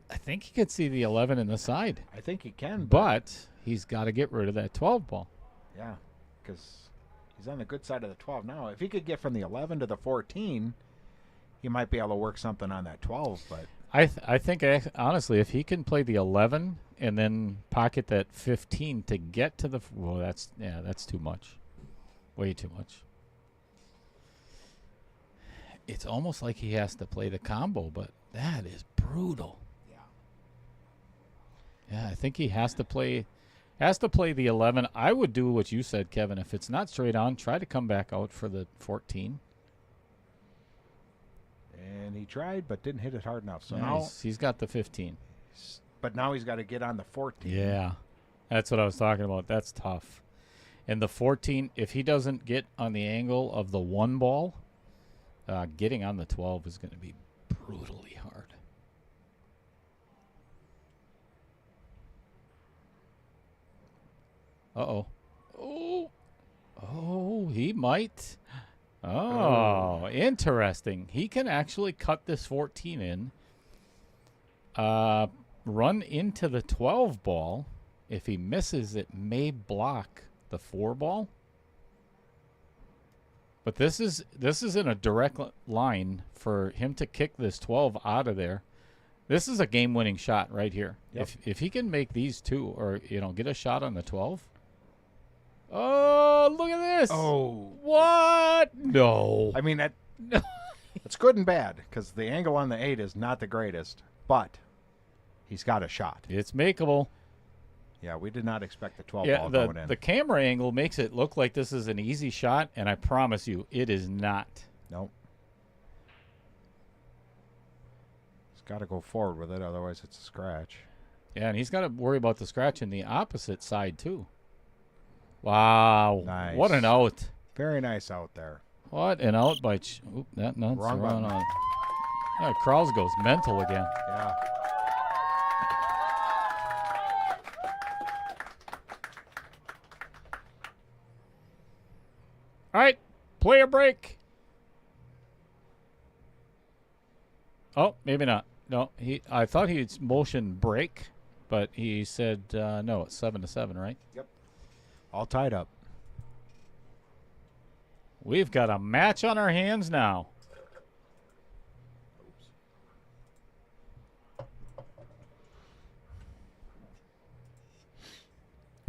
I think he could see the 11 in the side. I think he can. But he's got to get rid of that 12 ball. Yeah, because he's on the good side of the 12 now. If he could get from the 11 to the 14... he might be able to work something on that 12, but... I think, honestly, if he can play the 11 and then pocket that 15 to get to the... Well, that's too much. Way too much. It's almost like he has to play the combo, but that is brutal. Yeah, I think he has to play the 11. I would do what you said, Kevin. If it's not straight on, try to come back out for the 14. And he tried, but didn't hit it hard enough. So Yeah, now he's got the 15. But now he's got to get on the 14. Yeah, that's what I was talking about. That's tough. And the 14, if he doesn't get on the angle of the 1 ball, getting on the 12 is going to be brutally hard. Uh-oh. Oh, he might. Oh, interesting. He can actually cut this 14 in. Run into the 12 ball. If he misses, it may block the 4 ball. But this is in a direct line for him to kick this 12 out of there. This is a game-winning shot right here. Yep. If he can make these two, or get a shot on the 12. Oh, look at this! Oh, What? No. I mean it's good and bad because the angle on the 8 is not the greatest, but he's got a shot. It's makeable. Yeah, we did not expect the 12 Yeah, ball going in. the camera angle makes it look like this is an easy shot, and I promise you, it is not. Nope. He's got to go forward with it, otherwise it's a scratch. Yeah, and he's got to worry about the scratch in the opposite side, too. Wow. Nice. What an out. Very nice out there. What an out by... Oop, that's Wrong wrong button. on. Yeah, Krause goes mental again. Yeah. All right, player break. Oh, maybe not. No, I thought he'd motion break, but he said no. It's 7-7, right? Yep. All tied up. We've got a match on our hands now.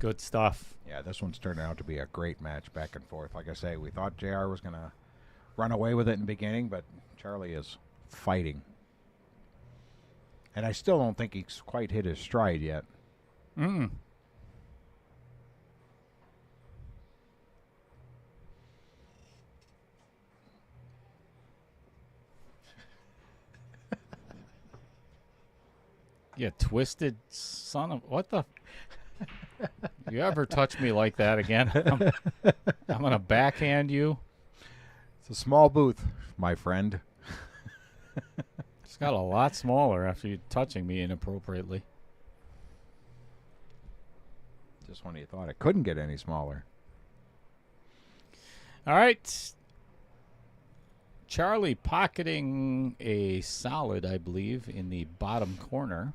Good stuff. Yeah, this one's turning out to be a great match back and forth. Like I say, we thought JR was going to run away with it in the beginning, but Charlie is fighting. And I still don't think he's quite hit his stride yet. Mm. You twisted son of... What the... You ever touch me like that again, I'm going to backhand you. It's a small booth, my friend. It's got a lot smaller after you touching me inappropriately. Just when you thought it couldn't get any smaller. All right. Charlie pocketing a solid, I believe, in the bottom corner.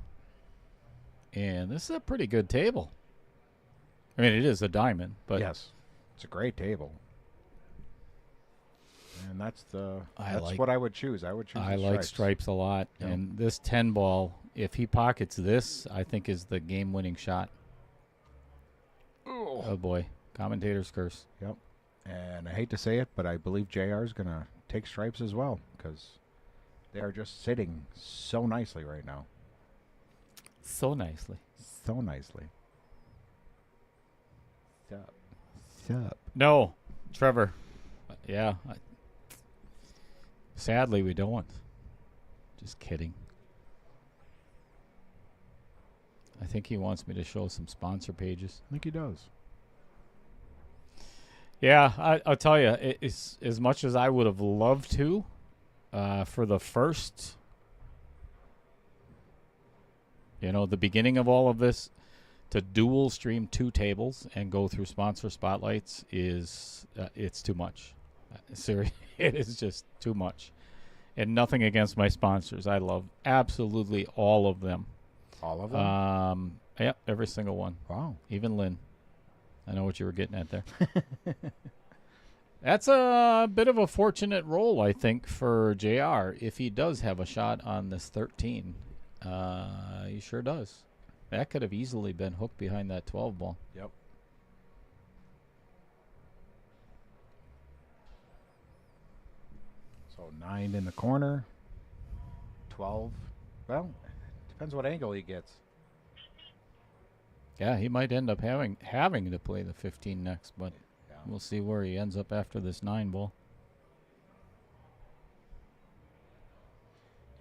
And this is a pretty good table. I mean, it is a diamond, but Yes. It's a great table. And that's like- what I would choose. I would choose I the like stripes a lot. Yeah. And this 10 ball, if he pockets this, I think is the game-winning shot. Oh, boy. Commentator's curse. Yep. And I hate to say it, but I believe JR is going to take stripes as well because they are just sitting so nicely right now. So nicely. So nicely. Sup. Sup. No, Trevor. Yeah. Sadly, we don't. Just kidding. I think he wants me to show some sponsor pages. I think he does. Yeah, I'll tell you, it's as much as I would have loved to for the first, the beginning of all of this, to dual stream 2 tables and go through sponsor spotlights is it's too much. Seriously, it is just too much. And nothing against my sponsors. I love absolutely all of them. All of them? Yeah, every single one. Wow. Even Lynn. I know what you were getting at there. That's a bit of a fortunate roll, I think, for JR. If he does have a shot on this 13, he sure does. That could have easily been hooked behind that 12 ball. Yep. So 9 in the corner. 12. Well, depends what angle he gets. Yeah, he might end up having to play the 15 next, but Yeah. we'll see where he ends up after this 9 ball.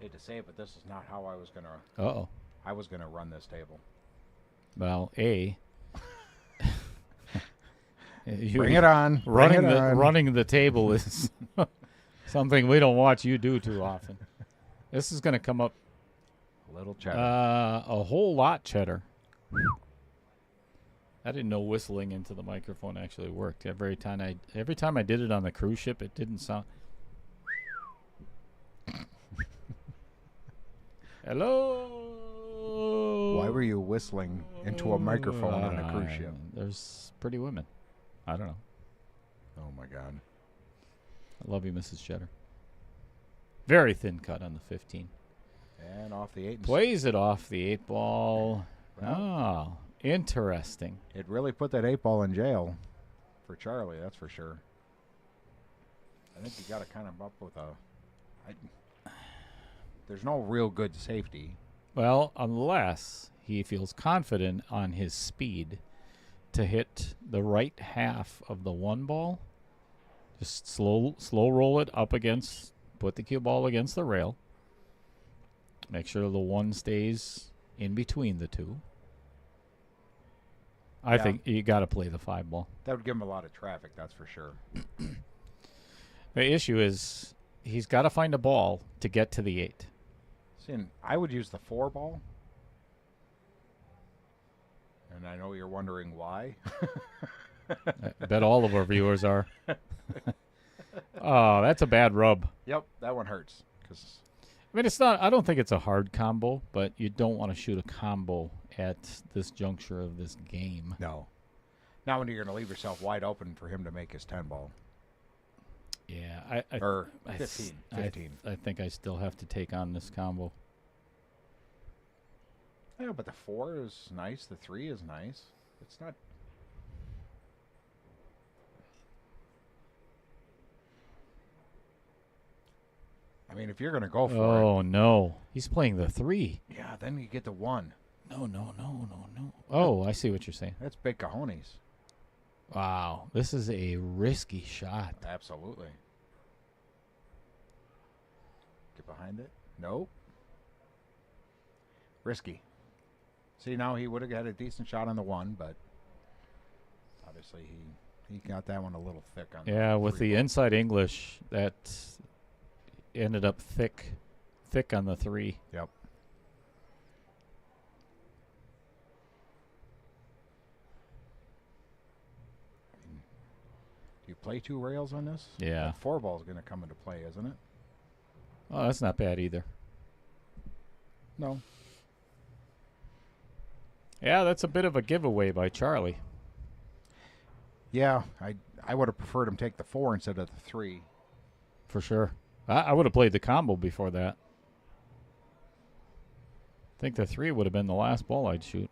Hate to say it, but this is not how I was gonna. Uh-oh. I was gonna run this table. Well, you Bring it on. running Bring it on. running the table is something we don't watch you do too often. This is going to come up A little cheddar. a whole lot cheddar. I didn't know whistling into the microphone actually worked. Every time I did it on the cruise ship, it didn't sound. Hello. Why were you whistling into a microphone I on don't a know. cruise ship? There's pretty women. I don't know. Oh, my God. I love you, Mrs. Cheddar. Very thin cut on the 15. And off the 8. Plays it off the 8 ball. Well. Oh, interesting. It really put that 8 ball in jail for Charlie, that's for sure. I think you got to kind of up with there's no real good safety. Well, unless he feels confident on his speed to hit the right half of the 1 ball. Just slow roll it up against, put the cue ball against the rail. Make sure the 1 stays in between the 2. I think you got to play the 5 ball. That would give him a lot of traffic, that's for sure. The issue is he's got to find a ball to get to the 8. See, and I would use the 4 ball. And I know you're wondering why. I bet all of our viewers are. Oh, that's a bad rub. Yep, that one hurts. 'Cause I mean, it's not. I don't think it's a hard combo, but you don't want to shoot a combo at this juncture of this game. no. Not when you're going to leave yourself wide open for him to make his 10 ball. Yeah, Or I 15. I think I still have to take on this combo. Yeah, but the 4 is nice. The 3 is nice. It's not. I mean, if you're going to go for it. Oh no, he's playing the 3. Yeah, then you get the 1. No. Oh, I see what you're saying. That's big cojones. Wow, this is a risky shot. Absolutely. Get behind it. Nope. Risky. See, now he would have got a decent shot on the 1, but obviously he got that one a little thick on Yeah, the with 3 the ball. inside English, that ended up thick on the 3. Yep. Do you play 2 rails on this? Yeah. That 4 ball is going to come into play, isn't it? Oh, that's not bad either. No. Yeah, that's a bit of a giveaway by Charlie. Yeah, I would have preferred him take the 4 instead of the 3. For sure. I would have played the combo before that. I think the 3 would have been the last ball I'd shoot.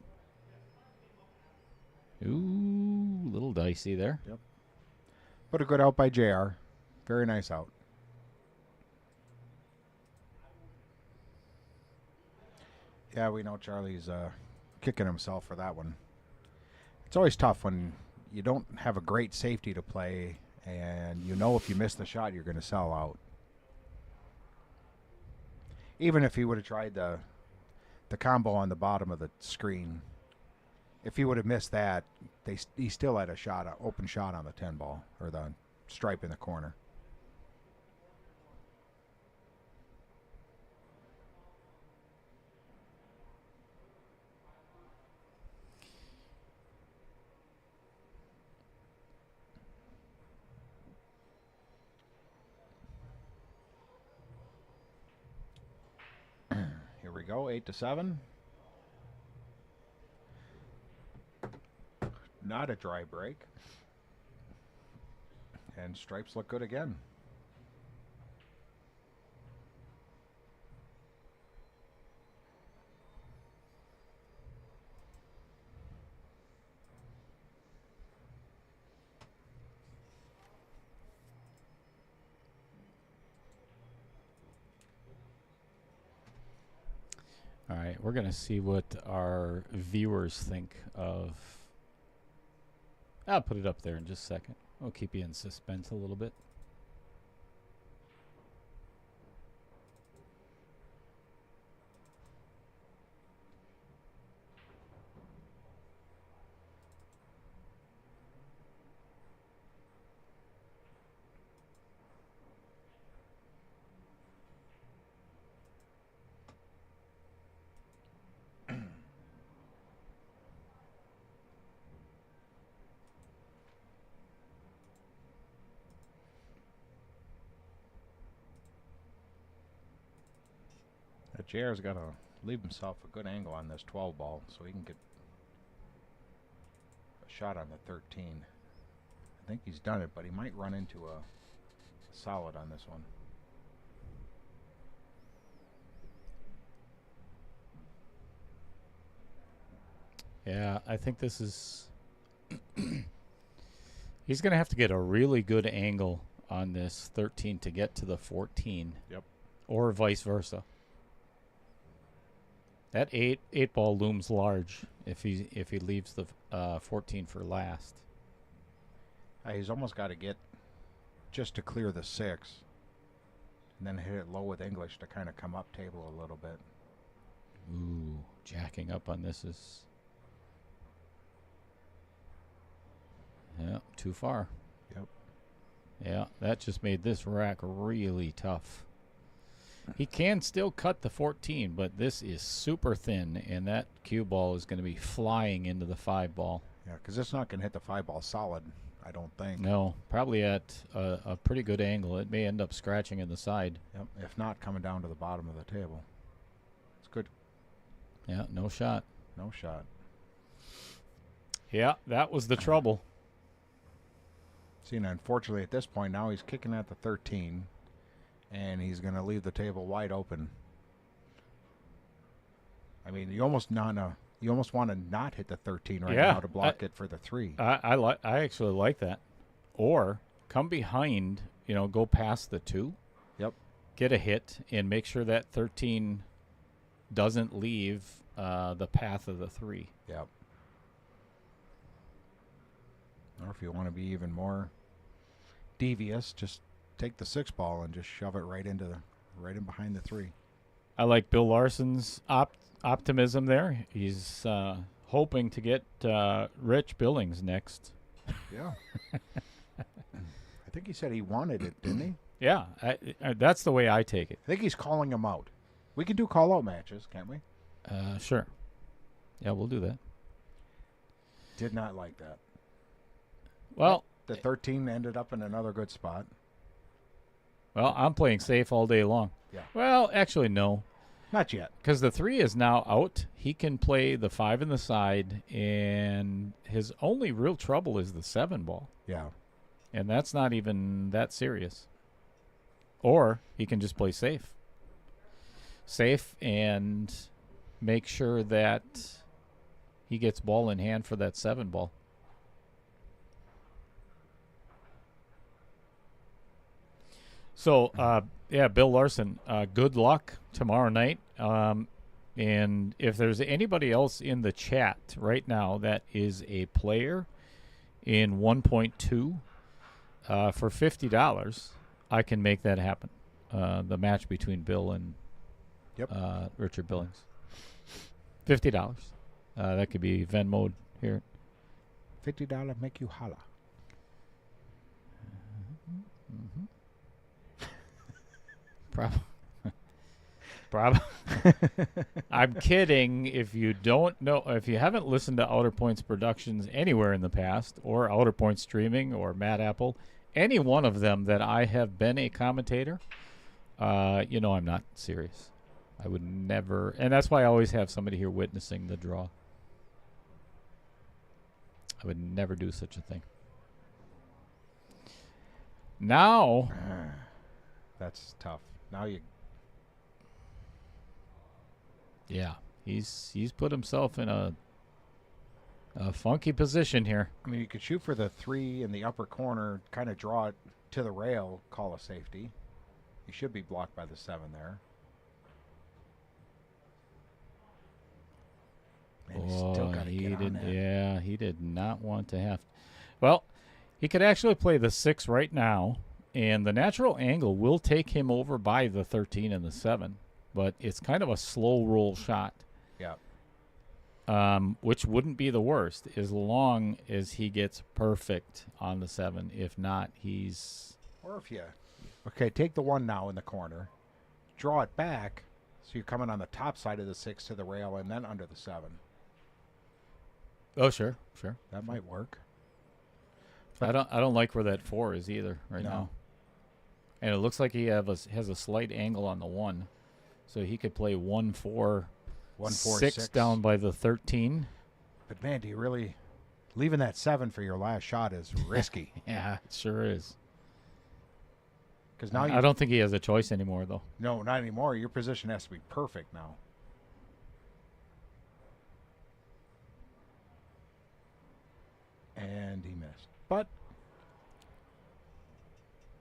Ooh, little dicey there. Yep. But a good out by JR. Very nice out. Yeah, we know Charlie's kicking himself for that one. It's always tough when you don't have a great safety to play and you know if you miss the shot you're going to sell out. Even if he would have tried the combo on the bottom of the screen, if he would have missed that, he still had a shot, an open shot on the 10 ball or the stripe in the corner. Here we go, 8-7. Not a dry break. And stripes look good again. All right, we're going to see what our viewers think of. I'll put it up there in just a second. I'll keep you in suspense a little bit. JR's got to leave himself a good angle on this 12 ball so he can get a shot on the 13. I think he's done it, but he might run into a solid on this one. Yeah, I think this is... He's going to have to get a really good angle on this 13 to get to the 14. Yep. Or vice versa. That eight ball looms large if he leaves the 14 for last. He's almost got to get just to clear the 6, and then hit it low with English to kind of come up table a little bit. Ooh, jacking up on this is... Yeah, too far. Yep. Yeah, that just made this rack really tough. He can still cut the 14, but this is super thin, and that cue ball is going to be flying into the 5 ball. Yeah, because it's not going to hit the 5 ball solid, I don't think. No, probably at a pretty good angle. It may end up scratching in the side. Yep. If not, coming down to the bottom of the table. It's good. Yeah, no shot. No shot. Yeah, that was the trouble. See, and unfortunately at this point now he's kicking at the 13, and he's going to leave the table wide open. I mean, you almost want to not hit the 13 right now to block it for the 3. I actually like that. Or come behind, go past the 2. Yep. Get a hit and make sure that 13 doesn't leave the path of the 3. Yep. Or if you want to be even more devious, just take the 6 ball and just shove it right in behind the 3. I like Bill Larson's optimism there. He's hoping to get Rich Billings next. Yeah. I think he said he wanted it, didn't he? Yeah, that's the way I take it. I think he's calling him out. We can do call-out matches, can't we? Sure. Yeah, we'll do that. Did not like that. Well, the 13 ended up in another good spot. Well, I'm playing safe all day long. Yeah. Well, actually, no. Not yet. Because the 3 is now out. He can play the 5 in the side, and his only real trouble is the 7 ball. Yeah. And that's not even that serious. Or he can just play safe. Safe and make sure that he gets ball in hand for that 7 ball. So, Bill Larson, good luck tomorrow night. And if there's anybody else in the chat right now that is a player in 1.2 for $50, I can make that happen. The match between Bill and Richard Billings. $50. That could be Venmo here. $50 make you holla. Mm-hmm. Probably. I'm kidding. If you don't know, if you haven't listened to Outer Points Productions anywhere in the past, or Outer Points Streaming, or Mad Apple, any one of them that I have been a commentator, I'm not serious. I would never, and that's why I always have somebody here witnessing the draw. I would never do such a thing. Now, that's tough. Now you. Yeah, he's put himself in a funky position here. I mean, you could shoot for the 3 in the upper corner, kind of draw it to the rail, call a safety. You should be blocked by the 7 there. And he's still got to get on that. Yeah, he did not want to have. Well, he could actually play the 6 right now, and the natural angle will take him over by the 13 and the 7, but it's kind of a slow roll shot. Yeah. Which wouldn't be the worst as long as he gets perfect on the 7. If not, he's... Or if you... Okay, take the 1 now in the corner. Draw it back so you're coming on the top side of the 6 to the rail and then under the 7. Oh, sure. That might work. I don't like where that 4 is either right No. now. And it looks like he has a slight angle on the 1. So he could play 1-4, 1-4-6 6 down by the 13. But man, do you really leaving that 7 for your last shot is risky. Yeah, it sure is. Because now I don't think he has a choice anymore, though. No, not anymore. Your position has to be perfect now. And he missed. But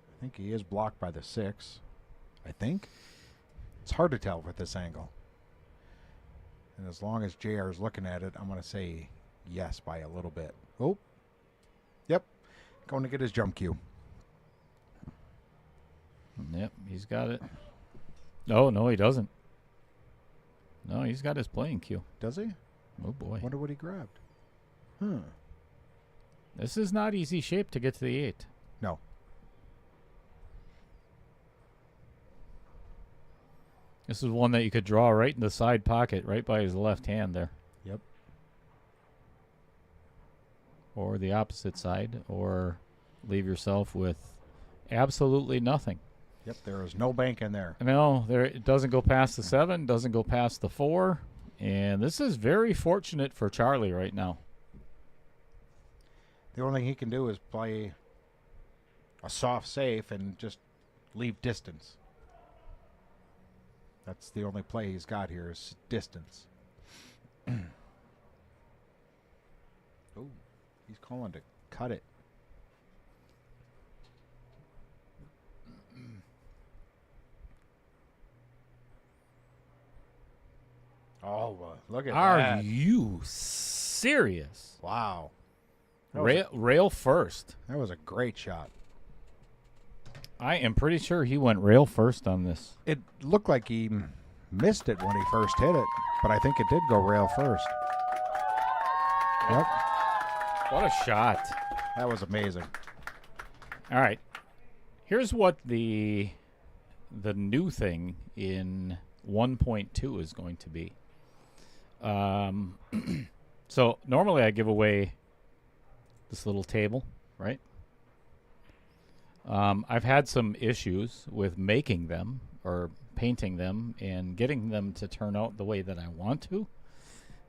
I think he is blocked by the 6. I think. It's hard to tell with this angle. And as long as JR is looking at it, I'm going to say yes by a little bit. Oh. Yep. Going to get his jump cue. Yep, he's got it. Oh, no, he doesn't. No, he's got his playing cue. Does he? Oh, boy. Wonder what he grabbed. Huh. This is not easy shape to get to the 8. No. This is one that you could draw right in the side pocket, right by his left hand there. Yep. Or the opposite side, or leave yourself with absolutely nothing. Yep, there is no bank in there. No, it doesn't go past the 7, doesn't go past the 4, and this is very fortunate for Charlie right now. The only thing he can do is play a soft safe and just leave distance. That's the only play he's got here is distance. Oh, he's calling to cut it. Oh, look at that. Are you serious? Wow. Rail first. That was a great shot. I am pretty sure he went rail first on this. It looked like he missed it when he first hit it, but I think it did go rail first. Yep. What a shot. That was amazing. All right. Here's what the new thing in 1.2 is going to be. So normally I give away this little table, right? I've had some issues with making them or painting them and getting them to turn out the way that I want to.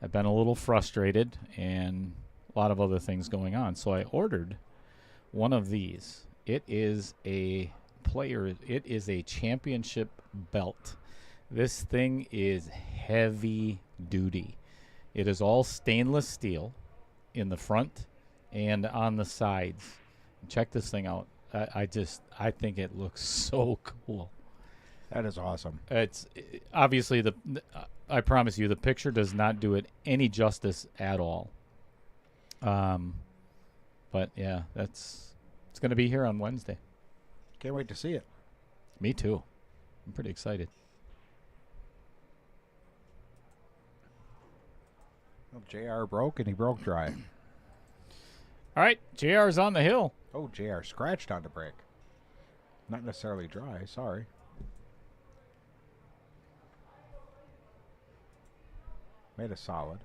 I've been a little frustrated and a lot of other things going on. So I ordered one of these. It is a championship belt. This thing is heavy duty. It is all stainless steel in the front and on the sides. Check this thing out. I think it looks so cool. That is awesome. It's obviously I promise you the picture does not do it any justice at all. But yeah, it's going to be here on Wednesday. Can't wait to see it. Me too. I'm pretty excited. Well, JR broke and he broke dry. All right, JR's on the hill. Oh, JR scratched on the brick. Not necessarily dry, sorry. Made a solid.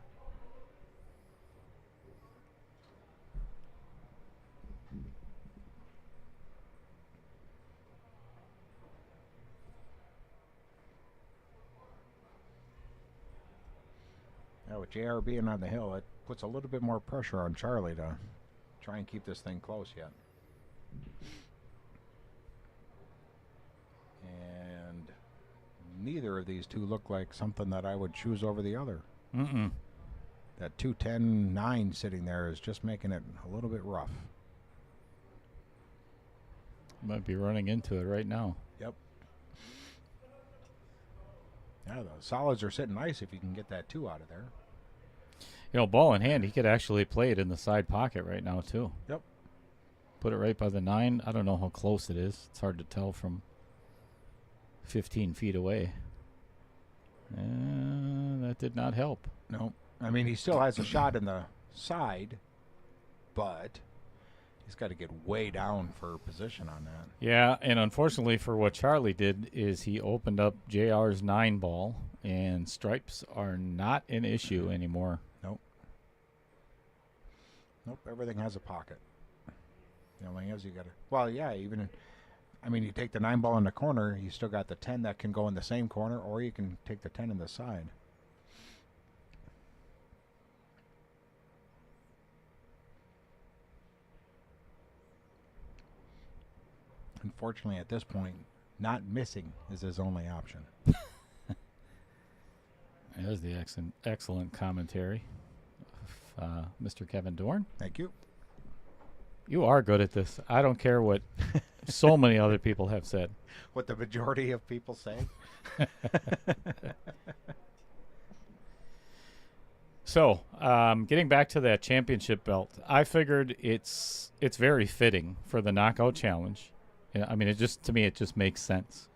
Now with JR being on the hill, it puts a little bit more pressure on Charlie to try and keep this thing close yet. And neither of these two look like something that I would choose over the other. Mm-mm. That 210-9 sitting there is just making it a little bit rough. Might be running into it right now. Yep. Yeah, the solids are sitting nice if you can get that 2 out of there. You know, ball in hand, he could actually play it in the side pocket right now, too. Yep. Put it right by the 9. I don't know how close it is. It's hard to tell from 15 feet away. That did not help. No. I mean, he still has a shot in the side, but he's got to get way down for position on that. Yeah, and unfortunately for what Charlie did is he opened up JR's 9 ball, and stripes are not an issue anymore. Nope, everything has a pocket. The only thing is you got to... Well, yeah, even I mean, you take the 9 ball in the corner, you still got the 10 that can go in the same corner, or you can take the 10 in the side. Unfortunately, at this point, not missing is his only option. There's the excellent commentary of Mr. Kevin Dorn. Thank you. You are good at this. I don't care what so many other people have said. What the majority of people say. So, getting back to that championship belt, I figured it's very fitting for the knockout challenge. Yeah, I mean, it just makes sense.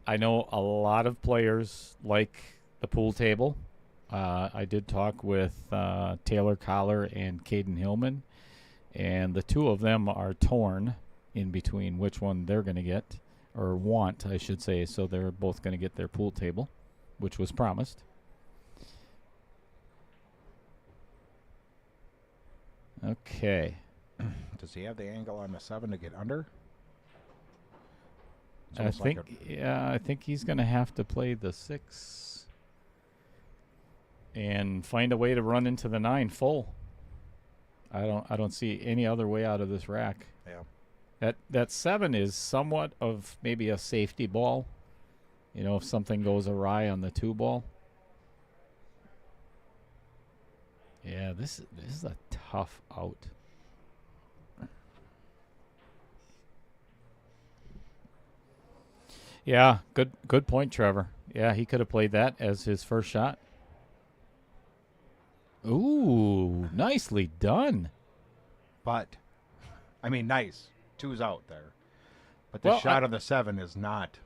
I know a lot of players like the pool table. I did talk with Taylor Collar and Caden Hillman, and the two of them are torn in between which one they're going to get, or want, I should say. So they're both going to get their pool table, which was promised. Okay. Does he have the angle on the 7 to get under? I think he's going to have to play the 6 and find a way to run into the 9 full. I don't see any other way out of this rack. Yeah. That 7 is somewhat of maybe a safety ball. If something goes awry on the 2 ball. Yeah, this is a tough out. Yeah, good point, Trevor. Yeah, he could have played that as his first shot. Ooh, nicely done. But, I mean, nice. 2's out there. But the shot on the 7 is not.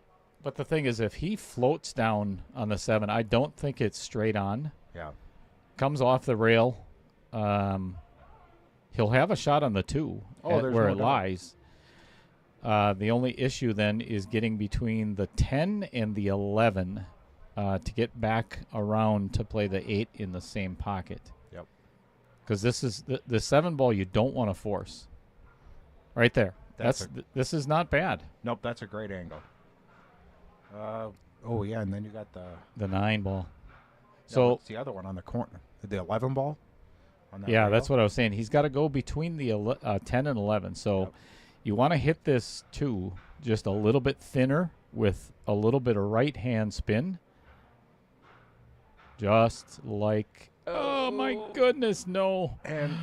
But the thing is, if he floats down on the 7, I don't think it's straight on. Yeah. Comes off the rail. He'll have a shot on the 2 where it lies. The only issue then is getting between the 10 and the 11 to get back around to play the 8 in the same pocket. Yep. Because this is the 7 ball you don't want to force. Right there. This is not bad. Nope, that's a great angle. Yeah, and then you got the 9 ball. So what's the other one on the corner? The 11 ball? Yeah, that's what I was saying. He's got to go between the 10 and 11. So you want to hit this 2 just a little bit thinner with a little bit of right hand spin. Just like, oh my goodness, no. And,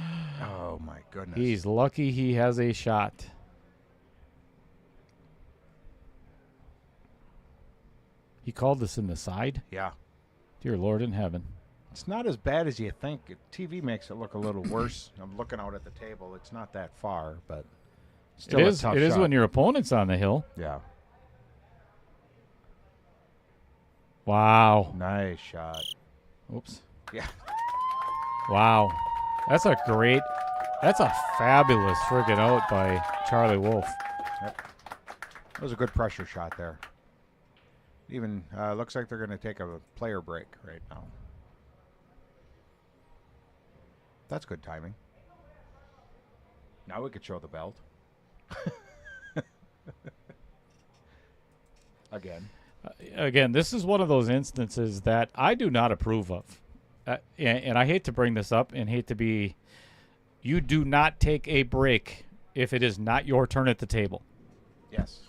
oh my goodness. He's lucky he has a shot. He called this in the side? Yeah. Dear Lord in heaven. It's not as bad as you think. TV makes it look a little worse. I'm looking out at the table. It's not that far, but still a tough shot. It is when your opponent's on the hill. Yeah. Wow. Nice shot. Oops. Yeah. Wow. That's a fabulous friggin' out by Charlie Wolf. Yep. That was a good pressure shot there. Even looks like they're going to take a player break right now. That's good timing. Now we could show the belt. Again, this is one of those instances that I do not approve of. And I hate to bring this up and hate to be... You do not take a break if it is not your turn at the table. Yes.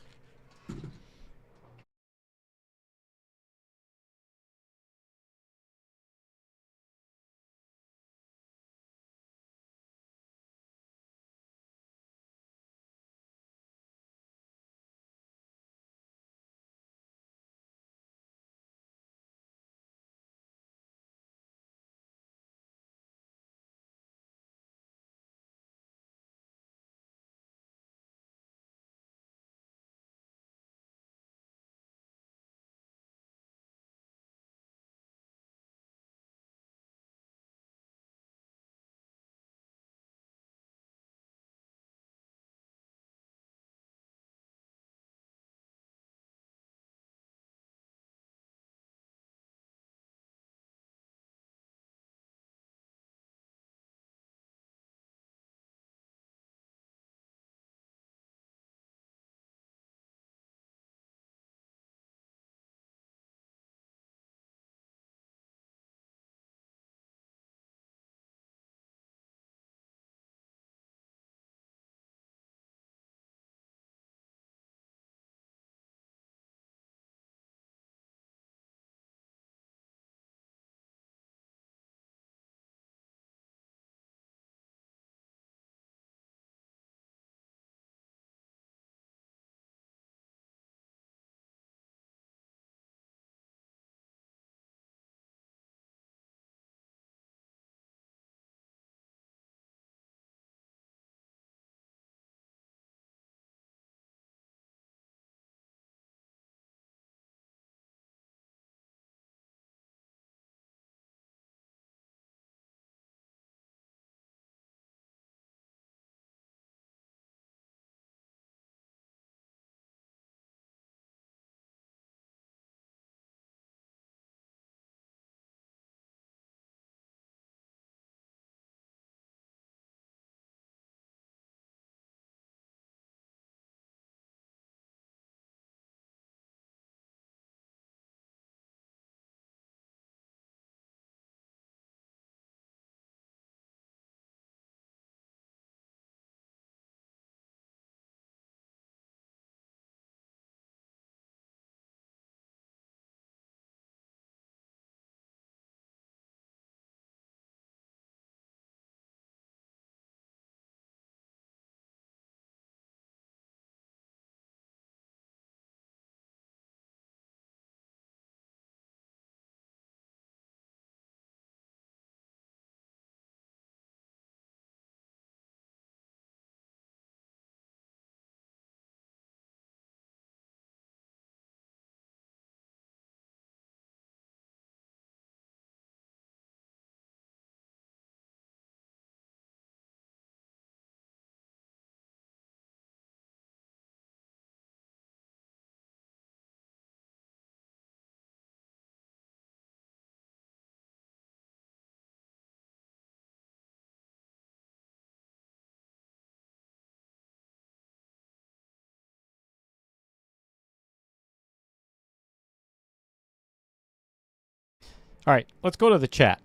All right, let's go to the chat.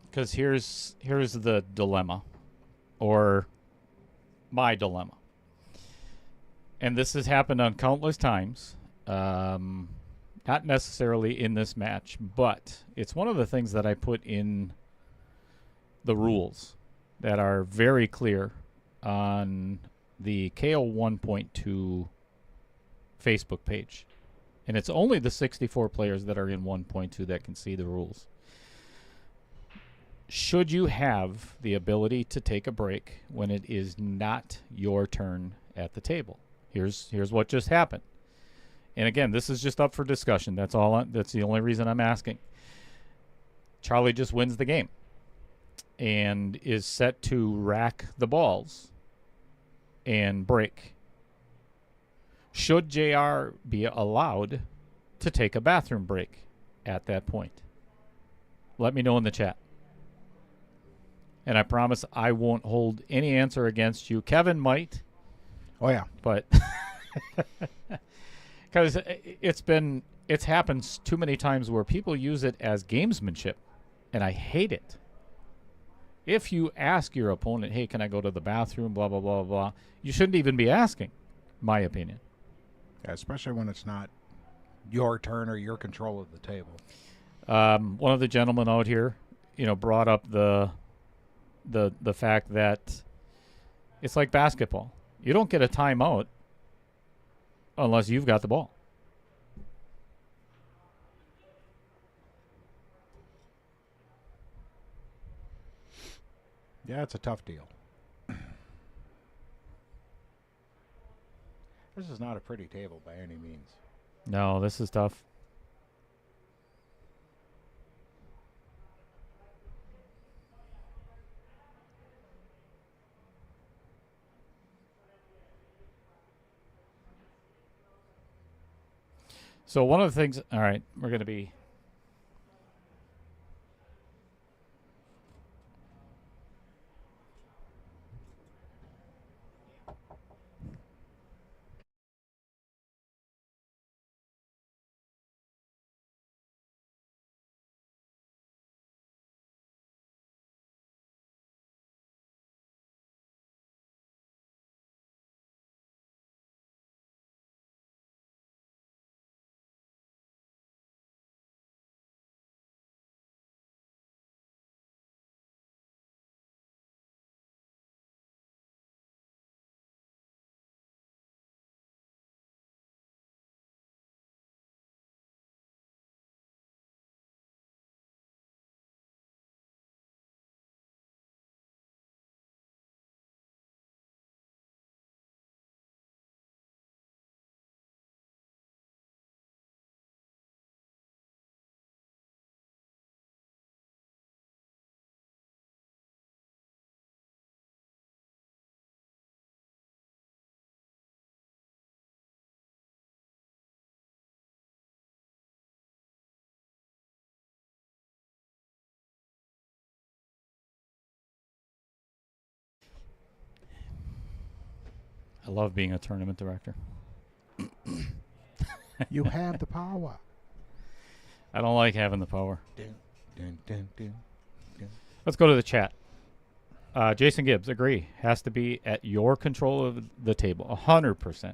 Because here's the dilemma, or my dilemma. And this has happened on countless times. Not necessarily in this match, but it's one of the things that I put in the rules that are very clear on the KO 1.2 Facebook page. And it's only the 64 players that are in 1.2 that can see the rules. Should you have the ability to take a break when it is not your turn at the table? Here's what just happened. And again, this is just up for discussion. That's the only reason I'm asking. Charlie just wins the game and is set to rack the balls and break. Should JR be allowed to take a bathroom break at that point? Let me know in the chat. And I promise I won't hold any answer against you. Kevin might. Oh, yeah. But because it's happened too many times where people use it as gamesmanship, and I hate it. If you ask your opponent, hey, can I go to the bathroom, blah, blah, blah, blah, you shouldn't even be asking, my opinion. Yeah, especially when it's not your turn or your control of the table. One of the gentlemen out here, brought up the fact that it's like basketball. You don't get a timeout unless you've got the ball. Yeah, it's a tough deal. This is not a pretty table by any means. No, this is tough. So one of the things, all right, we're going to be... I love being a tournament director. You have the power. I don't like having the power. Dun, dun, dun, dun, dun. Let's go to the chat. Jason Gibbs, agree. Has to be at your control of the table. 100%.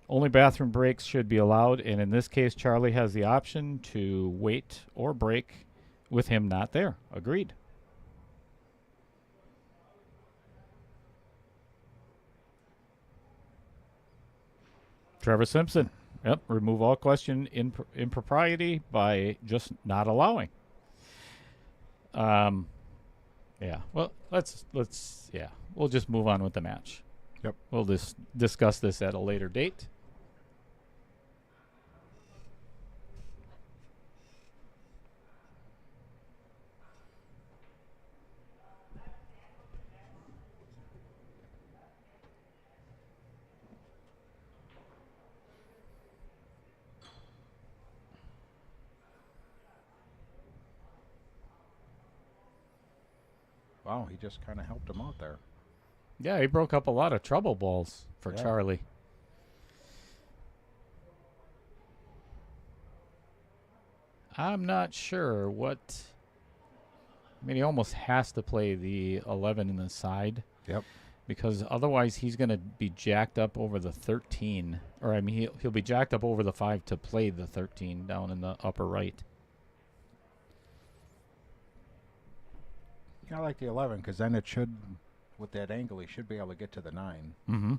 Only bathroom breaks should be allowed, and in this case, Charlie has the option to wait or break with him not there. Agreed. Trevor Simpson. Yep. Remove all question impropriety by just not allowing. Yeah. Well, let's yeah. We'll just move on with the match. Yep. We'll just discuss this at a later date. Wow, he just kind of helped him out there. Yeah, he broke up a lot of trouble balls for Charlie. I'm not sure what. I mean, he almost has to play the 11 in the side. Yep. Because otherwise he's going to be jacked up over the 13. Or, I mean, he'll be jacked up over the 5 to play the 13 down in the upper right. Yeah, I like the 11 because then it should, with that angle, he should be able to get to the 9. Mm-hmm.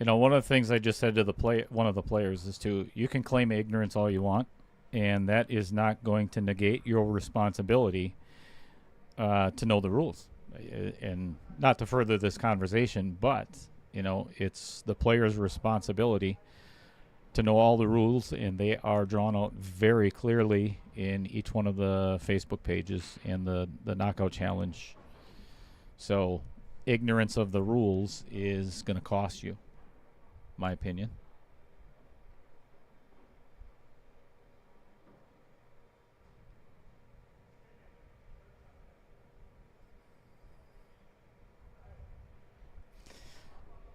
You know, one of the things I just said to one of the players is you can claim ignorance all you want, and that is not going to negate your responsibility to know the rules. And not to further this conversation, but, you know, it's the player's responsibility to know all the rules, and they are drawn out very clearly in each one of the Facebook pages and the Knockout Challenge. So ignorance of the rules is going to cost you. My opinion.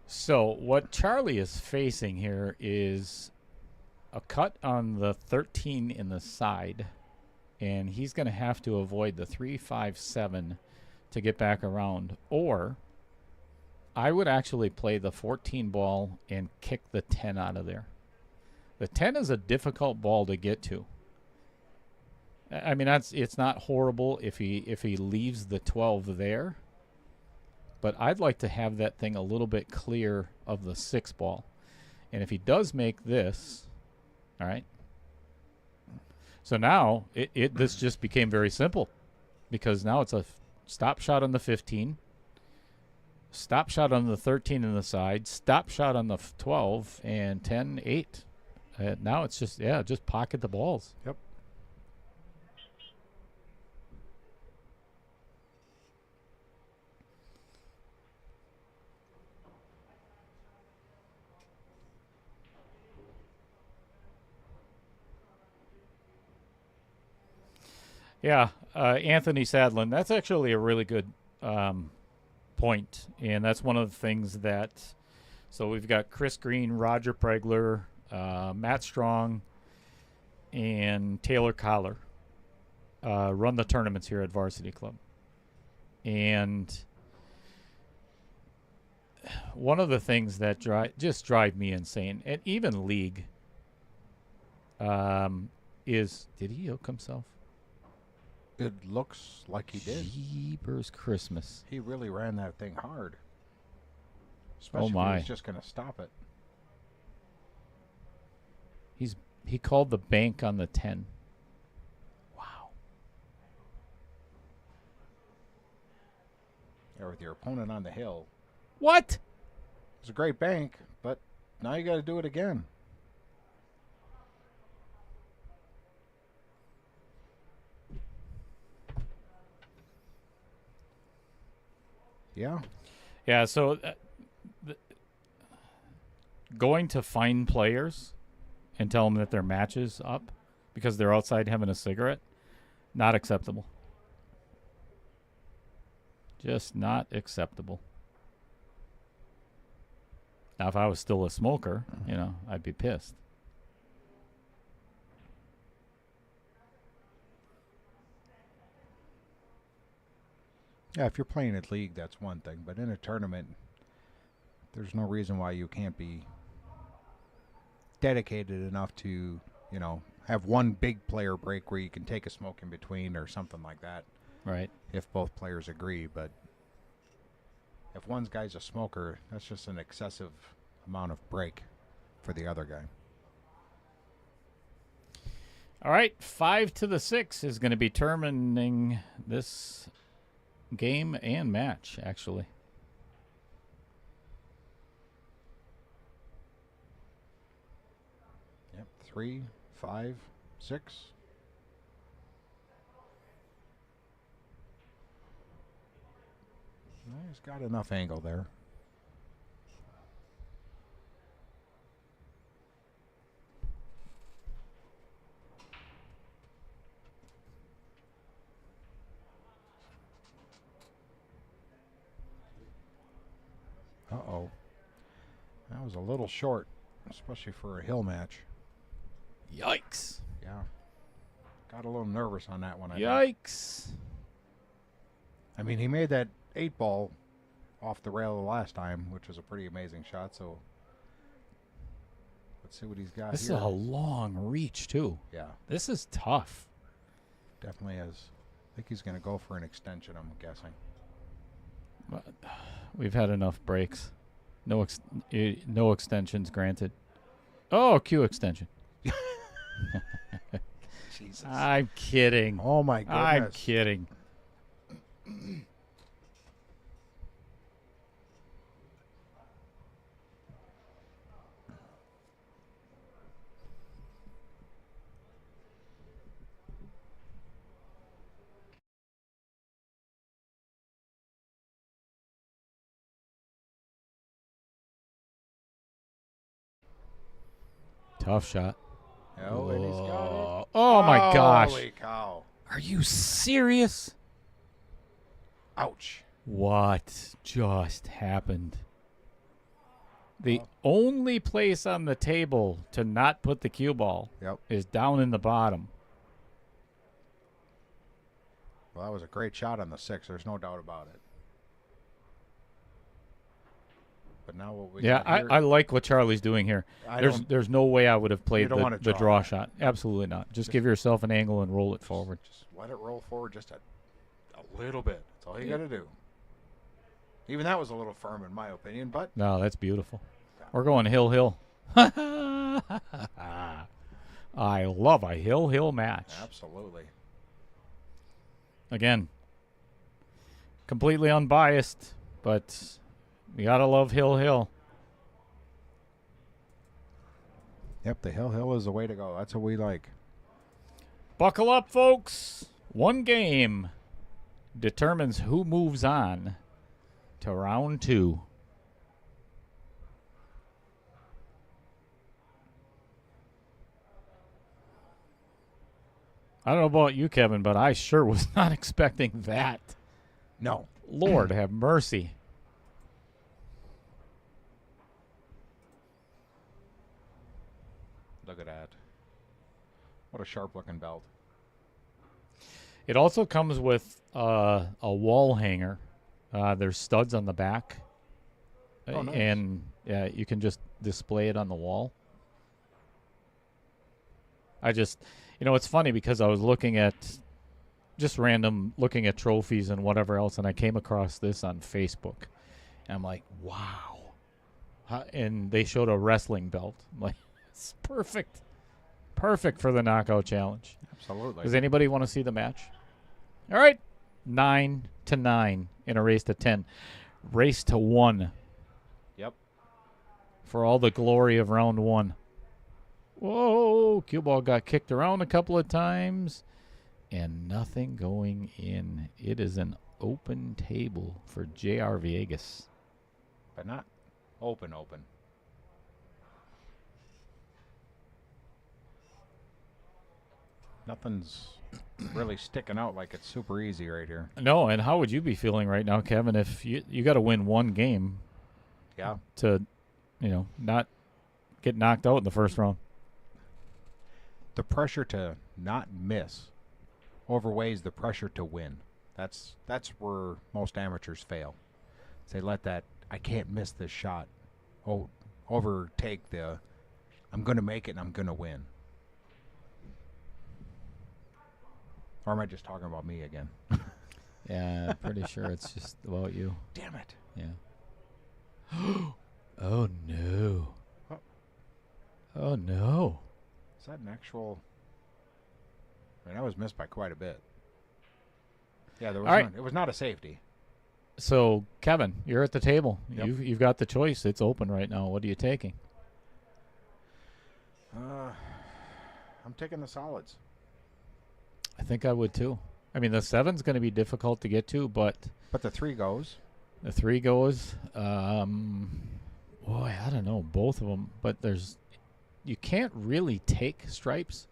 So what Charlie is facing here is a cut on the 13 in the side, and he's going to have to avoid the 3, 5, 7 to get back around, or I would actually play the 14 ball and kick the 10 out of there. The 10 is a difficult ball to get to. I mean, it's not horrible if he leaves the 12 there, but I'd like to have that thing a little bit clear of the 6 ball. And if he does make this, all right. So now this just became very simple, because now it's a stop shot on the 15. Stop shot on the 13 in the side, stop shot on the 12, and 10, 8. Now it's just pocket the balls. Yep. Yeah, Anthony Sadlin, that's actually a really good point, and that's one of the things that. So we've got Chris Green, Roger Pregler, Matt Strong, and Taylor Collar run the tournaments here at Varsity Club, and one of the things that just drive me insane, and even league, is did he hook himself? It looks like he did. Jeepers Christmas. He really ran that thing hard. Especially if he was just going to stop it. He called the bank on the 10. Wow. Yeah, with your opponent on the hill. What? It's a great bank, but now you got to do it again. Yeah. Yeah, so going to find players and tell them that their match is up because they're outside having a cigarette, not acceptable. Just not acceptable. Now, if I was still a smoker, I'd be pissed. Yeah, if you're playing at league, that's one thing. But in a tournament, there's no reason why you can't be dedicated enough to, have one big player break where you can take a smoke in between or something like that. Right. If both players agree. But if one guy's a smoker, that's just an excessive amount of break for the other guy. All right, 5-6 is going to be determining this game and match, actually. Yep, 3, 5, 6. He's got enough angle there. That was a little short, especially for a hill match. Yikes. Yeah. Got a little nervous on that one. I think. Yikes. I mean, he made that 8-ball off the rail the last time, which was a pretty amazing shot. So let's see what he's got This here. is a long reach, too. Yeah, This is tough. definitely is. I think he's going to go for an extension, I'm guessing. But we've had enough breaks. No extensions granted. Oh, Q extension. Jesus. I'm kidding. Oh, my goodness. I'm kidding. Tough shot. Oh, and he's got it. Oh, my gosh. Holy cow. Are you serious? Ouch. What just happened? The only place on the table to not put the cue ball Yep. is down in the bottom. Well, that was a great shot on the 6. There's no doubt about it. But now what we Yeah, got here, I like what Charlie's doing here. There's no way I would have played don't the wanna draw draw shot. Absolutely not. Just give yourself an angle and roll it forward. just let it roll forward just a little bit. That's all you got to do. Even that was a little firm in my opinion, but No, that's beautiful. We're going hill. I love a hill match. absolutely. Again, completely unbiased, but you gotta love hill. Yep, the hill is the way to go. That's what we like. Buckle up, folks. One game determines who moves on to round 2. I don't know about you, Kevin, but I sure was not expecting that. No. Lord have mercy. Look at that. What a sharp-looking belt. It also comes with a wall hanger. There's studs on the back. Oh, nice. And you can just display it on the wall. It's funny because I was looking at looking at trophies and whatever else, and I came across this on Facebook. And I'm like, wow. And they showed a wrestling belt. I'm like, it's perfect. Perfect for the knockout challenge. Absolutely. Does anybody want to see the match? All right. 9-9 in a race to 10. Race to 1. Yep. For all the glory of round 1. Whoa. Cue ball got kicked around a couple of times. And nothing going in. It is an open table for J.R. Villegas. But not open. Nothing's really sticking out like it's super easy right here. No, and how would you be feeling right now, Kevin, if you got to win one game Yeah. to, not get knocked out in the first round? The pressure to not miss overweighs the pressure to win. That's where most amateurs fail. They let that I can't miss this shot overtake the I'm going to make it and I'm going to win. Or am I just talking about me again? Yeah, pretty sure it's just about you. Damn it. Yeah. Oh, no. Oh. Oh, no. Is that an actual... I mean, that was missed by quite a bit. Yeah, there was All right. it was not a safety. So, Kevin, you're at the table. Yep. You've got the choice. It's open right now. What are you taking? I'm taking the solids. I think I would, too. I mean, the 7's going to be difficult to get to, but But the 3 goes. the 3 goes. Boy, I don't know. Both of them. But you can't really take stripes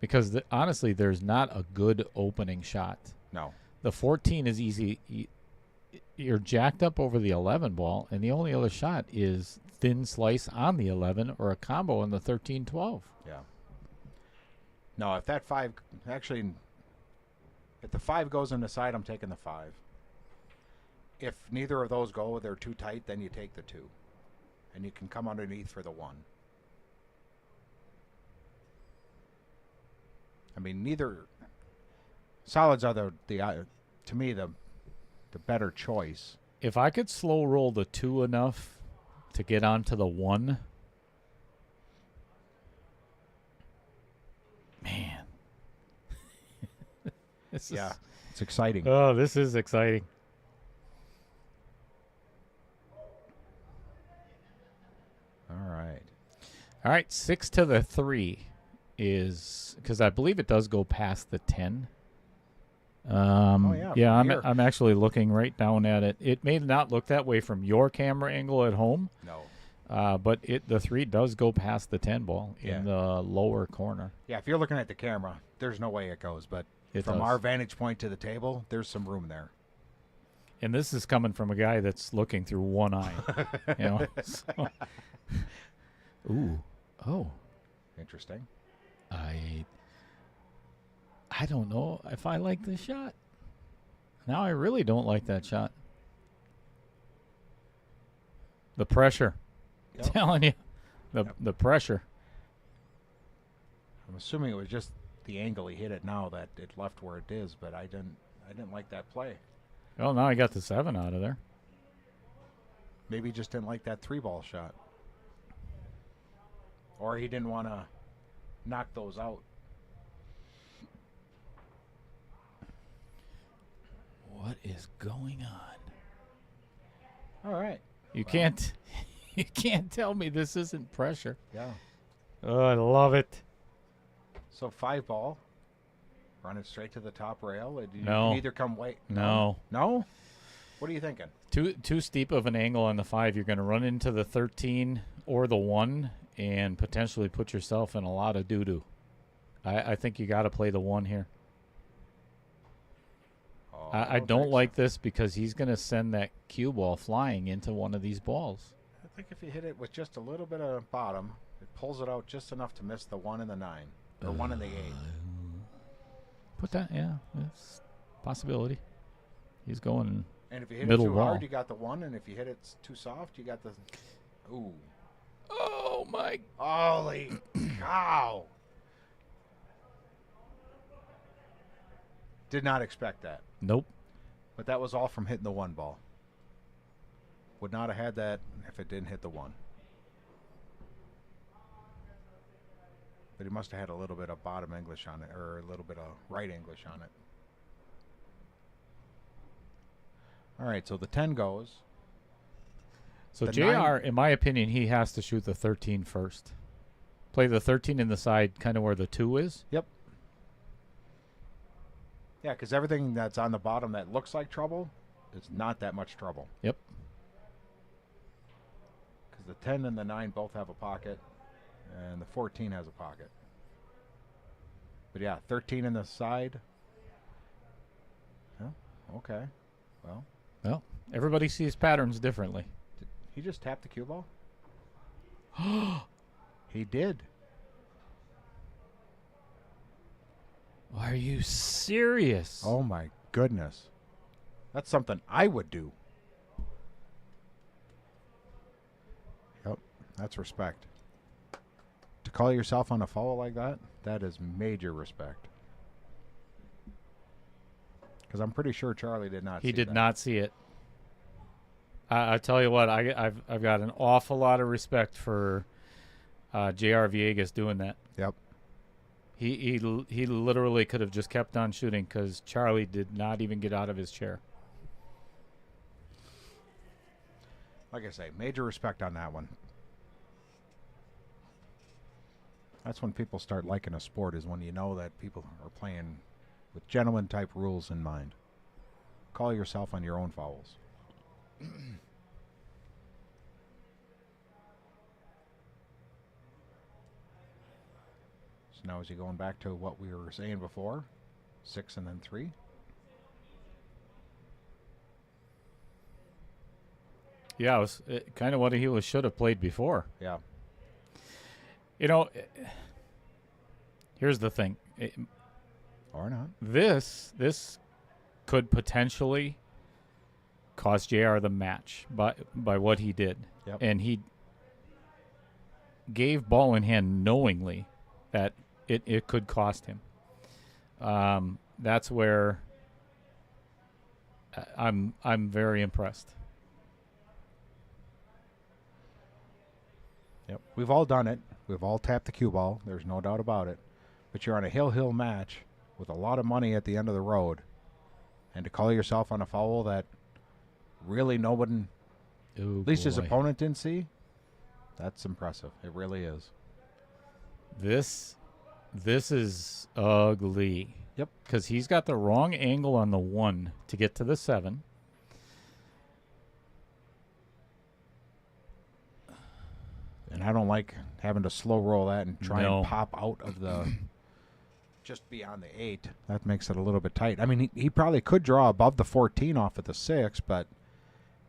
because, honestly, there's not a good opening shot. No. The 14 is easy. You're jacked up over the 11 ball, and the only other shot is thin slice on the 11 or a combo on the 13-12. Yeah. No, if that 5 actually, if the 5 goes in the side, I'm taking the 5. If neither of those go, they're too tight, then you take the 2, and you can come underneath for the 1. I mean, neither solids are the to me the better choice. If I could slow roll the 2 enough to get onto the 1, man. It's exciting. Oh, this is exciting. All right, 6 to the 3 is because I believe it does go past the 10. yeah, I'm actually looking right down at it. It may not look that way from your camera angle at home. No. But the 3 does go past the 10 ball in the lower corner. Yeah, if you're looking at the camera, there's no way it goes. But from our vantage point to the table, there's some room there. And this is coming from a guy that's looking through one eye. You know. So. Ooh. Oh. Interesting. I don't know if I like this shot. Now I really don't like that shot. The pressure. Yep. Telling you. The pressure. I'm assuming it was just the angle he hit it now that it left where it is, but I didn't like that play. Well, now I got the 7 out of there. Maybe he just didn't like that 3-ball shot. Or he didn't want to knock those out. What is going on? All right. You can't tell me this isn't pressure. Yeah. Oh, I love it. So 5-ball. Run it straight to the top rail. You No. can either come wait. No. No? What are you thinking? Too steep of an angle on the 5. You're going to run into the 13 or the 1 and potentially put yourself in a lot of doo-doo. I think you got to play the 1 here. Oh, I don't like this because he's going to send that cue ball flying into one of these balls. I think if you hit it with just a little bit of bottom, it pulls it out just enough to miss the 1 and the 9. Or 1 and the 8. Put that, yeah, it's a possibility. He's going And if you hit middle it too wall. hard, you got the 1. And if you hit it too soft, you got the... Ooh. Oh, my. Holy cow. Did not expect that. Nope. But that was all from hitting the 1 ball. Would not have had that if it didn't hit the 1. But he must have had a little bit of bottom English on it, or a little bit of right English on it. All right, so the 10 goes. So The JR, 9 in my opinion, he has to shoot the 13 first. Play the 13 in the side, kind of where the 2 is. Yep. Yeah, because everything that's on the bottom that looks like trouble is not that much trouble. Yep. Because the 10 and the 9 both have a pocket, and the 14 has a pocket. But yeah, 13 in the side. Yeah, okay. Well, Everybody sees patterns differently. did he just tap the cue ball? He did. Are you serious? Oh my goodness. That's something I would do. Yep, that's respect. To call yourself on a foul like that, that is major respect. Because I'm pretty sure Charlie did not see He did that. not see it. I tell you what, I've got an awful lot of respect for J.R. Villegas doing that. Yep. He literally could have just kept on shooting because Charlie did not even get out of his chair. Like I say, major respect on that one. That's when people start liking a sport, is when you know that people are playing with gentleman type rules in mind. Call yourself on your own fouls. So now is he going back to what we were saying before? 6 and then 3? Yeah, it was kind of what he should have played before. Yeah. You know, here's the thing. Or not. This could potentially cost JR the match by what he did. Yep. And he gave ball in hand knowingly that it could cost him. That's where I'm very impressed. Yep. We've all done it. We've all tapped the cue ball. There's no doubt about it. But you're on a hill match with a lot of money at the end of the road, and to call yourself on a foul that really no one, Ooh, at least his boy. opponent, didn't see, that's impressive. It really is. This is ugly. Yep. Because he's got the wrong angle on the 1 to get to the 7. And I don't like having to slow roll that and try No. and pop out of the just beyond the 8. That makes it a little bit tight. I mean, he probably could draw above the 14 off at the 6, but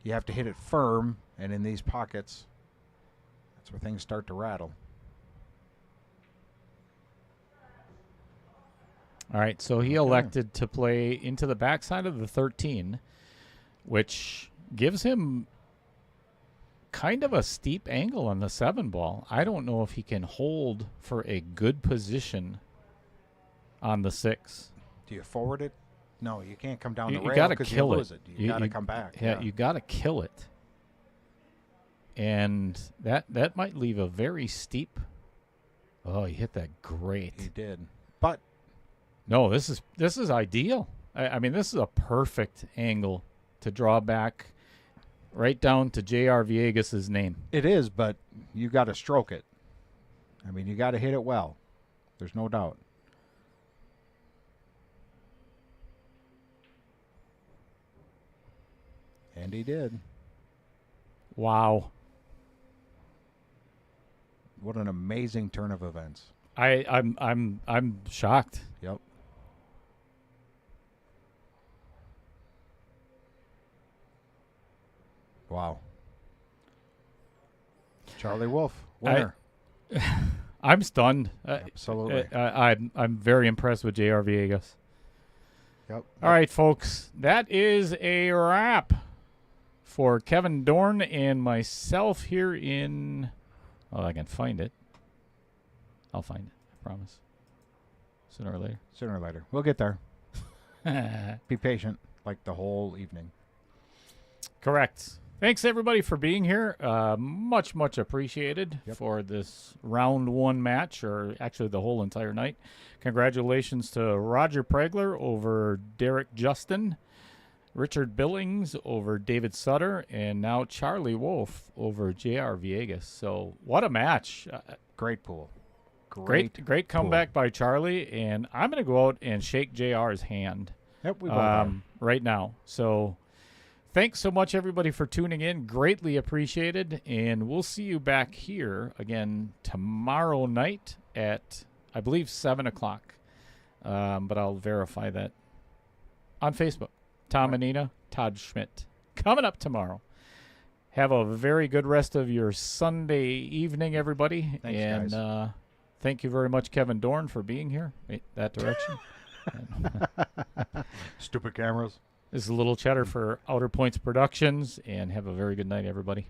you have to hit it firm, and in these pockets, that's where things start to rattle. All right, so he elected to play into the backside of the 13, which gives him kind of a steep angle on the 7 ball. I don't know if he can hold for a good position on the 6. Do you forward it? No, you can't come down You the rail got to because you kill lose it. it. You got to come back. Yeah, you got to kill it. And that might leave a very steep. Oh, he hit that great. He did. But No, this is ideal. I mean, this is a perfect angle to draw back right down to J.R. Villegas' name. it is, but you got to stroke it. I mean, you got to hit it well. There's no doubt. And he did. Wow. What an amazing turn of events. I'm shocked. Yep. Wow. Charlie Wolf, winner. I'm stunned. Absolutely. I'm very impressed with J.R. Villegas. Yep. All right, folks, that is a wrap for Kevin Dorn and myself here in. Oh, I can find it. I'll find it. I promise. Sooner or later. Sooner or later. We'll get there. Be patient, like the whole evening. Correct. Thanks, everybody, for being here. Much appreciated Yep. for this round 1 match, or actually the whole entire night. Congratulations to Roger Pregler over Derek Justin, Richard Billings over David Sutter, and now Charlie Wolf over J.R. Villegas. So what a match. Great pool. Great comeback by Charlie, and I'm going to go out and shake JR's hand Yep, we both are. right now. So thanks so much, everybody, for tuning in. Greatly appreciated, and we'll see you back here again tomorrow night at, I believe, 7 o'clock. But I'll verify that on Facebook. Tom Anina, Todd Schmidt. Coming up tomorrow. Have a very good rest of your Sunday evening, everybody. Thanks, guys. Thank you very much, Kevin Dorn, for being here. Wait, that direction. Stupid cameras. This is a little chatter for Outer Points Productions, and have a very good night, everybody.